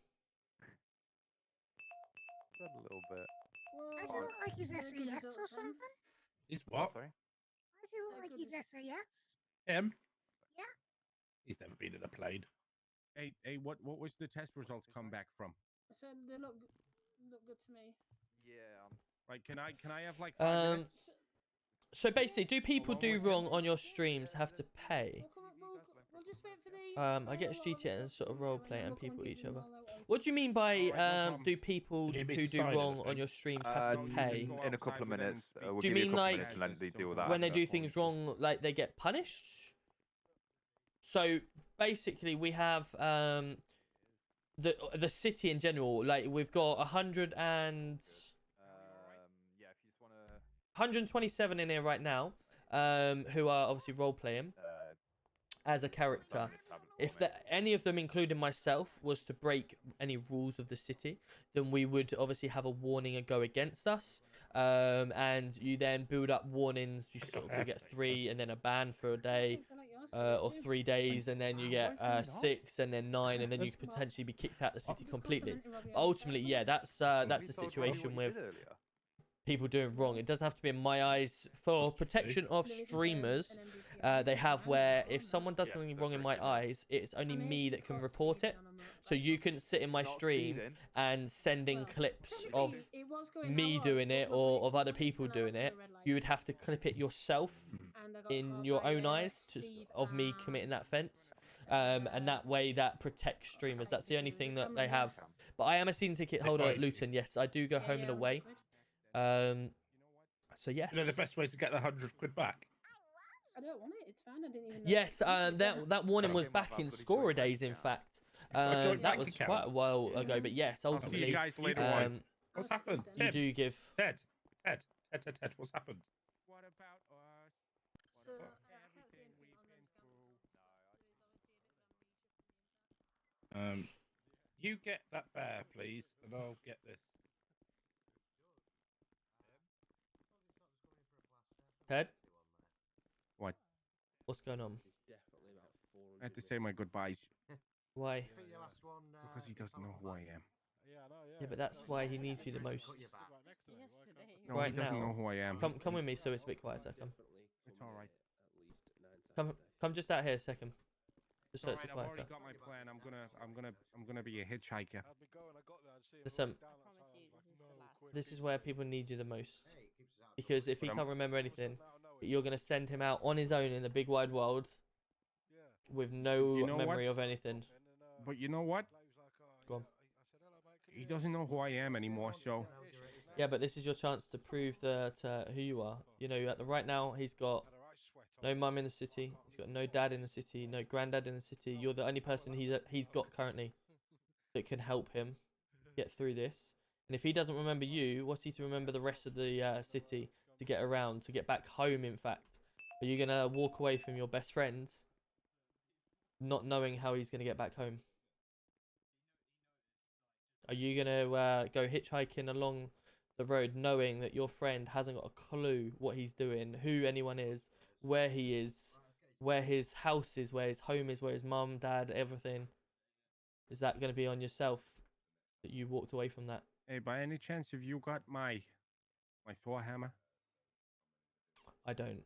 A little bit. Does he look like he's SAS or something? He's what? Sorry? Does he look like he's SAS? Him? Yeah. He's never been in a plane. Hey, what was the test results come back from? So they look good to me. Yeah. Right, can I have like 5 minutes? So basically, do people do wrong on your streams have to pay? We'll just wait for the. I get GT and sort of roleplay and people each other. What do you mean by do people who do wrong on your streams have to pay? In a couple of minutes. We'll Do you give mean a couple like minutes and then they deal with that when they after. do things wrong, like they get punished? So basically, we have the city in general. Like we've got 100 and 127 in here right now, who are obviously role playing as a character. If any of them, including myself, was to break any rules of the city, then we would obviously have a warning and go against us. And you then build up warnings. You sort of get 3 and then a ban for a day, or 3 days, and then you get 6 and then 9, and then you could potentially be kicked out of the city completely. But ultimately, yeah, that's the situation with people doing wrong. It doesn't have to be in my eyes. For protection of streamers, they have where if someone does something wrong in my eyes, it's only me that can report it. So you couldn't sit in my stream and sending clips of me doing it or of other people doing it. You would have to clip it yourself in your own eyes of me committing that offence. And that way that protects streamers. That's the only thing that they have. But I am a season ticket holder at Luton. Yes, I do go home and away. So yes. You know the best way to get the £100 back? I don't want it. It's fine. I didn't even. Yes, that warning was back in Scorer days. In fact, that was quite a while ago. But yes, ultimately, see you guys later on. What's happened? You do give. Ted, what's happened? What about us? So, You get that bear, please, and I'll get this. Ted? What? What's going on? I had to say my goodbyes. Why? Because he doesn't know who I am. Yeah, but that's why he needs you the most. No, Right he doesn't now. know who I am. Come with me, so it's a bit quieter. Come. It's all right. Come just out here a second. Just so All it's right, I've quieter. already got my plan. I'm gonna be a hitchhiker. Listen, this is where people need you the most. Because if he can't remember anything, you're going to send him out on his own in the big wide world with no memory of anything. But you know what? Go on. He doesn't know who I am anymore, so... Yeah, but this is your chance to prove that who you are. You know, right now, he's got no mum in the city. He's got no dad in the city, no granddad in the city. You're the only person he's got currently that can help him get through this. And if he doesn't remember you, what's he to remember the rest of the city to get around, to get back home, in fact? Are you going to walk away from your best friend not knowing how he's going to get back home? Are you going to go hitchhiking along the road knowing that your friend hasn't got a clue what he's doing, who anyone is, where he is, where his house is, where his home is, where his mum, dad, everything? Is that going to be on yourself that you walked away from that? Hey, by any chance, have you got my Thor hammer? I don't.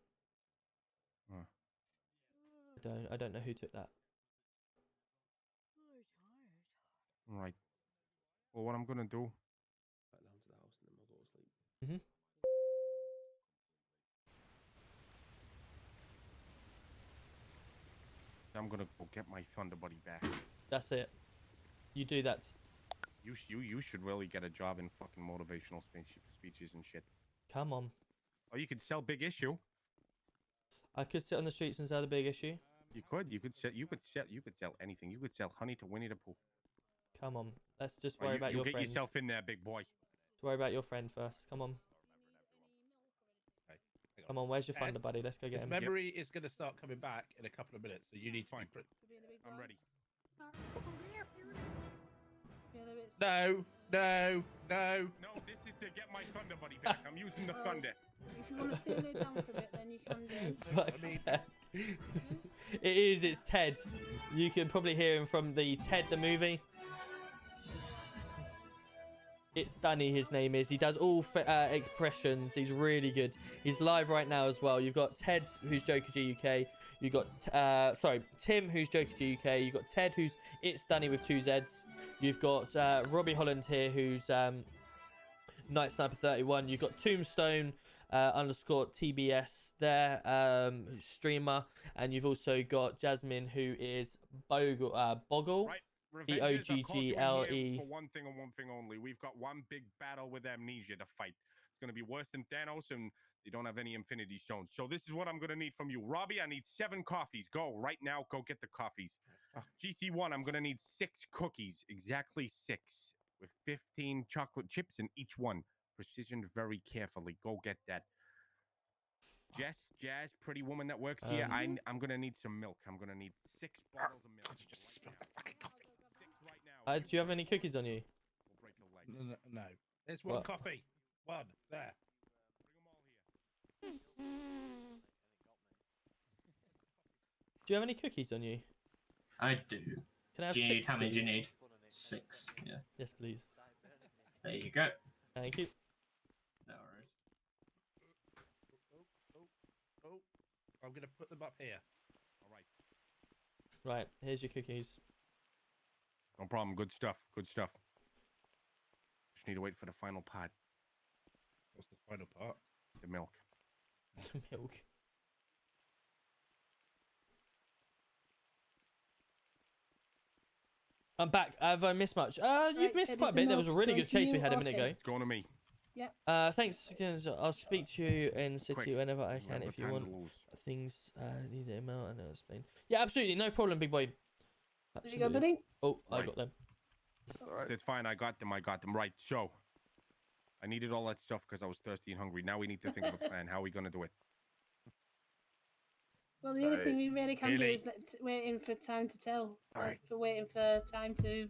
Oh. I don't know who took that. Right. Well, what I'm gonna do? Mhm. I'm gonna go get my Thunder Buddy back. That's it. You do that. You should really get a job in fucking motivational speeches and shit. Come on. Or you could sell Big Issue. I could sit on the streets and sell the big issue. You could sell anything. You could sell honey to Winnie the Pooh. Come on. Let's just worry about you your get friend. yourself in there, big boy. Let's worry about your friend first. Come on. Come on, where's your funder, buddy? Let's go get His him. memory is going to start coming back in a couple of minutes, so you need to be I'm ready. No. No, this is to get my thunder buddy back. I'm using the thunder. If you want to stay laid down for a bit, then you can do. Fuck's sake. It's Ted. You can probably hear him from the Ted the movie. It's Danny, his name is. He does all expressions. He's really good. He's live right now as well. You've got Ted, who's Joker G UK. You've got, Tim, who's Joker G UK. You've got Ted, who's It's Danny with 2 Zs. You've got Robbie Holland here, who's Night Sniper 31. You've got Tombstone underscore TBS there, streamer. And you've also got Jasmine, who is Boggle. Right. Boggle. For one thing and one thing only. We've got one big battle with amnesia to fight. It's going to be worse than Thanos, and they don't have any Infinity Stones. So this is what I'm going to need from you. Robbie, I need 7 coffees. Go right now. Go get the coffees. GC1, I'm going to need 6 cookies. Exactly 6. With 15 chocolate chips in each one. Precisioned very carefully. Go get that. Jazz, pretty woman that works here. I'm going to need some milk. I'm going to need 6 bottles of milk. God, you just spilled the fucking coffee. Do you have any cookies on you? No. There's one coffee. One. There. Do you have any cookies on you? I do. Can I have do you 6, need, how many do you please? need? 6, yeah. Yes, please. There you go. Thank you. No worries. Oh, I'm going to put them up here. All right. Right, here's your cookies. No problem. Good stuff. Good stuff. Just need to wait for the final part. What's the final part? The milk. The milk. I'm back. Have I missed much? You've missed quite a bit. There was a really good chase we had a minute ago. It's going to me. Yep. Thanks again. I'll speak to you in the city Quick. whenever I can Whatever if you time want to lose. things. Need an email and I'll explain. Yeah, absolutely. No problem, big boy. There you go, buddy. Oh, I got them. It's fine. I got them. Right. So, I needed all that stuff because I was thirsty and hungry. Now we need to think of a plan. How are we going to do it? Well, the only thing we really can do is waiting for time to tell. Like, for waiting for time to,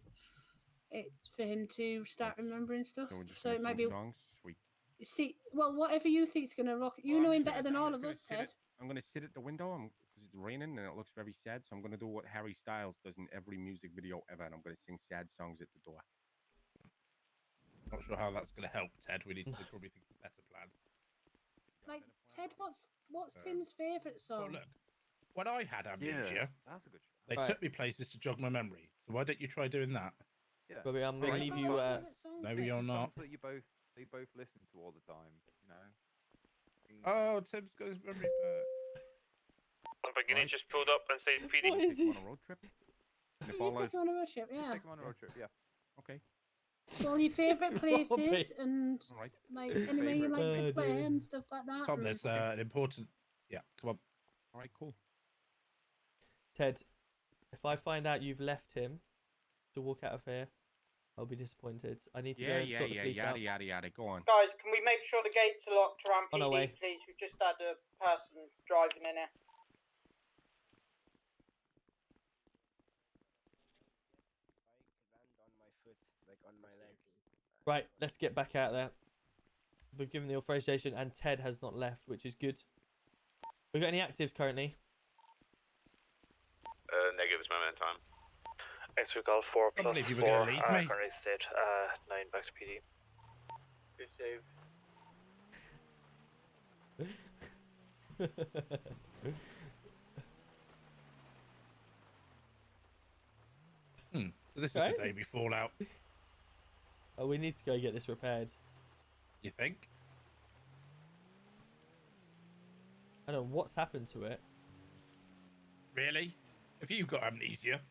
for him to start remembering stuff. So it might be. Songs? Sweet. See, well, whatever you think's gonna rock. You know him better than all of us, Ted. I'm going to sit at the window because it's raining and it looks very sad. So I'm going to do what Harry Styles does in every music video ever. And I'm going to sing sad songs at the door. Not sure how that's going to help, Ted. We need to probably think of a better plan. Like, Ted, what's Tim's favourite song? Well, look, when I had amnesia, that's a good show. they took me places to jog my memory. So why don't you try doing that? Yeah. Bobby, I'm going to leave you. No, you're not. That you both listen to all the time, you know. Oh, Tim's got his memory back. Lamborghini just pulled up inside PD. What is he? On a road trip? And if You all take else- him on a road trip, yeah. Take him on a road trip, yeah. Okay. All your favourite places and Alright. like anywhere you like to Oh, play dear. and stuff like that. Tom, and- there's an important. Yeah, come on. All right, cool. Ted, if I find out you've left him to walk out of here, I'll be disappointed. I need to go and sort the police out. Yada. Go on. Guys, can we make sure the gates are locked around On our PD, way. please? We've just had a person driving in here. Right, let's get back out there. We've given the authorization and Ted has not left, which is good. We got any actives currently? Negative this moment in time. Next week, all 4 I plus believe you were 4, gonna leave me. currently state, 9 back to PD. Good save. So this is Right. the day we fall out. Oh, we need to go get this repaired. You think? I don't know what's happened to it. Really? Have you got amnesia?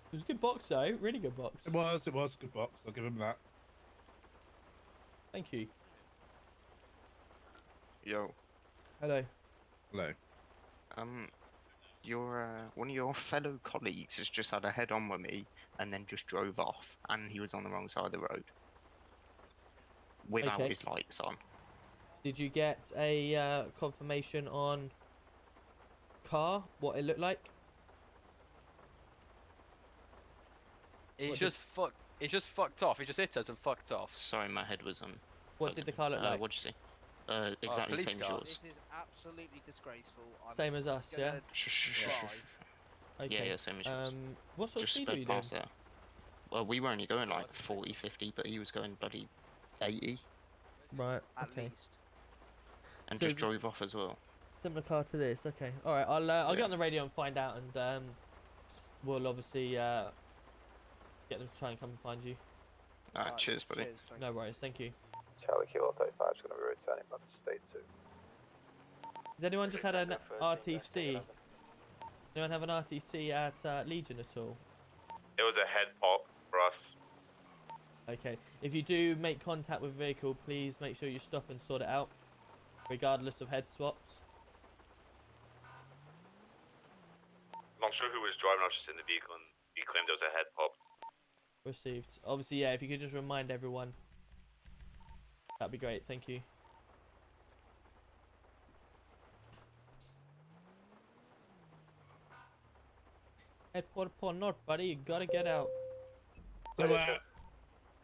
It was a good box though, really good box. It was a good box. I'll give him that. Thank you. Yo. Hello. Hello. Your one of your fellow colleagues has just had a head-on with me, and then just drove off, and he was on the wrong side of the road without Okay. his lights on. Did you get a confirmation on car, what it looked like? He's just fucked off. He just hit us and fucked off. Sorry, my head was on. What did the car look like? What'd you say? Exactly the police same as car. yours. This is absolutely disgraceful. I'm Same as us, yeah? gonna try. Okay. Yeah, same as yours. What sort of Just speed were sped you doing? past there. Well, we were only going like 40, 50, but he was going bloody 80. Right, At okay. least. And So just is drove this off as well. Similar car to this, okay. Alright, I'll get on the radio and find out, and we'll obviously get them to try and come and find you. Alright, cheers, buddy. No worries, thank you. Charlie Kilo 35 is going to be returning back to state 2. Has anyone just had an RTC? Anyone have an RTC at Legion at all? It was a head pop for us. Okay. If you do make contact with a vehicle, please make sure you stop and sort it out, regardless of head swaps. I'm not sure who was driving, I was just in the vehicle and he claimed it was a head pop. Received. Obviously, yeah, if you could just remind everyone, that'd be great, thank you. Headport upon north, buddy, you gotta get out. So,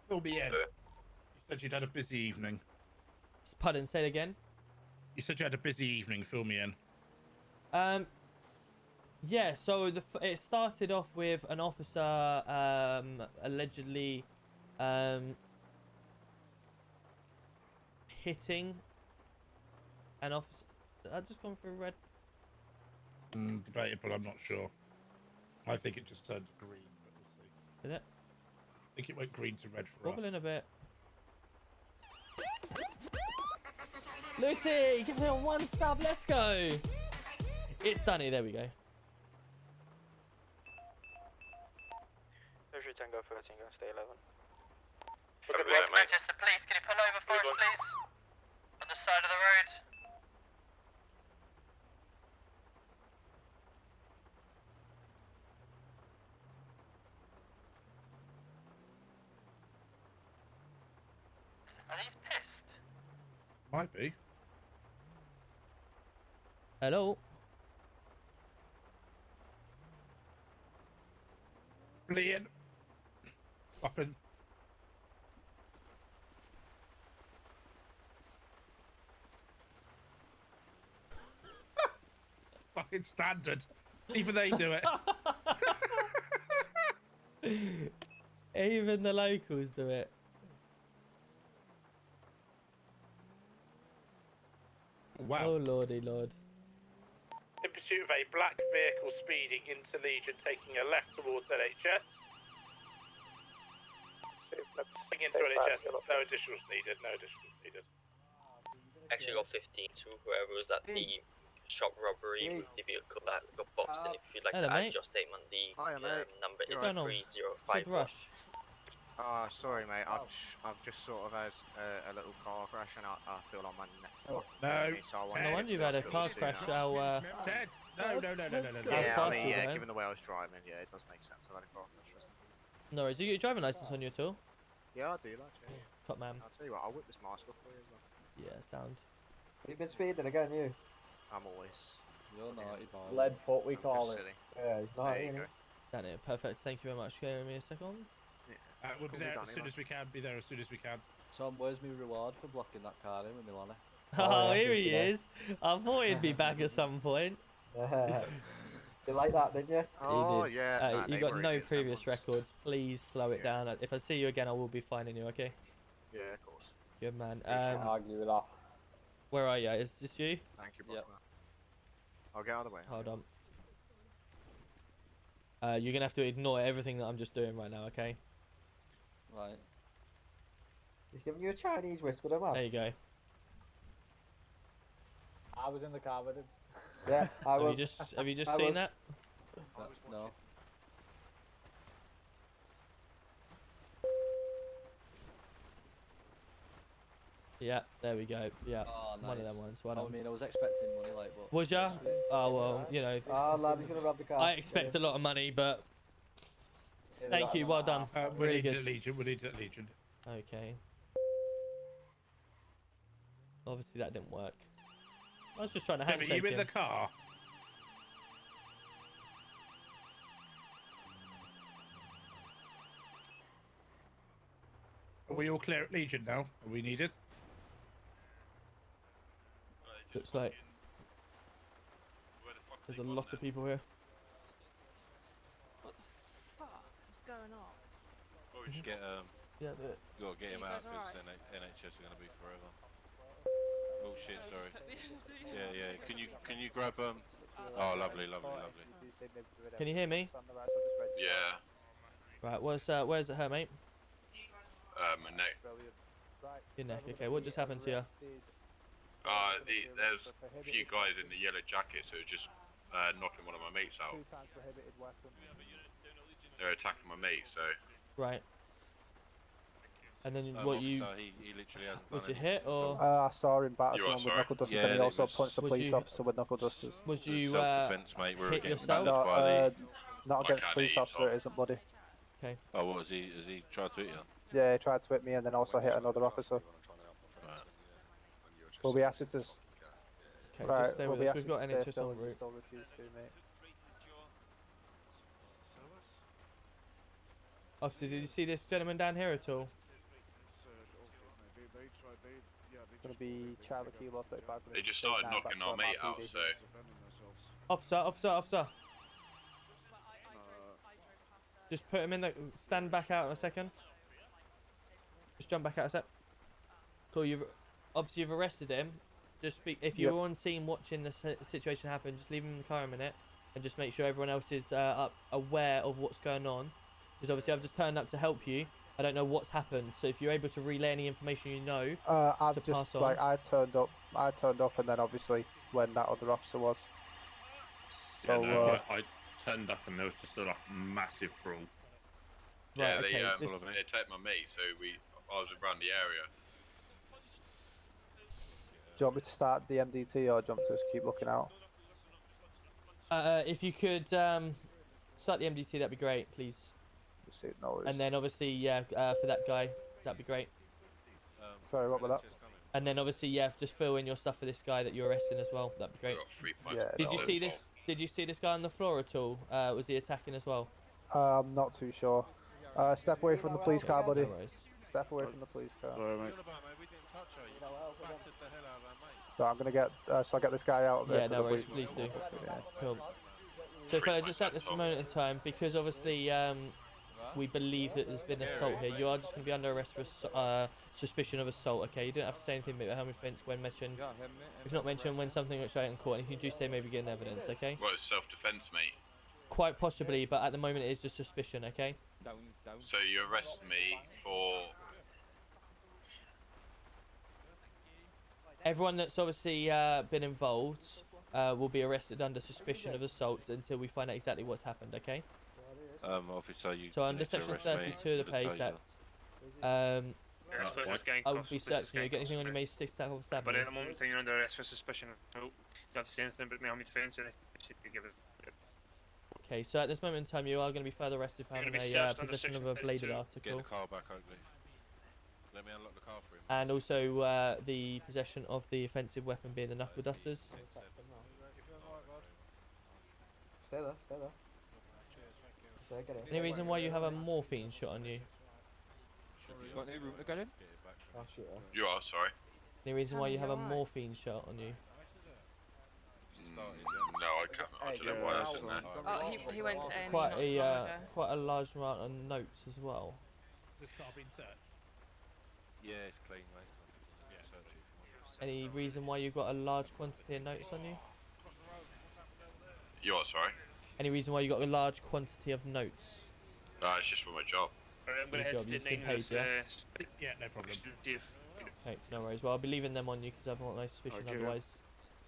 fill me in. You said you'd had a busy evening. Pardon, say it again? You said you had a busy evening, fill me in. Yeah, so it started off with an officer allegedly hitting an officer. Did I just gone through red? Debatable, I'm not sure. I think it just turned green, but we'll see. Did it? I think it went green to red for us. Wobbling a bit. Luty, give me a 1 sub, let's go! It's Dunny, there we go. Nursery Tango 13, going to stay 11. Manchester Police, can you pull over for us, please? On the side of the road. Are these pissed? Might be. Hello? Fleeing. Stopping. Fucking standard. Even they do it. Even the locals do it. Wow. Oh lordy lord. In pursuit of a black vehicle speeding into Legion, taking a left towards LHS. Into LHS, no additionals needed, no additionals needed. Actually got 15 to whoever was at the shop robbery with the vehicle that got boxed in. If you'd like Hello, to add mate. your statement, the number is What's going on? 3051. Rush. Sorry, mate. I've just sort of had a little car crash, and I feel like my neck's No, so I No wonder you've had a car crash. How Ted, no. Yeah, fast are you going? given the way I was driving, yeah, it does make sense. I've had a car crash. No worries. You get your driving license on you at all? Yeah, I do, actually. Top man. I'll tell you what, I'll whip this mask off for you as well. Yeah, sound. You've been speeding again, you. I'm always. You're naughty, boy. Lead foot, we call just it. silly. Yeah, he's not. There you go. Done it. Perfect. Thank you very much. Give me a second. We'll be there as soon as we can. Be there as soon as we can. Tom, where's my reward for blocking that car in with Milana? Oh, yeah, here he yeah. is. I thought he'd be back at some point. You like that, didn't you? Oh, He did. yeah. Nah, You they got were no idiots, them previous ones. records. Please slow it down. If I see you again, I will be finding you. Okay. Yeah, of course. Good man. Argue with that. Where are you? Is this you? Thank you, brother. I'll get out of the way. Hold on. You're gonna have to ignore everything that I'm just doing right now. Okay. Right. He's giving you a Chinese whisper, man. There you go. I was in the car with him. Yeah, I was. Have you just I seen was. that? No. Yeah, there we go. Yeah, Oh, nice. one of them ones. Well I done. mean, I was expecting money, like, but... Was ya? Oh, well, you know. Ah, lad, he's gonna rob the car. I expect a lot of money, but thank you. Well done. We Really need good. a Legion. We need a Legion. Okay. Obviously that didn't work. I was just trying to Yeah, but handshake you in him. the car? Are we all clear at Legion now? Are we needed? Looks like there's a lot of people here. What the fuck is going on? Oh, we should get Yeah, but you gotta get him You out guys because alright? NHS are gonna be forever. Oh shit, sorry. Yeah. Can you grab Oh, lovely. can you hear me? Yeah. Right, where's it hurt, mate? My neck. Your neck. Okay, what just happened to you? There's a few guys in the yellow jackets who are just knocking one of my mates out. They're attacking my mate, so. Right. And then what you? Officer, he literally hasn't Was done you hit or? I saw him batter You are someone with sorry? knuckle dusters, Yeah, and he it also was- punched the Was police you- officer with knuckle dusters. Was you self-defense, mate? We were hit getting yourself? battered No, by the. not against I the police can't officer. It isn't bloody. Okay. Oh, what has he tried to hit you? Yeah, he tried to hit me and then also hit another officer. Well, we asked you to. Okay, Right, just stay well, with we us. asked We've you got to stay NHS still on and you route. still refused to, mate. Officer, did you see this gentleman down here at all? Gonna be Charlie Kilo 35. They just started knocking our mate out, so. Officer. Just put him in the. Stand back out in a second. Just jump back out a sec. Cool. You've arrested him. Just speak. If you're on scene watching the situation happen, just leave him in the car a minute, and just make sure everyone else is aware of what's going on. Because obviously I've just turned up to help you. I don't know what's happened. So if you're able to relay any information you know, I've to just pass on. like I turned up, and then obviously when that other officer was. So I turned up and there was just a massive brawl. Yeah, Right, okay, they attacked my mate, so I was around the area. do you want me to start the MDT or do you want me to just keep looking out? If you could start the MDT, that'd be great, please. No worries. And then obviously, yeah, for that guy, that'd be great. Sorry, what was that? And then obviously, yeah, just fill in your stuff for this guy that you're arresting as well. That'd be great. Yeah, Did you no see worries. this? Did you see this guy on the floor at all? Was he attacking as well? I'm not too sure. Step away from the police car, buddy. No worries. Step away from the police car. Sorry, mate. We didn't touch her. You battered the hell out of our mate. So I'm gonna get. Shall I get this guy out of there? Yeah, 'Cause no I worries. believe- Please do. Yeah. Cool. So, fella, just at this moment in time, because obviously we believe that there's been assault here, you are just going to be under arrest for suspicion of assault. Okay, you don't have to say anything about how many offence when mentioned. If not mentioned when something looks right in court, and if you do say maybe get evidence. Okay. Well, it's self-defense, mate. Quite possibly, but at the moment it is just suspicion. Okay. So you arrest me for. Everyone that's obviously been involved will be arrested under suspicion of assault until we find out exactly what's happened. Okay. Officer, you. So you under need to section arrest me 32 of the with a Pace taser. Act, I will be searching you. Got anything on your May 6th But at Avenue? the moment, you're under arrest for suspicion. No, you don't have to say anything about me on my defence or anything. Should be given. Okay, so at this moment in time, you are going to be further arrested for You're having gonna be a searched under possession of section a bladed 32. article. Get the car back, Oakley. Let me unlock the car for him. And also the possession of the offensive weapon being the knuckle dusters. Stay there. Stay, get in. Any reason why you have a morphine shot on you? Got any room to get in? Oh shit. You are, sorry. Any reason why you have a morphine shot on you? No, I can't. I don't know why that's in there. Oh, he went to A&E Quite not so long ago. quite a large amount of notes as well. Has this car been searched? Yeah, it's clean, mate. Yeah. Any reason why you've got a large quantity of notes on you? You are, sorry. Any reason why you got a large quantity of notes? It's just for my job. I'm Your going to head job, to you've the been 9 paid, yeah? Yeah, no problem. Okay, no worries. Well, I'll be leaving them on you because I've got no suspicion Okay. otherwise.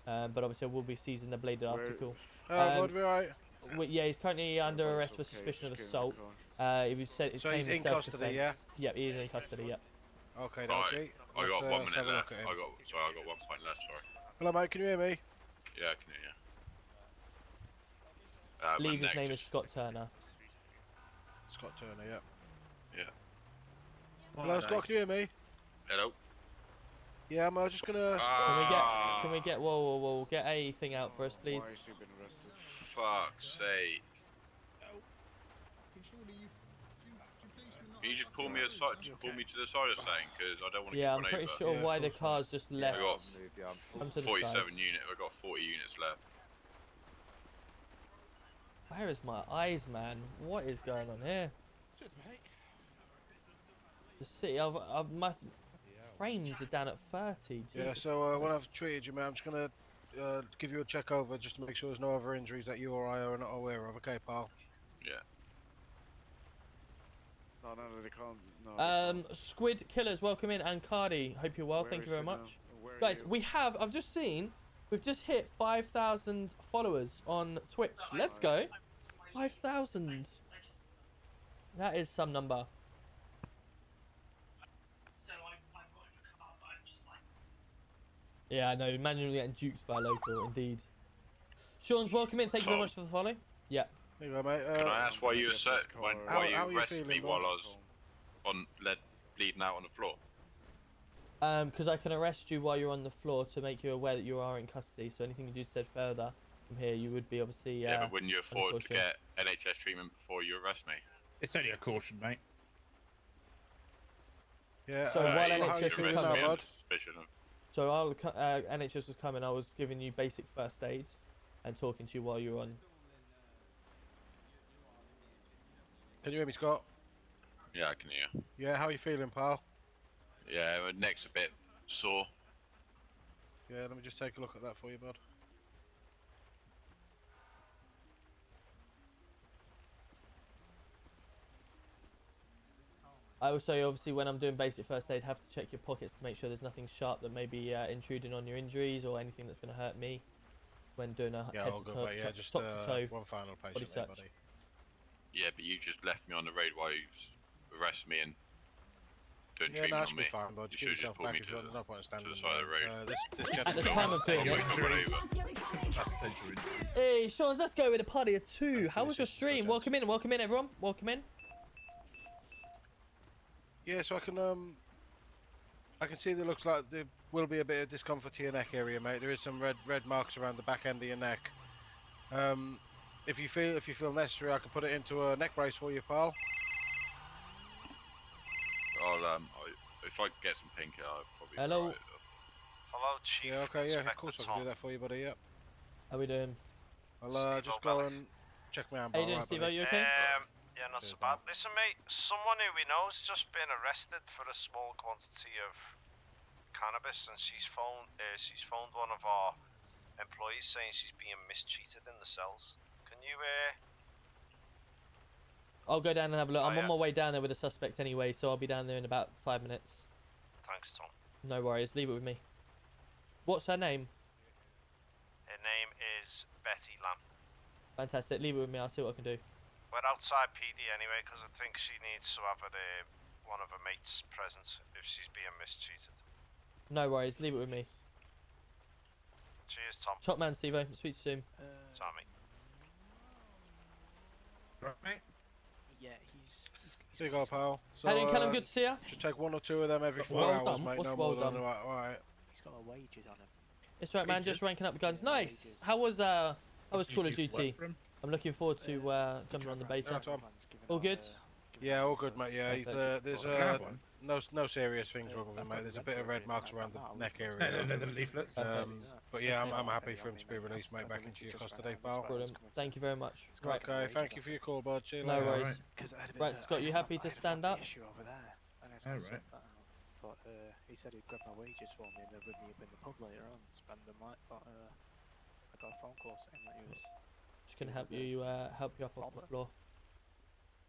But obviously, I will be seizing the bladed article. Bud, we alright? Yeah, he's currently under arrest for suspicion of assault. He was said. So he's in custody, yeah? Yep, he is in custody. Yep. Okay, Right. okay. I got 1 let's minute have a left. look at him. I got 1 point left. Sorry. Hello, mate. Can you hear me? Yeah, I can hear you. I believe my his neck name is just- Scott Turner. Scott Turner. Yeah. Yeah. Hello, Scott. Can you hear me? Hello. Yeah, I'm just gonna. Can we get whoa, get a thing out for us, please? Fuck's sake. Can you just pull me aside? Pull me to the side or something, because I don't want to Yeah, get I'm run pretty over. sure why the car's just left. I got Come to the 47 side. units. I got 40 units left. Where is my eyes, man? What is going on here? The city, my frames are down at 30. Yeah. Jesus So when Christ. I've treated you, mate, I'm just gonna give you a check over just to make sure there's no other injuries that you or I are not aware of. Okay, pal. Yeah. No, they can't. No. Squid Killers, welcome in, and Cardi, hope you're well. Thank you very much, guys. I've just seen, we've just hit 5,000 followers on Twitch. Let's go, 5,000. That is some number. Yeah, I know. Imagine getting duped by a local, indeed. Sean's welcome in. Thank you very much for the follow. Yeah. There you go, mate. Can I ask why you why you how are you arrested me feeling, while bud? I was bleeding out on the floor? Because I can arrest you while you're on the floor to make you aware that you are in custody. So anything you do said further from here, you would be obviously. Yeah, but wouldn't you afford to caution. get NHS treatment before you arrest me? It's only a caution, mate. Yeah. So while how you NHS is feeling coming, now, bud? so while NHS was coming, I was giving you basic first aid and talking to you while you were on. Can you hear me, Scott? Yeah, I can hear. Yeah. How are you feeling, pal? Yeah, my neck's a bit sore. Yeah. Let me just take a look at that for you, bud. I also, obviously, when I'm doing basic first aid, have to check your pockets to make sure there's nothing sharp that may be intruding on your injuries or anything that's going to hurt me when doing a Yeah, head all to good, toe, mate. Yeah, just top to toe one final body patient there, search. buddy. Yeah, but you just left me on the road while you arrested me and doing Yeah, no, treatment that on should me. be fine, bud. You Give should yourself just pull back me if to you want. No point in standing the side of the road. This At the time of doing it. Hey, Sean, let's go with a party of two. How was your stream? Welcome in, everyone. Welcome in. Yeah, so I can see there looks like there will be a bit of discomfort to your neck area, mate. There is some red marks around the back end of your neck. If you feel necessary, I can put it into a neck brace for you, pal. If I get some painkiller, I'll probably. Hello. Hello, Chief. Yeah, okay, yeah, of Inspector course I Tom. can do that for you, buddy. Yeah. How we doing? I'll just go and check my arm. How you doing, Steve? Are you okay? Yeah, not so bad. Listen, mate, someone who we know has just been arrested for a small quantity of cannabis, and she's phoned one of our employees saying she's being mistreated in the cells. Can you I'll go down and have a look. Oh, I'm on yeah. my way down there with a suspect anyway, so I'll be down there in about 5 minutes. Thanks, Tom. No worries. Leave it with me. What's her name? Her name is Betty Lamb. Fantastic. Leave it with me. I'll see what I can do. We're outside PD anyway, because I think she needs to have one of her mates present if she's being mistreated. No worries. Leave it with me. Cheers, Tom. Top man, Steve. Speak to you soon. Tommy. Right, mate. Yeah, There you go, pal. So, How do you Callum? Good to see ya. Just take 1 or 2 of them every 4 Well hours, done. mate. What's No well more than done? alright. He's got a wages on him. It's right, man. Just ranking up the guns. Nice. How was Call of Duty? I'm looking forward to jumping on the beta. All good? Yeah, all good, mate. Yeah, he's, Perfect. there's no serious things wrong with him, mate. There's a bit of red marks around the neck area. Another leaflet. But yeah, I'm happy for him to be released, mate, back into your custody, pal. Brilliant. Thank you very much. Right. Okay, thank you for your call, bud. See you No later. worries. Right, Scott, you happy to stand up? Issue over there, and I was All gonna sort right. that out. But he said he'd grab my wages for me and then ring me up in the pub later on, spend them like. But I got a phone call saying that he was. Just gonna help you up off the floor.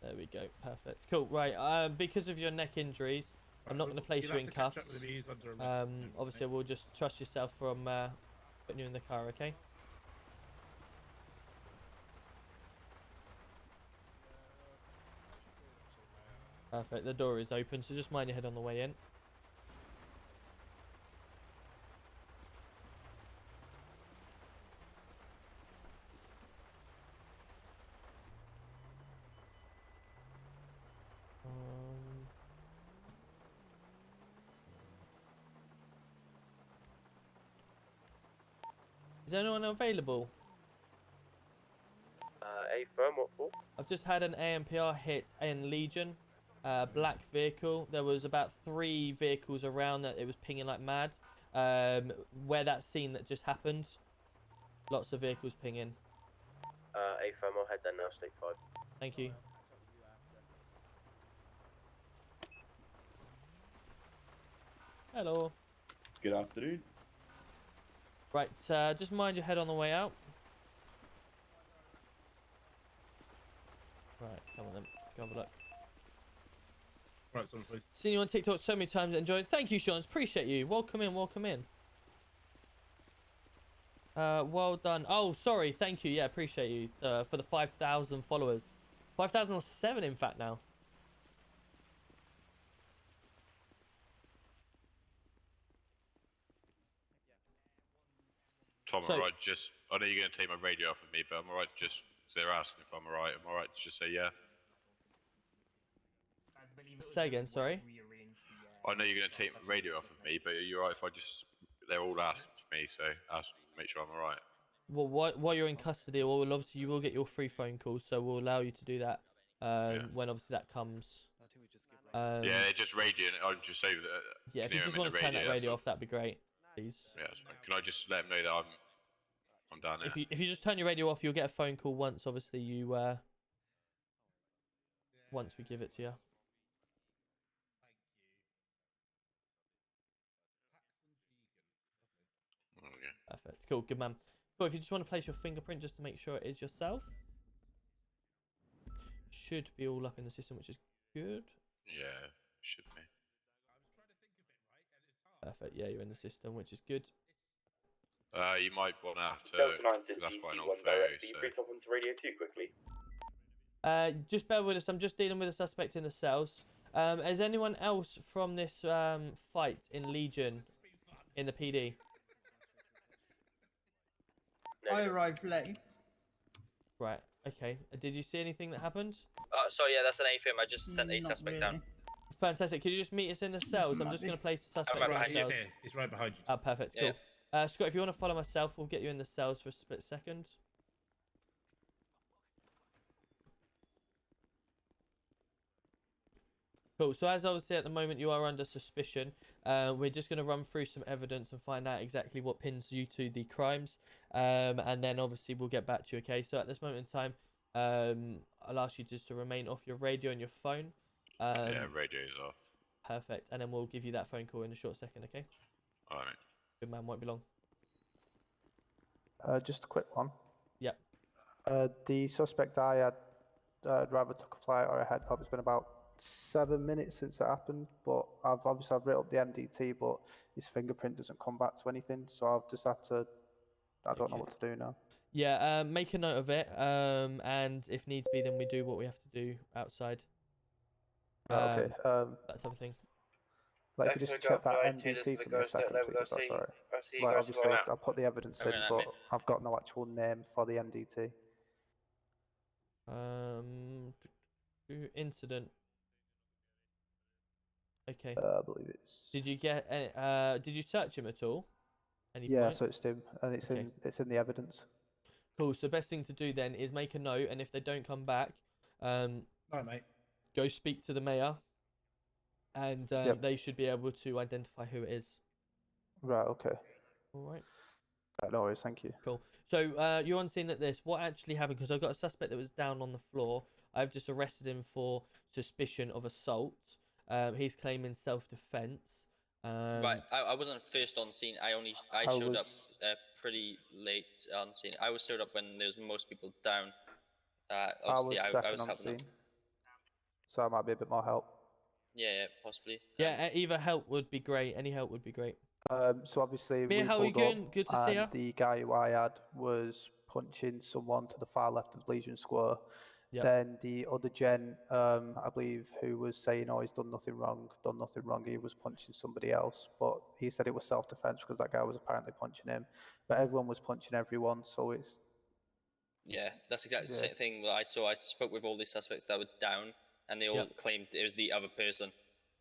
There we go. Perfect. Cool. Right. Because of your neck injuries, I'm not going to place You'll you have in to catch cuffs. up with these under a minute, Obviously, we'll just trust yourself from putting you in the car. Okay. Perfect. The door is open, so just mind your head on the way in. Is anyone available? FiveM, what for? I've just had an AMPR hit in Legion. Black vehicle. There was about 3 vehicles around that. It was pinging like mad. Where that scene that just happened. Lots of vehicles pinging. FiveM, I'll head there now, state 5. Thank you. Hello. Good afternoon. Right, just mind your head on the way out. Right, come on then. Go have a look. Right, sorry, please. Seen you on TikTok so many times. Enjoyed. Thank you, Sean. Appreciate you. Welcome in. Welcome in. Well done. Oh, sorry. Thank you. Yeah, appreciate you for the 5,000 followers. 5,007 in fact now. Tom, So- alright, just, I know you're going to take my radio off of me, but I'm alright just, because they're asking if I'm alright, I'm alright to just say yeah. Say again, sorry. I know you're going to take my radio off of me, but are you alright if I just, they're all asking for me, so make sure I'm alright. Well, while you're in custody, well, obviously you will get your free phone calls, so we'll allow you to do that when obviously that comes. Yeah, they're just radioing, I'm just saying that. Yeah, if you just want to turn that radio off, that'd be great, please. Yeah, that's fine. Can I just let them know that I'm down there? If you just turn your radio off, you'll get a phone call once, obviously you once we give it to you. Okay. Perfect. Cool. Good man. Cool. If you just want to place your fingerprint just to make sure it is yourself, should be all up in the system, which is good. Yeah, should be. Perfect. Yeah, you're in the system, which is good. You might want to have to. Delta 9 to That's quite an DC1 old photo, direct. Can you so. brief up onto radio 2 quickly? Just bear with us. I'm just dealing with a suspect in the cells. Is anyone else from this fight in Legion in the PD? I arrived late. Right. Okay. Did you see anything that happened? Sorry, yeah, that's an AFM. I just sent a suspect down. Fantastic. Could you just meet us in the cells? I'm just going to place the suspect in the cells. He's right behind you. Oh, perfect. Cool. Scott, if you want to follow myself, we'll get you in the cells for a split second. Cool. So as obviously at the moment you are under suspicion, we're just going to run through some evidence and find out exactly what pins you to the crimes, and then obviously we'll get back to you. Okay. So at this moment in time, I'll ask you just to remain off your radio and your phone. Yeah, radio's off. Perfect. And then we'll give you that phone call in a short second. Okay. Alright. Good man. Won't be long. Just a quick one. Yep. The suspect I had rather took a flight or a head pop. It's been about 7 minutes since it happened, but I've written up the MDT, but his fingerprint doesn't come back to anything, so I've just had to. I don't know what to do now. Yeah. Make a note of it. And if needs be, then we do what we have to do outside. Okay. That type of thing. Like, if you just check that MDT for me a second, please, if that's alright. Like, obviously, I put the evidence in, but I've got no actual name for the MDT. Incident. Okay. I believe it's. Did you get? Did you search him at all? Any Yeah, point? so it's him, and it's in the evidence. Cool. So best thing to do then is make a note, and if they don't come back, Alright, mate. go speak to the mayor, and they should be able to identify who it is. Right. Okay. All right. No worries. Thank you. Cool. So you're on scene at this. What actually happened? Because I've got a suspect that was down on the floor. I've just arrested him for suspicion of assault. He's claiming self-defense. Right, I wasn't first on scene. I showed up pretty late on scene. I was showed up when there was most people down. Obviously, I was on helping them. scene, so I might be a bit more help. Yeah, possibly. Yeah, either help would be great. Any help would be great. So obviously, Mia, we how are you pulled going? up, Good to see and you. the guy who I had was punching someone to the far left of Legion Square. Yep. Then the other gen, I believe, who was saying, "Oh, he's done nothing wrong. He was punching somebody else," but he said it was self-defense because that guy was apparently punching him. But everyone was punching everyone, so it's. Yeah, that's exactly the same thing that I saw. I spoke with all the suspects that were down, and they all claimed it was the other person.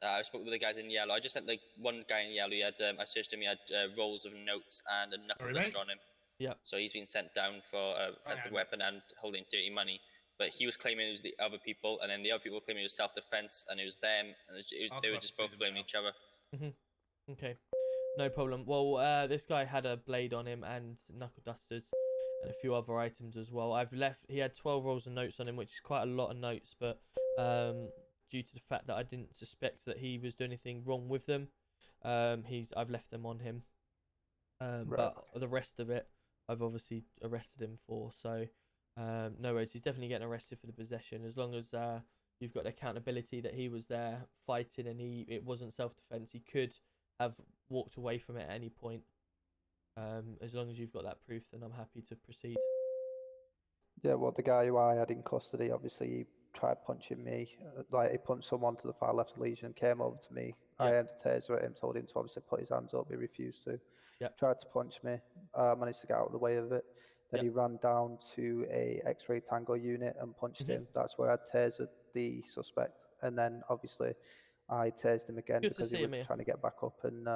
I spoke with the guys in yellow. I just sent one guy in yellow. I searched him. He had rolls of notes and a knuckle duster on him. Yeah. So he's been sent down for offensive weapon and holding dirty money. But he was claiming it was the other people, and then the other people were claiming it was self-defense, and it was them, and they were just both blaming each other. Okay, no problem. Well, this guy had a blade on him and knuckle dusters and a few other items as well. He had 12 rolls of notes on him, which is quite a lot of notes, but due to the fact that I didn't suspect that he was doing anything wrong with them, I've left them on him. But the rest of it, I've obviously arrested him for. So no worries, he's definitely getting arrested for the possession, as long as you've got accountability that he was there fighting and it wasn't self-defense. He could have walked away from it at any point. As long as you've got that proof, then I'm happy to proceed. Yeah, well, the guy who I had in custody, obviously, he tried punching me. Like, he punched someone to the far left lesion, came over to me. I aimed a taser at him, told him to obviously put his hands up. He refused to. Tried to punch me, managed to get out of the way of it. Then he ran down to a X-ray Tango unit and punched him. That's where I tasered the suspect. And then, obviously, I tased him again because he was trying to get back up and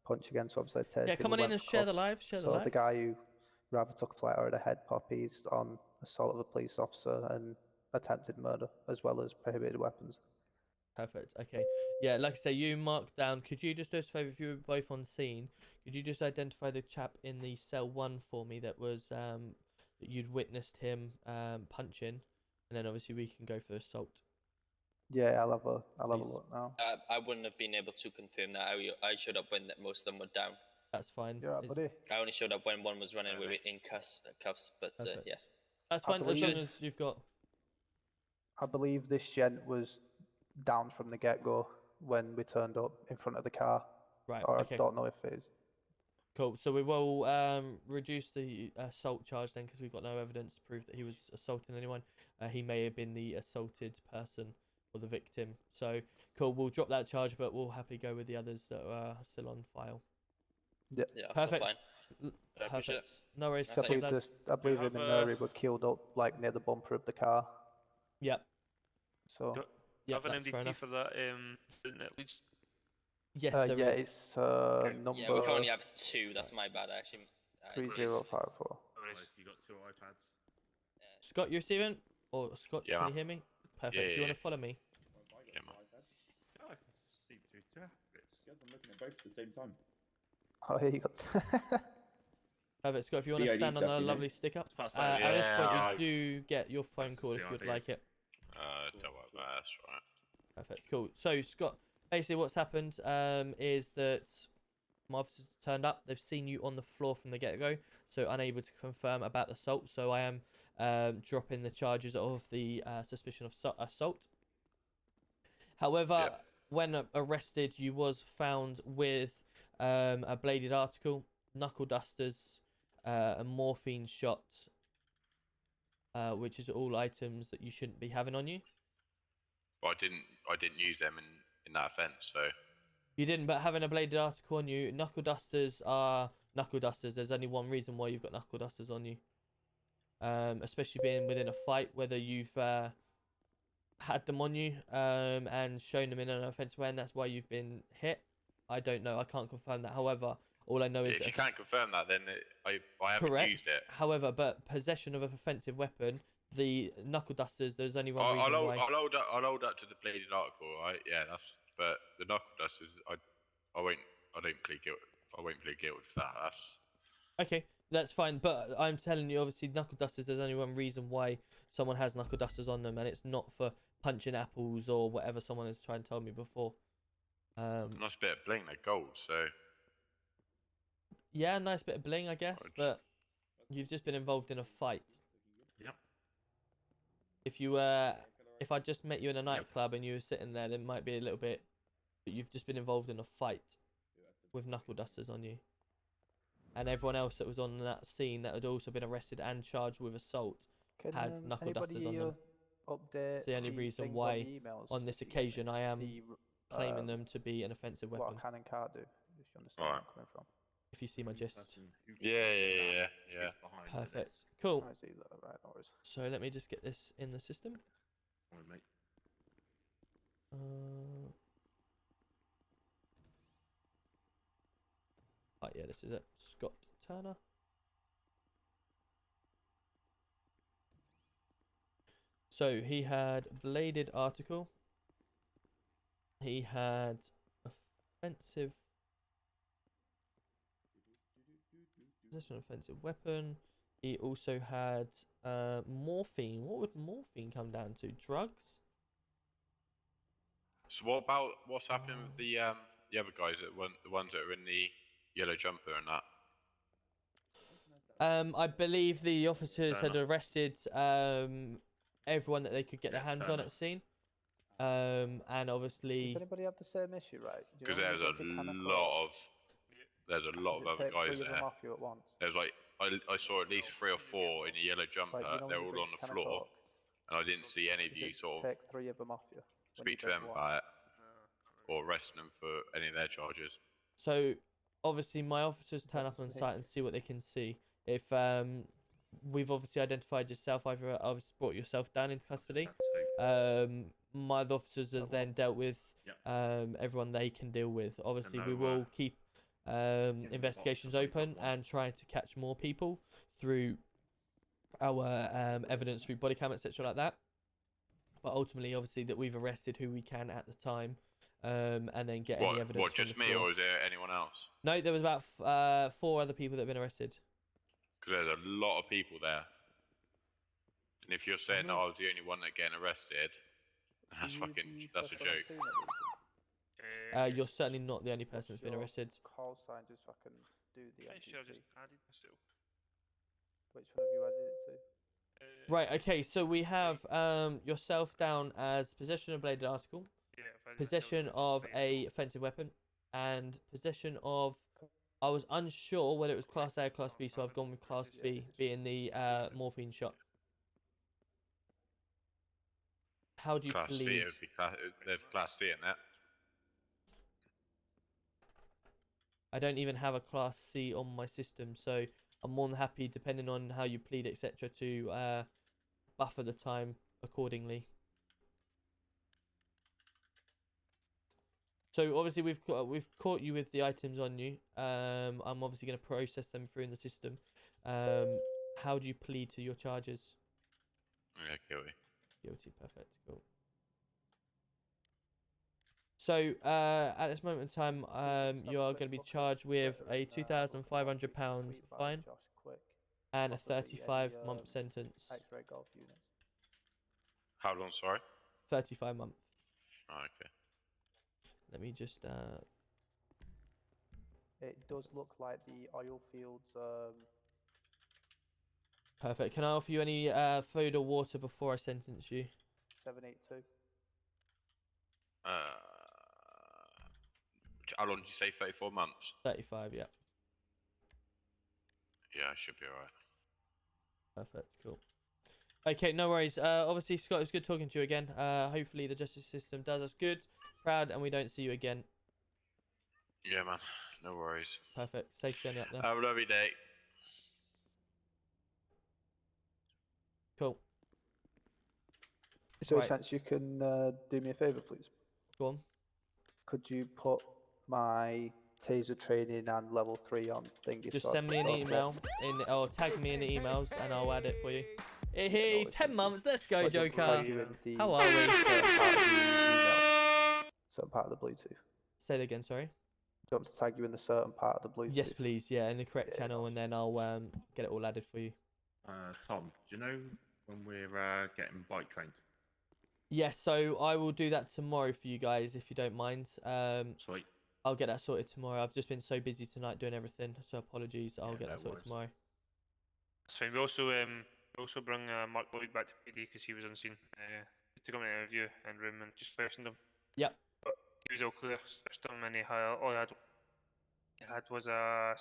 punch again. So obviously I tased him. Come on in and share the live. So the guy who rather took a flight or had a head pop, he's on assault of a police officer and attempted murder, as well as prohibited weapons. Perfect. Okay. Yeah, like I say, you marked down. Could you just do us a favour if you were both on scene? Could you just identify the chap in the cell 1 for me that was that you'd witnessed him punching, and then obviously we can go for assault. Yeah, I'll have a look now. I wouldn't have been able to confirm that. I showed up when most of them were down. That's fine. You're right, buddy. I only showed up when one was running with it in cuffs, but yeah. That's fine, as long as you've got... I believe this gent was down from the get-go when we turned up in front of the car. Right, or okay. I don't know if it is. Cool, so we will reduce the assault charge then, because we've got no evidence to prove that he was assaulting anyone. He may have been the assaulted person or the victim. So, cool, we'll drop that charge, but we'll happily go with the others that are still on file. Yeah, perfect. Fine. I appreciate it. No worries. I believe him and Murray were killed up like near the bumper of the car. Yep. So. Have an MDT for that incident at least? Yes, there is. It's number. Yeah, we can only have 2. That's my bad, actually. 3054. You got 2 iPads. Scott, you receiving? Or Scott, can you hear me? Perfect. Do you want to follow me? Yeah, I can see between 2 tablets. I'm looking at both at the same time. Oh, here you got. Perfect, Scott. If you want to stand on the lovely stick up. At this point, you do get your phone call if you'd like it. Don't worry about that. That's right. Perfect. Cool. So, Scott, basically what's happened is that my officers turned up. They've seen you on the floor from the get-go, so unable to confirm about the assault. So I am dropping the charges of the suspicion of assault. However, when arrested, you was found with a bladed article, knuckle dusters, a morphine shot, which is all items that you shouldn't be having on you. But I didn't use them in that offence, so. You didn't, but having a bladed article on you, knuckle dusters are knuckle dusters. There's only one reason why you've got knuckle dusters on you. Especially being within a fight, whether you've had them on you and shown them in an offensive way, and that's why you've been hit. I don't know. I can't confirm that. However, all I know is if you can't confirm that, then I haven't used it. However, but possession of an offensive weapon, the knuckle dusters, there's only one reason why. I'll hold up to the bladed article. But the knuckle dusters, I won't plead guilty. I won't plead guilty for that. Okay, that's fine. But I'm telling you, obviously, knuckle dusters, there's only one reason why someone has knuckle dusters on them, and it's not for punching apples or whatever someone has tried to tell me before. Nice bit of bling, they're gold, so. Yeah, nice bit of bling, I guess, but you've just been involved in a fight. Yep. If I just met you in a nightclub and you were sitting there, there might be a little bit, but you've just been involved in a fight with knuckle dusters on you. And everyone else that was on that scene that had also been arrested and charged with assault had knuckle dusters on them. It's the only reason why, on this occasion, I am claiming them to be an offensive weapon. What can and can't do, if you understand where I'm coming from. If you see my gist. Yeah. Perfect. Cool. Right, so let me just get this in the system. Oh yeah, this is it. Scott Turner. So he had bladed article. He had offensive possession of offensive weapon. He also had morphine. What would morphine come down to? Drugs? So what about what's happening with the other guys that the ones that are in the yellow jumper and that? I believe the officers Fair had arrested everyone that they could get their hands fair on enough. at scene. And Does obviously, anybody have the same issue, right? Do you Because know when there's you a drink a can of lot Coke, of does it other take guys 3 of them there. off you at once? There's like I saw at least 3 or 4 in a yellow jumper. Like, you know when They're you all drink on a the can of floor, Coke, and I didn't see any of does you it sort of take 3 of them off you when you speak to drink them one? about it or arresting them for any of their charges. so obviously my officers turn That up on was me. site and see what they can see. If we've obviously identified yourself, either obviously brought yourself down into custody. My officers has then dealt with everyone they can deal with. Obviously, we will keep investigations open and try to catch more people through our evidence through body cam, etc. like that. But ultimately, obviously, that we've arrested who we can at the time, and then get any evidence What, from just the me, floor. or is there anyone else? No, there was about 4 other people that have been arrested. Because there's a lot of people there. And if you're saying that I was the only one that getting arrested, that's that's a joke. You're certainly not the only person that's been arrested. Call sign just so I can do the Pretty sure I MDT. just added myself. Which one have you added it to? Right, okay, so we have yourself down as possession of a bladed article, possession of a offensive weapon, and possession of... I was unsure whether it was Class A or Class B, so I've gone with Class B, being the morphine shot. How do you Class C, plead? it would be there's Class C in that. I don't even have a Class C on my system, so I'm more than happy, depending on how you plead, etc., to buffer the time accordingly. So obviously we've caught you with the items on you. I'm obviously going to process them through in the system. How do you plead to your charges? Yeah, guilty. Guilty, perfect, cool. So at this moment in time, you are going to be charged with a £2,500 fine and a 35-month sentence. X-ray golf units. How long, sorry? 35 months. Oh, okay. Let me just... It does look like the oil fields. Perfect. Can I offer you any food or water before I sentence you? 782. How long did you say? 34 months? 35, yeah. Yeah, I should be alright. Perfect, cool. Okay, no worries. Obviously, Scott, it was good talking to you again. Hopefully the justice system does us good, proud, and we don't see you again. Yeah, man. No worries. Perfect. Safe journey up there. Have a lovely day. Cool. Is there Right. a chance you can do me a favour, please? Go on. Could you put my taser training and level 3 on thingy? Just so send me an don't get- email or tag me in the emails and I'll add it for you. Hey, 10 months. Let's go, I'll just Joker. tag you in the How are we? certain part of the Bluetooth. Say it again, sorry. Do you want me to tag you in the certain part of the Bluetooth? Yes, please. Yeah, in the correct channel, and then I'll get it all added for you. Tom, do you know when we're getting bike trained? Yes, so I will do that tomorrow for you guys, if you don't mind. Sweet. I'll get that sorted tomorrow. I've just been so busy tonight doing everything, so apologies. I'll get that sorted tomorrow. That's fine. We also bring Mark Lloyd back to PD because he was unseen. Took him in an interview in room and just questioned him. Yep. But he was all clear. Searched him and all he had was a.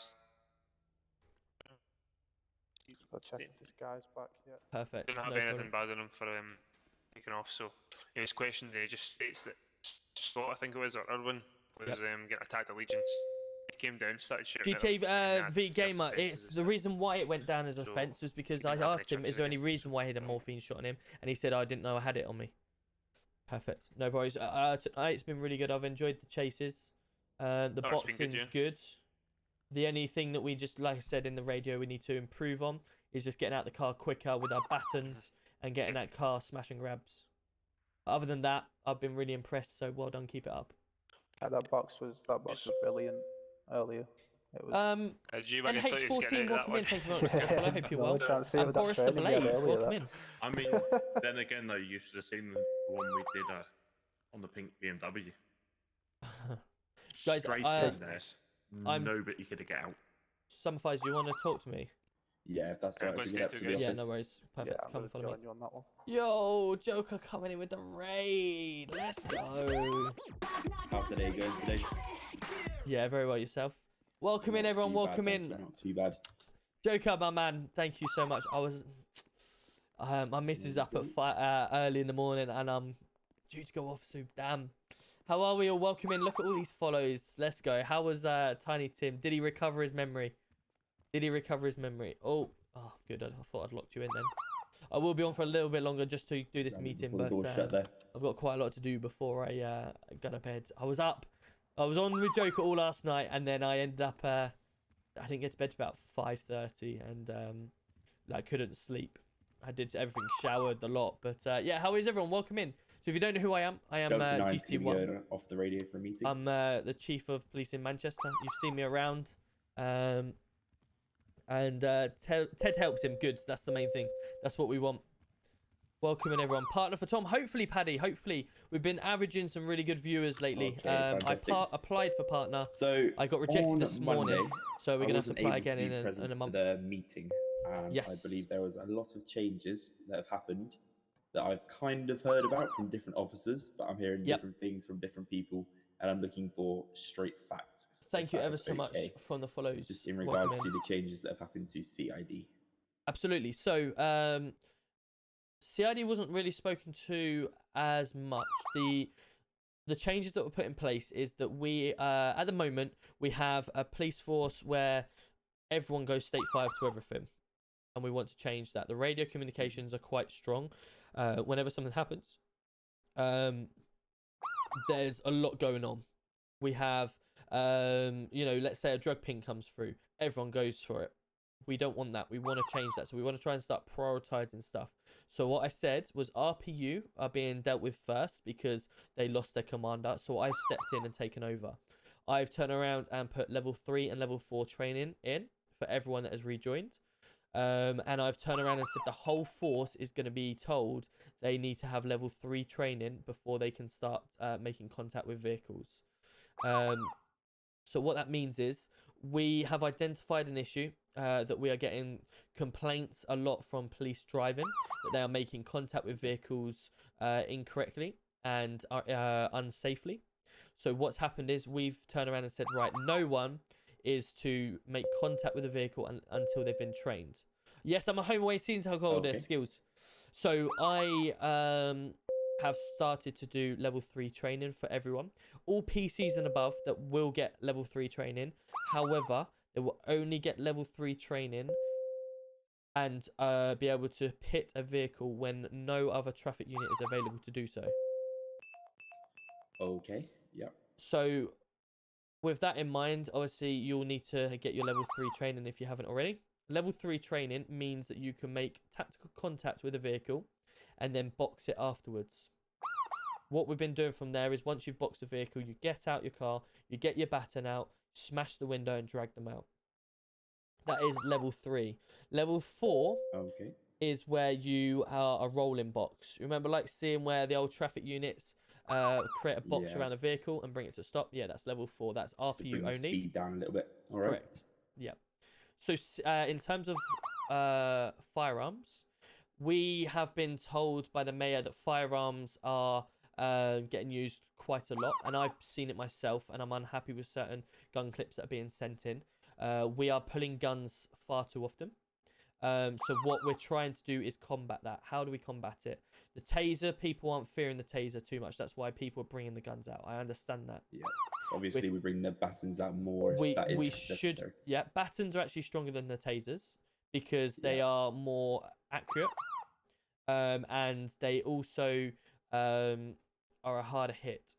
I'll check if this guy's back yet. Perfect. Didn't have no anything problem. bad on him for taking off. So he was questioned. He just states that Scott, I think it was, or Irwin, was getting attacked at Legions. He came down, started shooting. GTA V Gamer, it's the reason why it went down as an offence was because I asked him, is there any reason why he had a morphine shot on him? And he said, I didn't know I had it on me. Perfect. No worries. Tonight it's been really good. I've enjoyed the chases. The boxing's good. The only thing that we just, like I said in the radio, we need to improve on is just getting out the car quicker with our battens and getting that car smash and grabs. Other than that, I've been really impressed. So well done, keep it up. That box was brilliant earlier. It was. NH14, welcome in. Thank you very much. Yeah, I hope you're no, well. I can't see it with that Boris the training we had Blade, earlier, welcome that. in. I mean, then again, though, you should have seen the one we did on the pink BMW. Guys, Straight in there. I'm- Nobody could get out. Summerfies, do you want to talk to me? Yeah, if that's alright, we can get up to the office. Yeah, no worries. Perfect. Yeah, I'm Come gonna follow me. join you on that one. Yo, Joker coming in with the raid. Let's go. How's the day going today? Yeah, very well yourself. Welcome in, Not everyone. too bad, Welcome thank in. you, Not too bad. Joker, my man. Thank you so much. I was, my missus up at early in the morning, and I'm due to go off soon. Damn. How are we all? Welcome in. Look at all these follows. Let's go. How was Tiny Tim? Did he recover his memory? Oh, good. I thought I'd locked you in then. I will be on for a little bit longer just to do this meeting, but I've got quite a lot to do before I go to bed. I was on with Joker all last night, and then I ended up I didn't get to bed till about 5:30, and I couldn't sleep. I did everything, showered a lot, but yeah. How is everyone? Welcome in. So if you don't know who I am GC1. Off the radio for a meeting. I'm the chief of police in Manchester. You've seen me around. And Ted helps him. Good. That's the main thing. That's what we want. Welcome in, everyone. Partner for Tom. Hopefully, Paddy. Hopefully, we've been averaging some really good viewers lately. Okay, I applied for partner. So I got rejected this morning. Monday, So we're gonna have to I wasn't apply able again to be in present a month. for the meeting. And Yes. I believe there was a lot of changes that have happened that I've kind of heard about from different officers, but I'm hearing different things from different people, and I'm looking for straight facts. Thank you ever so much from the follows. Just in Welcome regards to in. the changes that have happened to CID. Absolutely. So, CID wasn't really spoken to as much. The changes that were put in place is that we, at the moment, we have a police force where everyone goes state 5 to everything, and we want to change that. The radio communications are quite strong. Whenever something happens, there's a lot going on. We have, let's say a drug ping comes through, everyone goes for it. We don't want that. We want to change that. So we want to try and start prioritizing stuff. So what I said was RPU are being dealt with first because they lost their commander. So I've stepped in and taken over. I've turned around and put level 3 and level 4 training in for everyone that has rejoined. And I've turned around and said the whole force is going to be told they need to have level 3 training before they can start making contact with vehicles. So what that means is we have identified an issue that we are getting complaints a lot from police driving, that they are making contact with vehicles incorrectly and unsafely. So what's happened is we've turned around and said, right, no one is to make contact with a vehicle until they've been trained. Yes, I'm a home away seeing how gold their skills. So I have started to do level 3 training for everyone. All PCs and above that will get level 3 training. However, they will only get level 3 training and be able to pit a vehicle when no other traffic unit is available to do so. Okay, yeah. So with that in mind, obviously you'll need to get your level 3 training if you haven't already. Level 3 training means that you can make tactical contact with a vehicle and then box it afterwards. What we've been doing from there is once you've boxed the vehicle, you get out your car, you get your baton out, smash the window and drag them out. That is level 3. Level 4 is where you are a rolling box. Remember like seeing where the old traffic units create a box around a vehicle and bring it to a stop? Yeah, that's level 4. That's RPU only. Speed down a little bit. All right. Correct. Yeah. So in terms of firearms, we have been told by the mayor that firearms are getting used quite a lot, and I've seen it myself, and I'm unhappy with certain gun clips that are being sent in. We are pulling guns far too often. So what we're trying to do is combat that. How do we combat it? The taser, people aren't fearing the taser too much. That's why people are bringing the guns out. I understand that. Yeah. Obviously, we bring the batons out more. We necessary. should. Yeah, batons are actually stronger than the tasers because they are more accurate, and they also are a harder hit.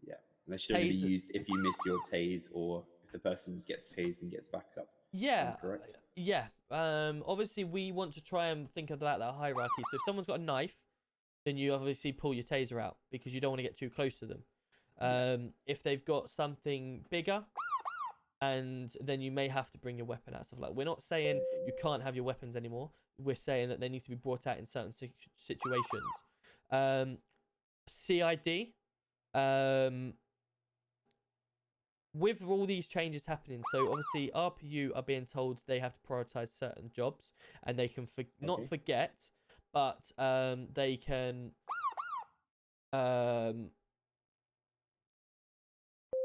Yeah, and they should only be used if you miss your tase or if the person gets tased and gets back up. Yeah, correct. Yeah. obviously we want to try and think of that hierarchy. So if someone's got a knife, then you obviously pull your taser out because you don't want to get too close to them. If they've got something bigger, and then you may have to bring your weapon out. Stuff like, we're not saying you can't have your weapons anymore. We're saying that they need to be brought out in certain situations. CID, with all these changes happening, so obviously RPU are being told they have to prioritize certain jobs, and they can not forget, but they can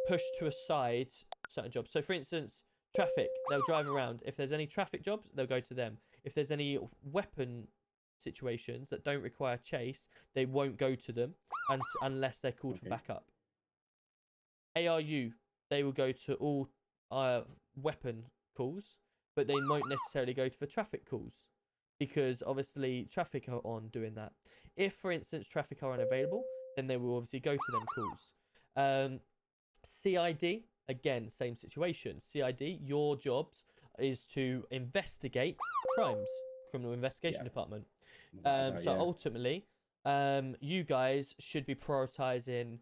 push to a side certain jobs. So for instance, traffic, they'll drive around. If there's any traffic jobs, they'll go to them. If there's any weapon situations that don't require chase, they won't go to them unless they're called for backup. ARU, they will go to all weapon calls, but they won't necessarily go for traffic calls because obviously traffic are on doing that. If, for instance, traffic are unavailable, then they will obviously go to them calls. CID, again, same situation. CID, your jobs is to investigate crimes, criminal investigation department. So ultimately, you guys should be prioritizing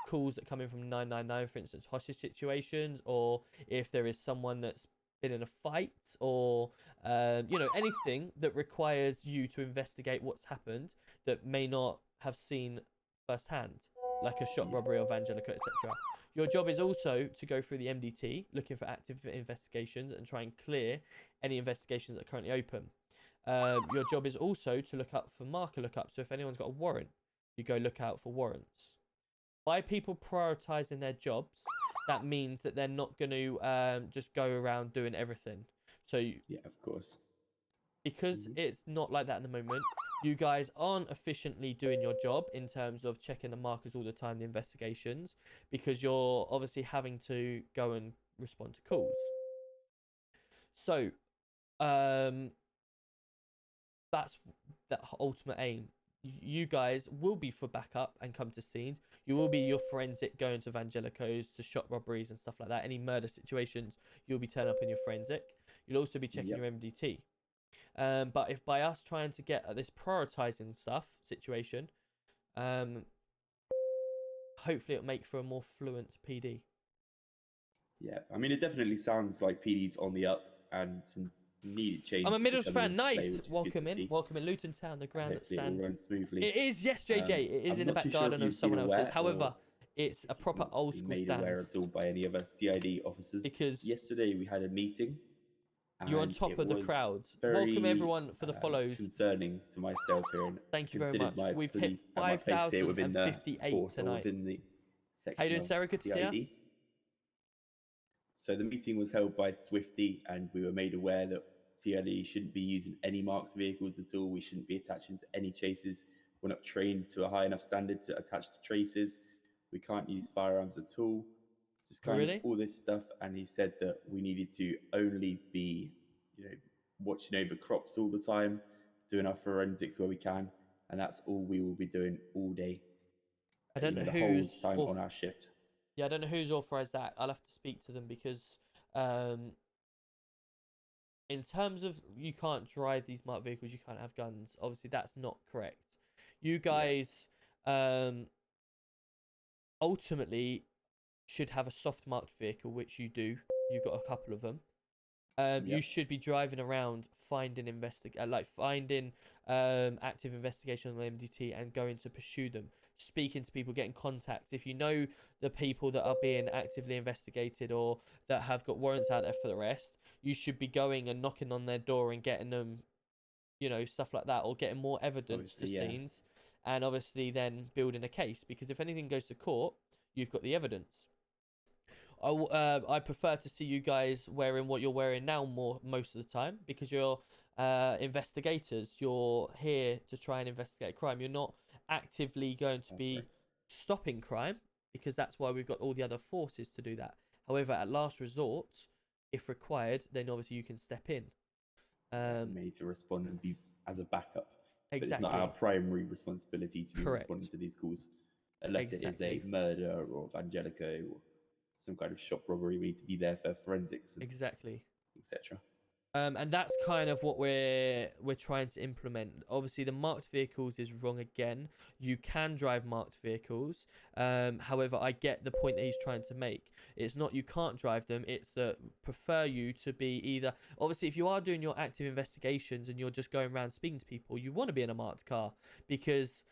calls that come in from 999, for instance, hostage situations, or if there is someone that's been in a fight, or you know, anything that requires you to investigate what's happened that may not have seen firsthand, like a shop robbery or Evangelica, etc. Your job is also to go through the MDT, looking for active investigations and try and clear any investigations that are currently open. Your job is also to look up for marker lookups. So if anyone's got a warrant, you go look out for warrants. By people prioritizing their jobs, that means that they're not going to just go around doing everything. So yeah, of course. Because it's not like that at the moment, you guys aren't efficiently doing your job in terms of checking the markers all the time, the investigations, because you're obviously having to go and respond to calls. So, that's the ultimate aim. You guys will be for backup and come to scenes. You will be your forensic, going to Evangelicos, to shop robberies and stuff like that. Any murder situations, you'll be turning up in your forensic. You'll also be checking your MDT. But if by us trying to get at this prioritizing stuff situation, hopefully it'll make for a more fluent PD. Yeah, I mean, it definitely sounds like PD's on the up and some needed changes. I'm a Middlesbrough fan. Nice. Welcome in Luton Town, the grandstand. It will run smoothly. It is, yes, JJ. It is in the back garden of someone else's. However, it's a proper old school made stand. aware at all by any of us CID officers. Because yesterday we had a meeting. You're on top of the crowd. Welcome everyone for the follows. Concerning to myself here. And thank you very much. We've hit 5,058 tonight. Within the section How you doing, Sarah? Good to see you. So the meeting was held by Swifty, and we were made aware that CID shouldn't be using any marked vehicles at all. We shouldn't be attaching to any chases. We're not trained to a high enough standard to attach to traces. We can't use firearms at all. Just kind of all this stuff. And he said that we needed to only be, you know, watching over crops all the time, doing our forensics where we can, and that's all we will be doing all day. I don't know the whose whole time on our shift. Yeah, I don't know who's authorized that. I'll have to speak to them because in terms of you can't drive these marked vehicles, you can't have guns. Obviously, that's not correct. You guys ultimately should have a soft marked vehicle, which you do. You've got a couple of them. You should be driving around, finding active investigation on the MDT and going to pursue them, speaking to people, getting contacts. If you know the people that are being actively investigated or that have got warrants out there for the arrest, you should be going and knocking on their door and getting them, you know, stuff like that, or getting more evidence to scenes, and obviously then building a case, because if anything goes to court, you've got the evidence. I prefer to see you guys wearing what you're wearing now most of the time, because you're investigators. You're here to try and investigate crime. You're not actively going to be stopping crime, because that's why we've got all the other forces to do that. However, at last resort, if required, then obviously you can step in. We need to respond and be as a backup. Exactly. But it's not our primary responsibility to be responding to these calls, unless it is a murder or Evangelico or some kind of shop robbery. We need to be there for forensics, exactly, etc. And that's kind of what we're trying to implement. Obviously, the marked vehicles is wrong again. You can drive marked vehicles. However, I get the point that he's trying to make. It's not you can't drive them. It's that prefer you to be either. Obviously, if you are doing your active investigations and you're just going around speaking to people, you want to be in a marked car because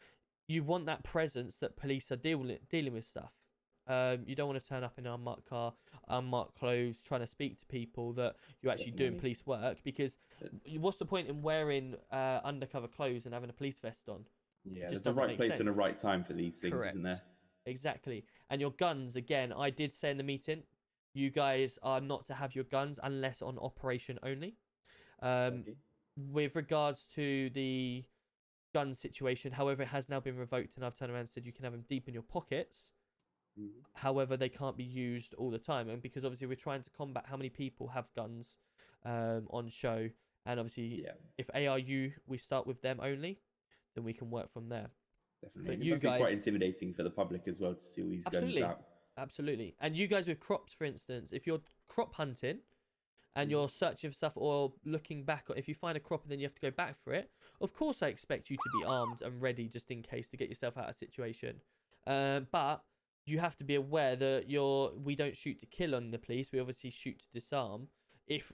you want that presence that police are dealing with stuff. You don't want to turn up in an unmarked car, unmarked clothes, trying to speak to people that you're actually doing police work. Because what's the point in wearing undercover clothes and having a police vest on? Yeah, there's a right place and a right time for these things, isn't there? Exactly. And your guns, again, I did say in the meeting, you guys are not to have your guns unless on operation only. With regards to the gun situation, however, it has now been revoked, and I've turned around and said you can have them deep in your pockets. However, they can't be used all the time, and because obviously we're trying to combat how many people have guns on show, and obviously if ARU we start with them only, then we can work from there. Definitely. But It you must be guys, quite intimidating for the public as well to see all these guns out. Absolutely. And you guys with crops, for instance, if you're crop hunting and you're searching for stuff or looking back, if you find a crop and then you have to go back for it, of course I expect you to be armed and ready just in case to get yourself out of a situation. But you have to be aware that we don't shoot to kill on the police. We obviously shoot to disarm if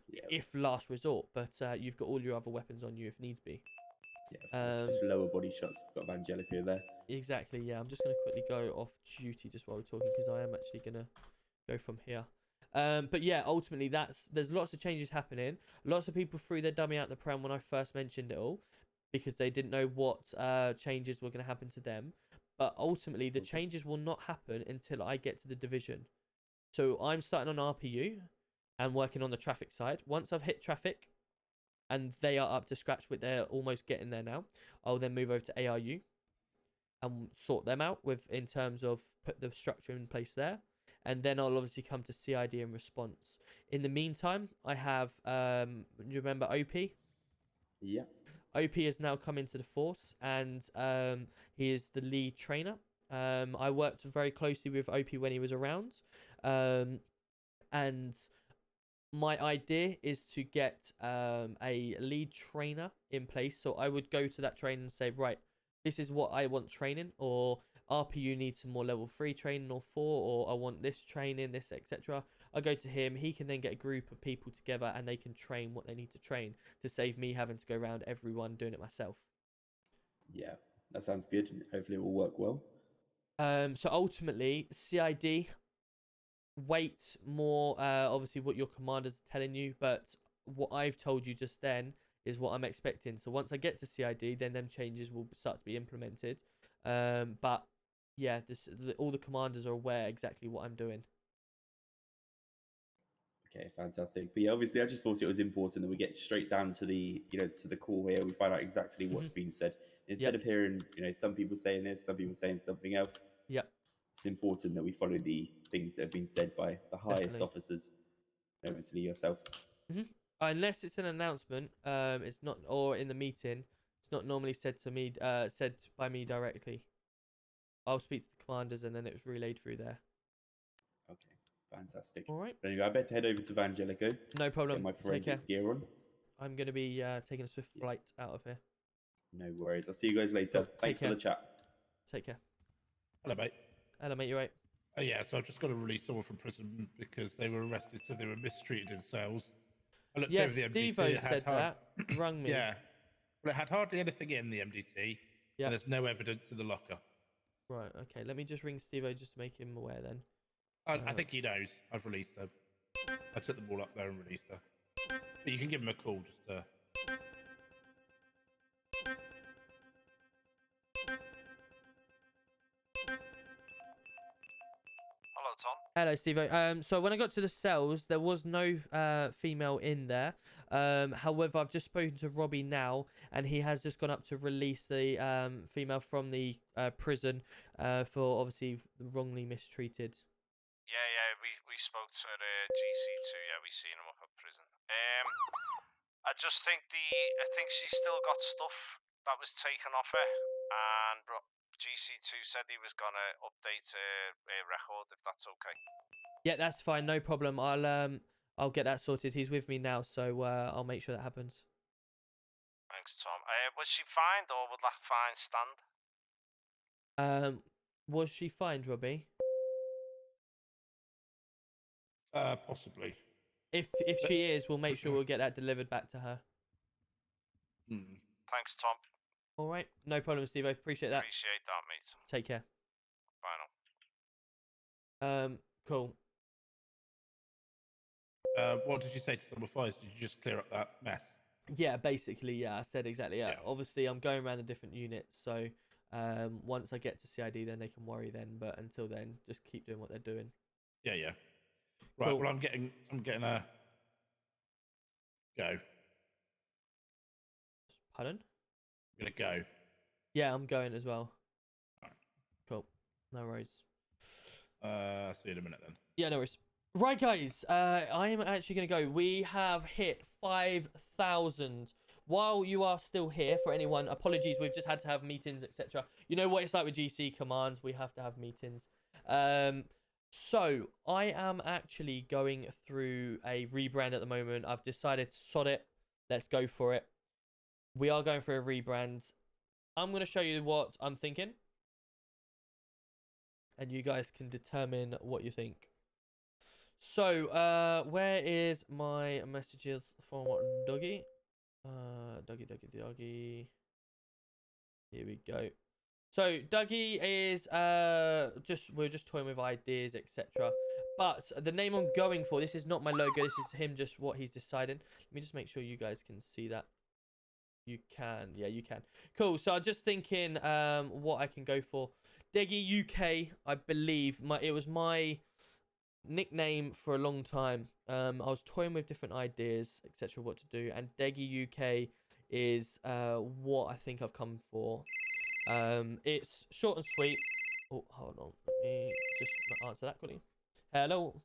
last resort. But you've got all your other weapons on you if needs be. Yeah, just lower body shots. We've got Angelico there. Exactly. Yeah, I'm just gonna quickly go off duty just while we're talking because I am actually gonna go from here. But yeah, ultimately there's lots of changes happening. Lots of people threw their dummy out the pram when I first mentioned it all because they didn't know what changes were going to happen to them. But ultimately, the changes will not happen until I get to the division. So I'm starting on RPU and working on the traffic side. Once I've hit traffic and they are up to scratch with they're almost getting there now, I'll then move over to ARU and sort them out in terms of put the structure in place there. And then I'll obviously come to CID and response. In the meantime, I have, do you remember OP? Yeah. OP has now come into the force and he is the lead trainer. I worked very closely with OP when he was around. And my idea is to get a lead trainer in place. So I would go to that trainer and say, right, this is what I want training, or RPU needs some more level 3 training or 4, or I want this training, this, etc. I go to him. He can then get a group of people together and they can train what they need to train to save me having to go around everyone doing it myself. Yeah, that sounds good. Hopefully it will work well. So ultimately, CID, wait more, obviously what your commanders are telling you, but what I've told you just then is what I'm expecting. So once I get to CID, then them changes will start to be implemented. But yeah, all the commanders are aware exactly what I'm doing. Okay, fantastic. But yeah, obviously, I just thought it was important that we get straight down to the, to the core here. We find out exactly what's been said instead of hearing, some people saying this, some people saying something else. Yep. It's important that we follow the things that have been said by the highest officers. Obviously, yourself. Unless it's an announcement, it's not, or in the meeting, it's not normally said to me, said by me directly. I'll speak to the commanders and then it was relayed through there. Okay, fantastic. All right. Anyway, I better head over to Vangelico. No problem. Get my forensics gear on. I'm going to be taking a swift flight out of here. No worries. I'll see you guys later. Cool. Thanks for the chat. Take care. Hello, mate. Hello, mate. You right? Yeah, so I've just got to release someone from prison because they were arrested, so they were mistreated in cells. I looked over the MDT. Steve-O said that. Rung me. Yeah. Well, it had hardly anything in the MDT, and there's no evidence in the locker. Right, okay. Let me just ring Steve-O just to make him aware then. I think he knows. I've released her. I took them all up there and released her. But you can give him a call just to... Hello, Tom. Hello, Steve-O. So when I got to the cells, there was no female in there. However, I've just spoken to Robbie now, and he has just gone up to release the female from the prison for obviously wrongly mistreated. Yeah, we spoke to GC2. Yeah, we seen him up at prison. I just think I think she's still got stuff that was taken off her, and GC2 said he was gonna update a record if that's okay. Yeah, that's fine. No problem. I'll get that sorted. He's with me now, so I'll make sure that happens. Thanks, Tom. Was she fined or would that fine stand? Was she fined, Robbie? Possibly. If she is, we'll make sure we'll get that delivered back to her. Thanks, Tom. All right, no problem, Steve. I appreciate that. Appreciate that, mate. Take care. Bye now. Cool. What did you say to someone before? Did you just clear up that mess? Yeah, basically, yeah. I said exactly. Yeah. Obviously, I'm going around the different units, so once I get to CID, then they can worry then. But until then, just keep doing what they're doing. Yeah, yeah. Right. Cool. Well, I'm getting a go. Pardon? I'm gonna go. Yeah, I'm going as well. All right. Cool. No worries. See you in a minute then. Yeah, no worries. Right, guys. I am actually going to go. We have hit 5,000. While you are still here, for anyone, apologies. We've just had to have meetings, etc. You know what it's like with GC commands. We have to have meetings. So I am actually going through a rebrand at the moment. I've decided, sod it. Let's go for it. We are going for a rebrand. I'm going to show you what I'm thinking. And you guys can determine what you think. So, where is my messages from Dougie? Dougie. Here we go. So, Dougie is, we're just toying with ideas, etc. But the name I'm going for, this is not my logo. This is him, just what he's decided. Let me just make sure you guys can see that. You can. Yeah, you can. Cool. So I'm just thinking what I can go for. Deggy UK, I believe. It was my nickname for a long time. I was toying with different ideas, etc. what to do. And Deggy UK is what I think I've come for. It's short and sweet. Oh, hold on. Let me just answer that quickly. Hello.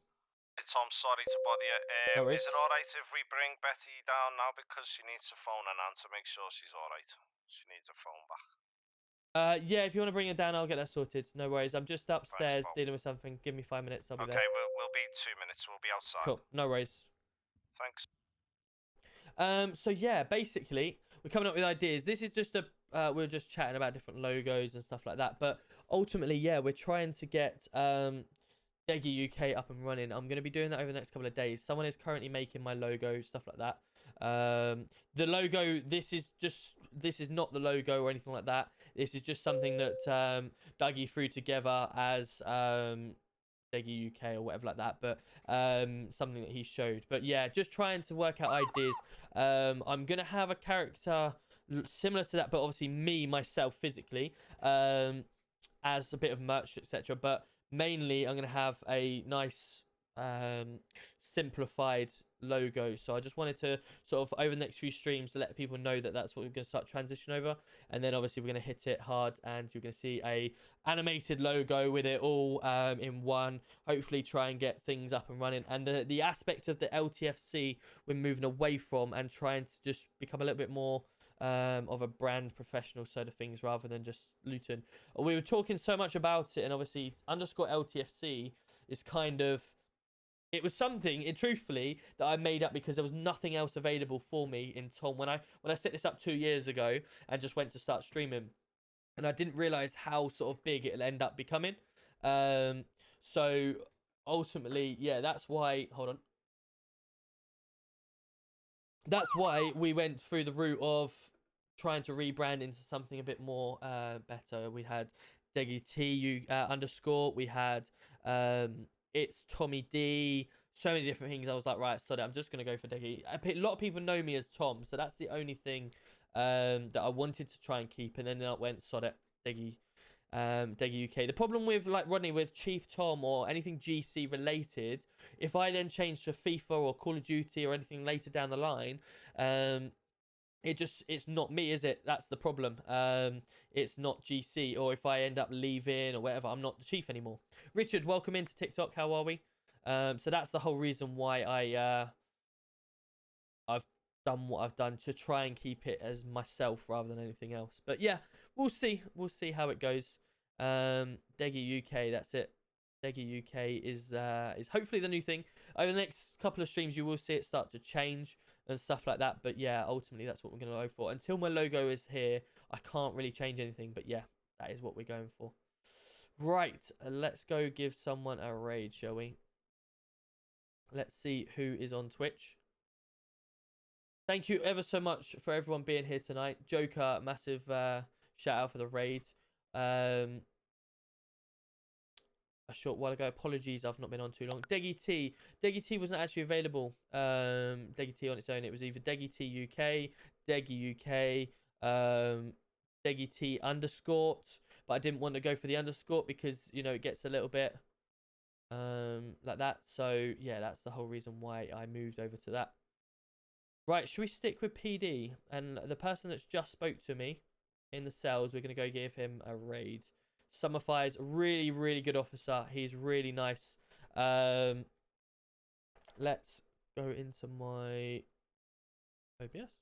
Tom, sorry to bother you. No worries. Is it alright if we bring Betty down now because she needs to phone an aunt to make sure she's alright? She needs a phone back. Yeah, if you want to bring her down, I'll get that sorted. No worries. I'm just upstairs dealing with something. Give me 5 minutes. I'll be there. Okay, we'll be 2 minutes. We'll be outside. Cool. No worries. Thanks. So yeah, basically, we're coming up with ideas. This is just we're just chatting about different logos and stuff like that. But ultimately, yeah, we're trying to get Deggy UK up and running. I'm going to be doing that over the next couple of days. Someone is currently making my logo, stuff like that. The logo, this is not the logo or anything like that. This is just something that Dougie threw together as Deggy UK or whatever like that, but something that he showed. But yeah, just trying to work out ideas. I'm going to have a character similar to that, but obviously myself physically, as a bit of merch, etc. But mainly, I'm going to have a nice, simplified logo. So I just wanted to sort of, over the next few streams, to let people know that that's what we're going to start transition over. And then obviously we're going to hit it hard, and you're going to see a animated logo with it all in one. Hopefully try and get things up and running. And the aspect of the LTFC we're moving away from, and trying to just become a little bit more of a brand professional side of things rather than just Luton. We were talking so much about it, and obviously _LTFC is kind of, it was something, truthfully, that I made up because there was nothing else available for me in Tom when I set this up 2 years ago and just went to start streaming, and I didn't realize how sort of big it'll end up becoming. So ultimately, yeah, that's why. Hold on. That's why we went through the route of trying to rebrand into something a bit more better. We had Deggy T _ we had it's Tommy D, so many different things. I was like, right, sorry, I'm just gonna go for Deggy. A lot of people know me as Tom, so that's the only thing that I wanted to try and keep. And then I went, sod it, Deggy UK. The problem with like Rodney with Chief Tom or anything GC related, if I then change to FIFA or Call of Duty or anything later down the line, it's not me, is it? That's the problem. It's not GC, or if I end up leaving or whatever, I'm not the chief anymore. Richard, welcome into TikTok. How are we? So that's the whole reason why I've done what I've done, to try and keep it as myself rather than anything else. But yeah, we'll see how it goes. Deggy UK, that's it. Deggy UK is hopefully the new thing. Over the next couple of streams, you will see it start to change and stuff like that. But yeah, ultimately that's what we're going to go for. Until my logo is here, I can't really change anything. But yeah, that is what we're going for. Right, let's go give someone a raid, shall we? Let's see who is on Twitch. Thank you ever so much for everyone being here tonight. Joker, massive shout out for the raid. A short while ago. Apologies, I've not been on too long. Deggy T. Deggy T wasn't actually available. Deggy T on its own. It was either Deggy T UK, Deggy UK, Deggy T underscore. But I didn't want to go for the underscore because, you know, it gets a little bit like that. So yeah, that's the whole reason why I moved over to that. Right, should we stick with PD? And the person that's just spoke to me in the cells, we're going to go give him a raid. Summer Fire's a really, really good officer. He's really nice. Let's go into my OBS.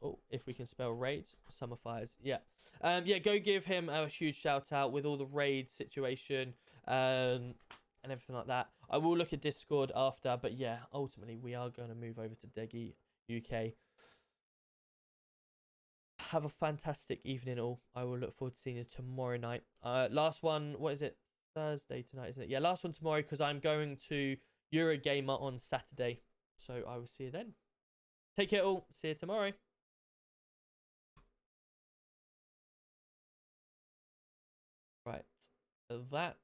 Oh, if we can spell raid. Summer Fires. Yeah. Yeah, go give him a huge shout out with all the raid situation. And everything like that. I will look at Discord after, but yeah, ultimately we are going to move over to Deggy UK. Have a fantastic evening all. I will look forward to seeing you tomorrow night. Last one, what is it? Thursday tonight, isn't it? Yeah, last one tomorrow because I'm going to Eurogamer on Saturday. So I will see you then. Take care all. See you tomorrow. Right. That